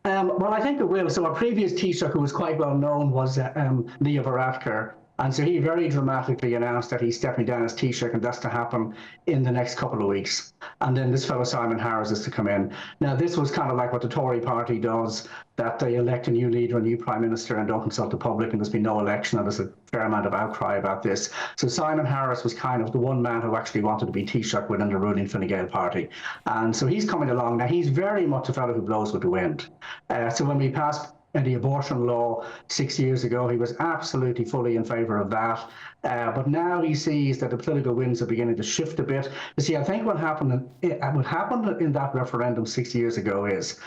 Well, I think it will. So our previous Taoiseach, who was quite well known, was Leo Varadkar. And so he very dramatically announced that he's stepping down as Taoiseach, and that's to happen in the next couple of weeks. And then this fellow Simon Harris is to come in. Now, this was kind of like what the Tory party does, that they elect a new leader, a new prime minister, and don't consult the public, and there's been no election, and there's a fair amount of outcry about this. So Simon Harris was kind of the one man who actually wanted to be Taoiseach within the ruling Fine Gael party. And so he's coming along. Now, he's very much a fellow who blows with the wind. So when we passed the abortion law 6 years ago, he was absolutely fully in favour of that. But now he sees that the political winds are beginning to shift a bit. You see, I think what happened in that referendum 6 years ago is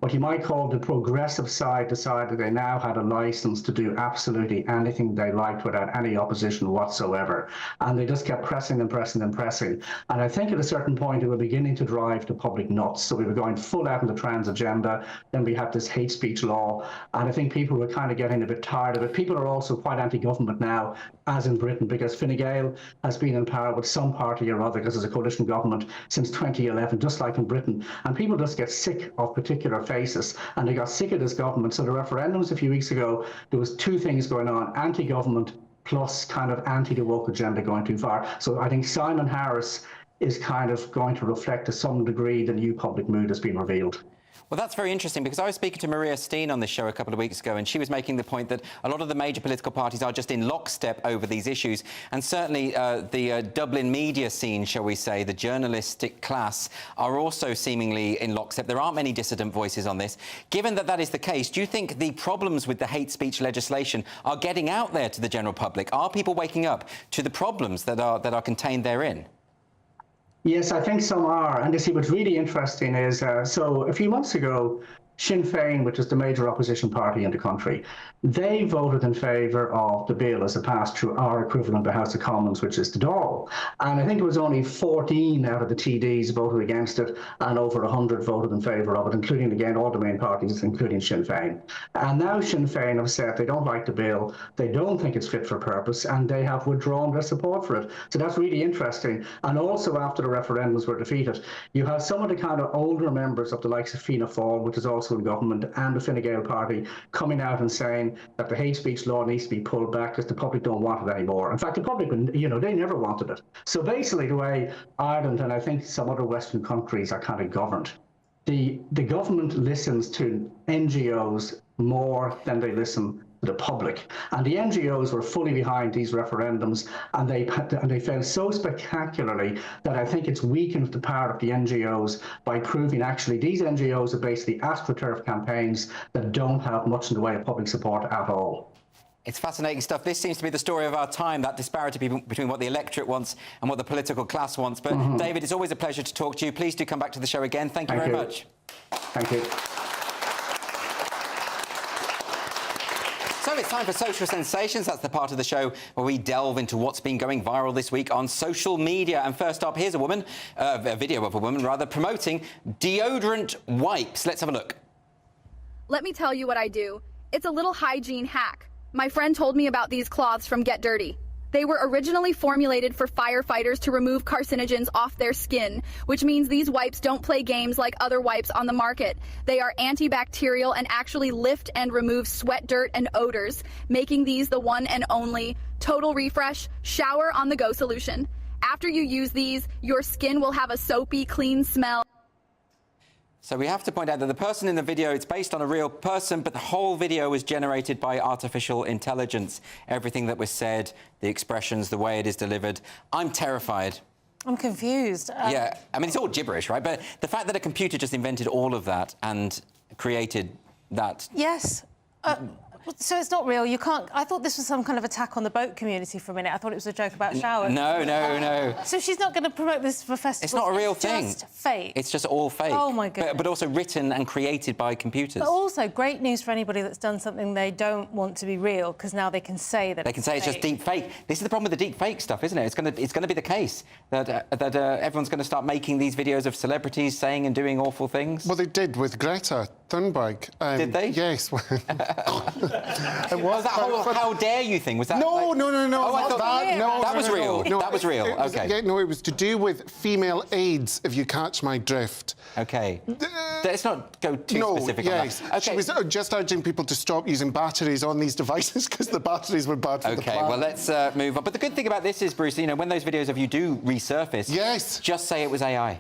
what you might call the progressive side decided they now had a licence to do absolutely anything they liked without any opposition whatsoever. And they just kept pressing and pressing and pressing. And I think at a certain point, they were beginning to drive the public nuts. So we were going full out on the trans agenda. Then we had this hate speech law. And I think people were kind of getting a bit tired of it. People are also quite anti-government now, as in Britain, because Fine Gael has been in power with some party or other, because there's a coalition government since 2011, just like in Britain. And people just get sick of particular faces, and they got sick of this government. So the referendums a few weeks ago, there was 2 things going on: anti-government plus kind of anti-the woke agenda going too far. So I think Simon Harris is kind of going to reflect to some degree the new public mood that's been revealed. Well, that's very interesting, because I was speaking to Maria Steen on this show a couple of weeks ago, and she was making the point that a lot of the major political parties are just in lockstep over these issues. And certainly the Dublin media scene, shall we say, the journalistic class, are also seemingly in lockstep. There aren't many dissident voices on this. Given that that is the case, do you think the problems with the hate speech legislation are getting out there to the general public? Are people waking up to the problems that are contained therein? Yes, I think some are. And you see, what's really interesting is, so a few months ago, Sinn Féin, which is the major opposition party in the country, they voted in favour of the bill as it passed through our equivalent, the House of Commons, which is the Dáil. And I think it was only 14 out of the TDs voted against it, and over 100 voted in favour of it, including, again, all the main parties, including Sinn Féin. And now Sinn Féin have said they don't like the bill, they don't think it's fit for purpose, and they have withdrawn their support for it. So that's really interesting. And also, after the referendums were defeated, you have some of the kind of older members of the likes of Fianna Fáil, which is also in government, and the Fine Gael party, coming out and saying that the hate speech law needs to be pulled back because the public don't want it anymore. In fact, the public, you know, they never wanted it. So basically, the way Ireland and I think some other Western countries are kind of governed, the government listens to NGOs more than they listen to the public. And the NGOs were fully behind these referendums, and they failed so spectacularly that I think it's weakened the power of the NGOs by proving actually these NGOs are basically AstroTurf campaigns that don't have much in the way of public support at all. It's fascinating stuff. This seems to be the story of our time, that disparity between what the electorate wants and what the political class wants. But David, it's always a pleasure to talk to you. Please do come back to the show again. Thank you very much. Thank you. So it's time for Social Sensations. That's the part of the show where we delve into what's been going viral this week on social media. And first up, here's a video of a woman, promoting deodorant wipes. Let's have a look. Let me tell you what I do. It's a little hygiene hack. My friend told me about these cloths from Get Dirty. They were originally formulated for firefighters to remove carcinogens off their skin, which means these wipes don't play games like other wipes on the market. They are antibacterial and actually lift and remove sweat, dirt, and odors, making these the one and only total refresh, shower on the go solution. After you use these, your skin will have a soapy, clean smell. So we have to point out that the person in the video, it's based on a real person, but the whole video was generated by artificial intelligence. Everything that was said, the expressions, the way it is delivered. I'm terrified. I'm confused. Yeah, I mean, it's all gibberish, right? But the fact that a computer just invented all of that and created that... Yes. So it's not real. You can't... I thought this was some kind of attack on the boat community for a minute. I thought it was a joke about showers. No. So she's not going to promote this for festivals? It's not a real thing. It's just fake. It's just all fake. Oh, my goodness. But also written and created by computers. But also, great news for anybody that's done something they don't want to be real, because now they can say that they can say it's just deep fake. This is the problem with the deep fake stuff, isn't it? It's going to be the case that everyone's going to start making these videos of celebrities saying and doing awful things. Well, they did with Greta Thunberg. Did they? Yes. It was that whole "how dare you" thing? Was that? No. Oh, I thought that was real. No, that was real. Okay. Yeah, no, it was to do with female AIDS. If you catch my drift. Okay. Let's not go too specific on that. Okay. She was just urging people to stop using batteries on these devices because the batteries were bad for the planet. Okay. Well, let's move on. But the good thing about this is, Bruce, you know, when those videos of you do resurface, just say it was AI.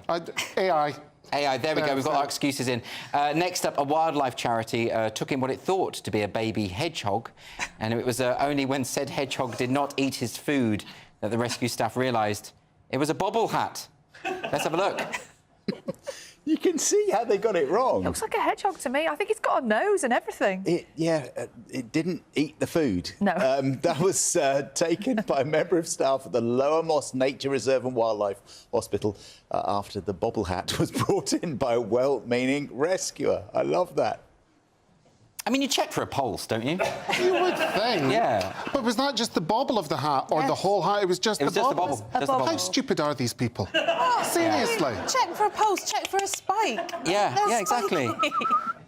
AI, there we go, we've got our excuses in. Next up, a wildlife charity took in what it thought to be a baby hedgehog, and it was only when said hedgehog did not eat his food that the rescue staff realised it was a bobble hat. Let's have a look. You can see how they got it wrong. It looks like a hedgehog to me. I think it's got a nose and everything. It didn't eat the food. No. That was taken by a member of staff at the Lower Moss Nature Reserve and Wildlife Hospital after the bobble hat was brought in by a well-meaning rescuer. I love that. I mean, you check for a pulse, don't you? You would think. Yeah. But was that just the bobble of the hat or the whole hat? It was just the bobble. How stupid are these people? Seriously. Check for a pulse, check for a spike. Yeah, exactly.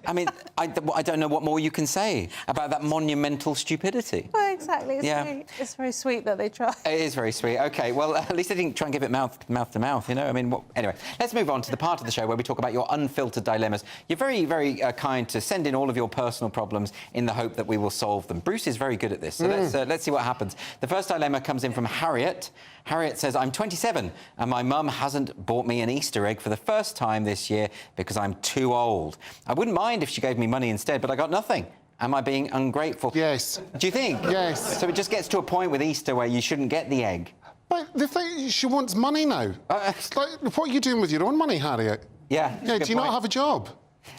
I mean, I don't know what more you can say about that monumental stupidity. Well, exactly. It's very sweet that they try. It is very sweet. OK, well, at least they didn't try and give it mouth to mouth, you know? I mean, anyway, let's move on to the part of the show where we talk about your unfiltered dilemmas. You're very, very kind to send in all of your personal problems in the hope that we will solve them. Bruce is very good at this, so let's see what happens. The first dilemma comes in from Harriet. Harriet says, I'm 27 and my mum hasn't bought me an Easter egg for the first time this year because I'm too old. I wouldn't mind if she gave me money instead, but I got nothing. Am I being ungrateful? Yes. Do you think? Yes. So it just gets to a point with Easter where you shouldn't get the egg. But the thing, she wants money now. It's like, what are you doing with your own money, Harriet? Yeah. Do you not have a job?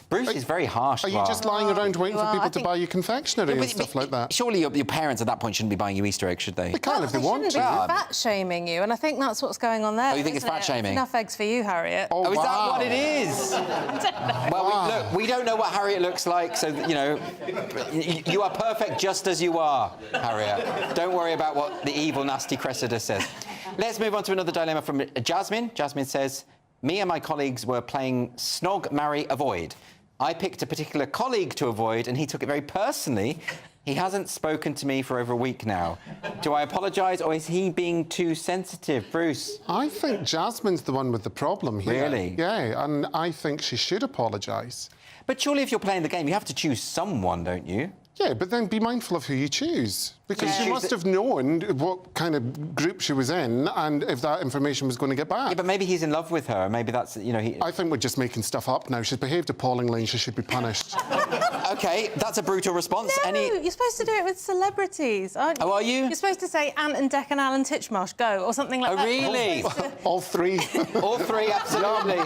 Bruce is very harsh. Are you just lying around waiting for people to buy you confectionery and stuff like that? Surely your parents at that point shouldn't be buying you Easter eggs, should they? They can if they want to. They shouldn't be fat-shaming you, and I think that's what's going on there. Oh, you think it's fat-shaming? Enough eggs for you, Harriet. Oh, is that what it is? Well, look, we don't know what Harriet looks like, so, you know, you are perfect just as you are, Harriet. Don't worry about what the evil, nasty Cressida says. Let's move on to another dilemma from Jasmine. Jasmine says, me and my colleagues were playing Snog, Marry, Avoid. I picked a particular colleague to avoid, and he took it very personally. He hasn't spoken to me for over a week now. Do I apologise, or is he being too sensitive? Bruce? I think Jasmine's the one with the problem here. Really? Yeah, and I think she should apologise. But surely if you're playing the game, you have to choose someone, don't you? Yeah, but then be mindful of who you choose. Because she must have known what kind of group she was in and if that information was going to get back. Yeah, but maybe he's in love with her. Maybe that's, you know... I think we're just making stuff up now. She's behaved appallingly and she should be punished. OK, that's a brutal response. No, you're supposed to do it with celebrities, aren't you? Oh, are you? You're supposed to say Ant and Dec and Alan Titchmarsh, go, or something like that. Oh, really? All three. All three, absolutely.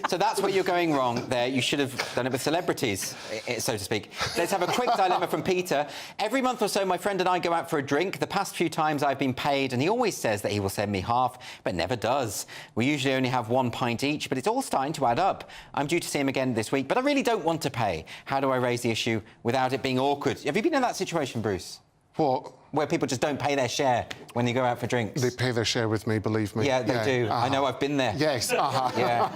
So that's where you're going wrong there. You should have done it with celebrities, so to speak. Let's have a quick dilemma from from Peter. Every month or so, my friend and I go out for a drink. The past few times I've been paid, and he always says that he will send me half, but never does. We usually only have 1 pint each, but it's all starting to add up. I'm due to see him again this week, but I really don't want to pay. How do I raise the issue without it being awkward? Have you been in that situation, Bruce? What? Where people just don't pay their share when you go out for drinks. They pay their share with me, believe me. Yeah, they do. I know, I've been there. Yes. Yeah.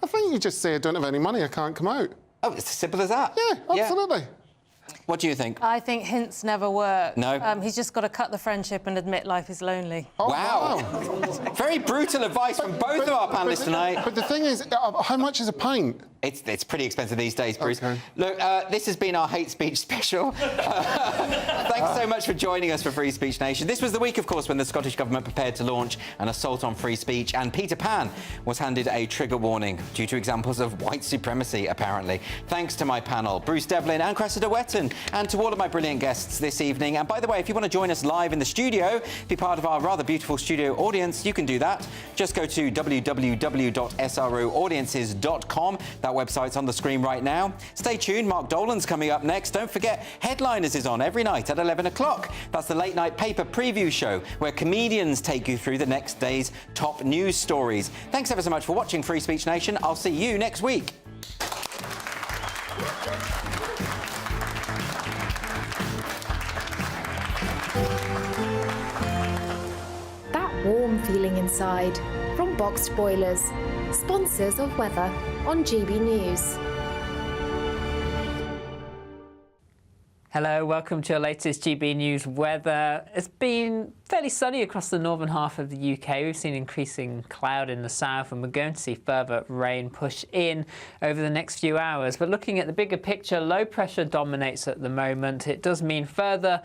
I think you just say, I don't have any money, I can't come out. Oh, it's as simple as that? Yeah, absolutely. What do you think? I think hints never work. No? He's just got to cut the friendship and admit life is lonely. Oh, wow. Very brutal advice from both of our panellists tonight. But the thing is, how much is a pint? It's pretty expensive these days, Bruce. Okay. Look, this has been our hate speech special. Thanks so much for joining us for Free Speech Nation. This was the week, of course, when the Scottish Government prepared to launch an assault on free speech, and Peter Pan was handed a trigger warning due to examples of white supremacy, apparently. Thanks to my panel, Bruce Devlin and Cressida Wetton, and to all of my brilliant guests this evening. And by the way, if you want to join us live in the studio, be part of our rather beautiful studio audience, you can do that. Just go to www.sroaudiences.com. That website's on the screen right now. Stay tuned, Mark Dolan's coming up next. Don't forget, Headliners is on every night at 11 o'clock. That's the late night paper preview show where comedians take you through the next day's top news stories. Thanks ever so much for watching Free Speech Nation. I'll see you next week. That warm feeling inside from Boxed Boilers, sponsors of weather on GB News. Hello, welcome to your latest GB News weather. It's been fairly sunny across the northern half of the UK. We've seen increasing cloud in the south, and we're going to see further rain push in over the next few hours. But looking at the bigger picture, low pressure dominates at the moment. It does mean further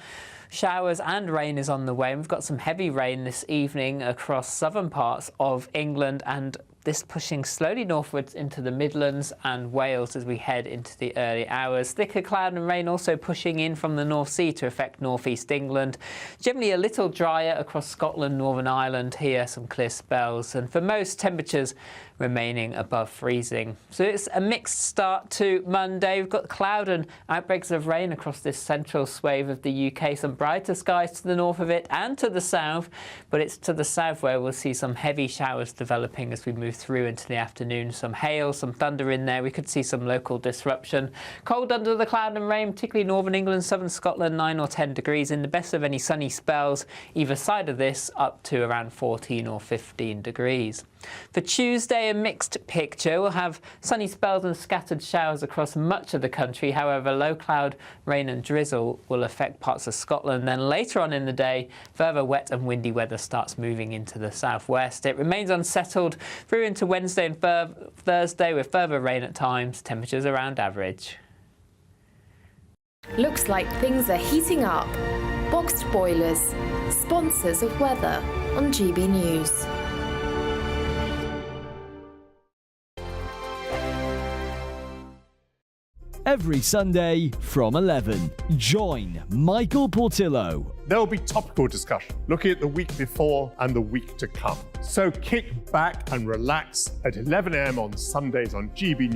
showers and rain is on the way. We've got some heavy rain this evening across southern parts of England, and this pushing slowly northwards into the Midlands and Wales as we head into the early hours. Thicker cloud and rain also pushing in from the North Sea to affect northeast England. Generally a little drier across Scotland, Northern Ireland. Here some clear spells, and for most, temperatures remaining above freezing. So it's a mixed start to Monday. We've got cloud and outbreaks of rain across this central swathe of the UK. Some brighter skies to the north of it and to the south, but it's to the south where we'll see some heavy showers developing as we move through into the afternoon. Some hail, some thunder in there. We could see some local disruption. Cold under the cloud and rain, particularly northern England, southern Scotland, 9 or 10 degrees. In the best of any sunny spells, either side of this, up to around 14 or 15 degrees. For Tuesday, a mixed picture. We'll have sunny spells and scattered showers across much of the country. However, low cloud, rain and drizzle will affect parts of Scotland. Then later on in the day, further wet and windy weather starts moving into the southwest. It remains unsettled through into Wednesday and Thursday with further rain at times, temperatures around average. Looks like things are heating up. Boxed Boilers, sponsors of weather on GB News. Every Sunday from 11, join Michael Portillo. There will be topical discussion, looking at the week before and the week to come. So kick back and relax at 11 a.m. on Sundays on GB News.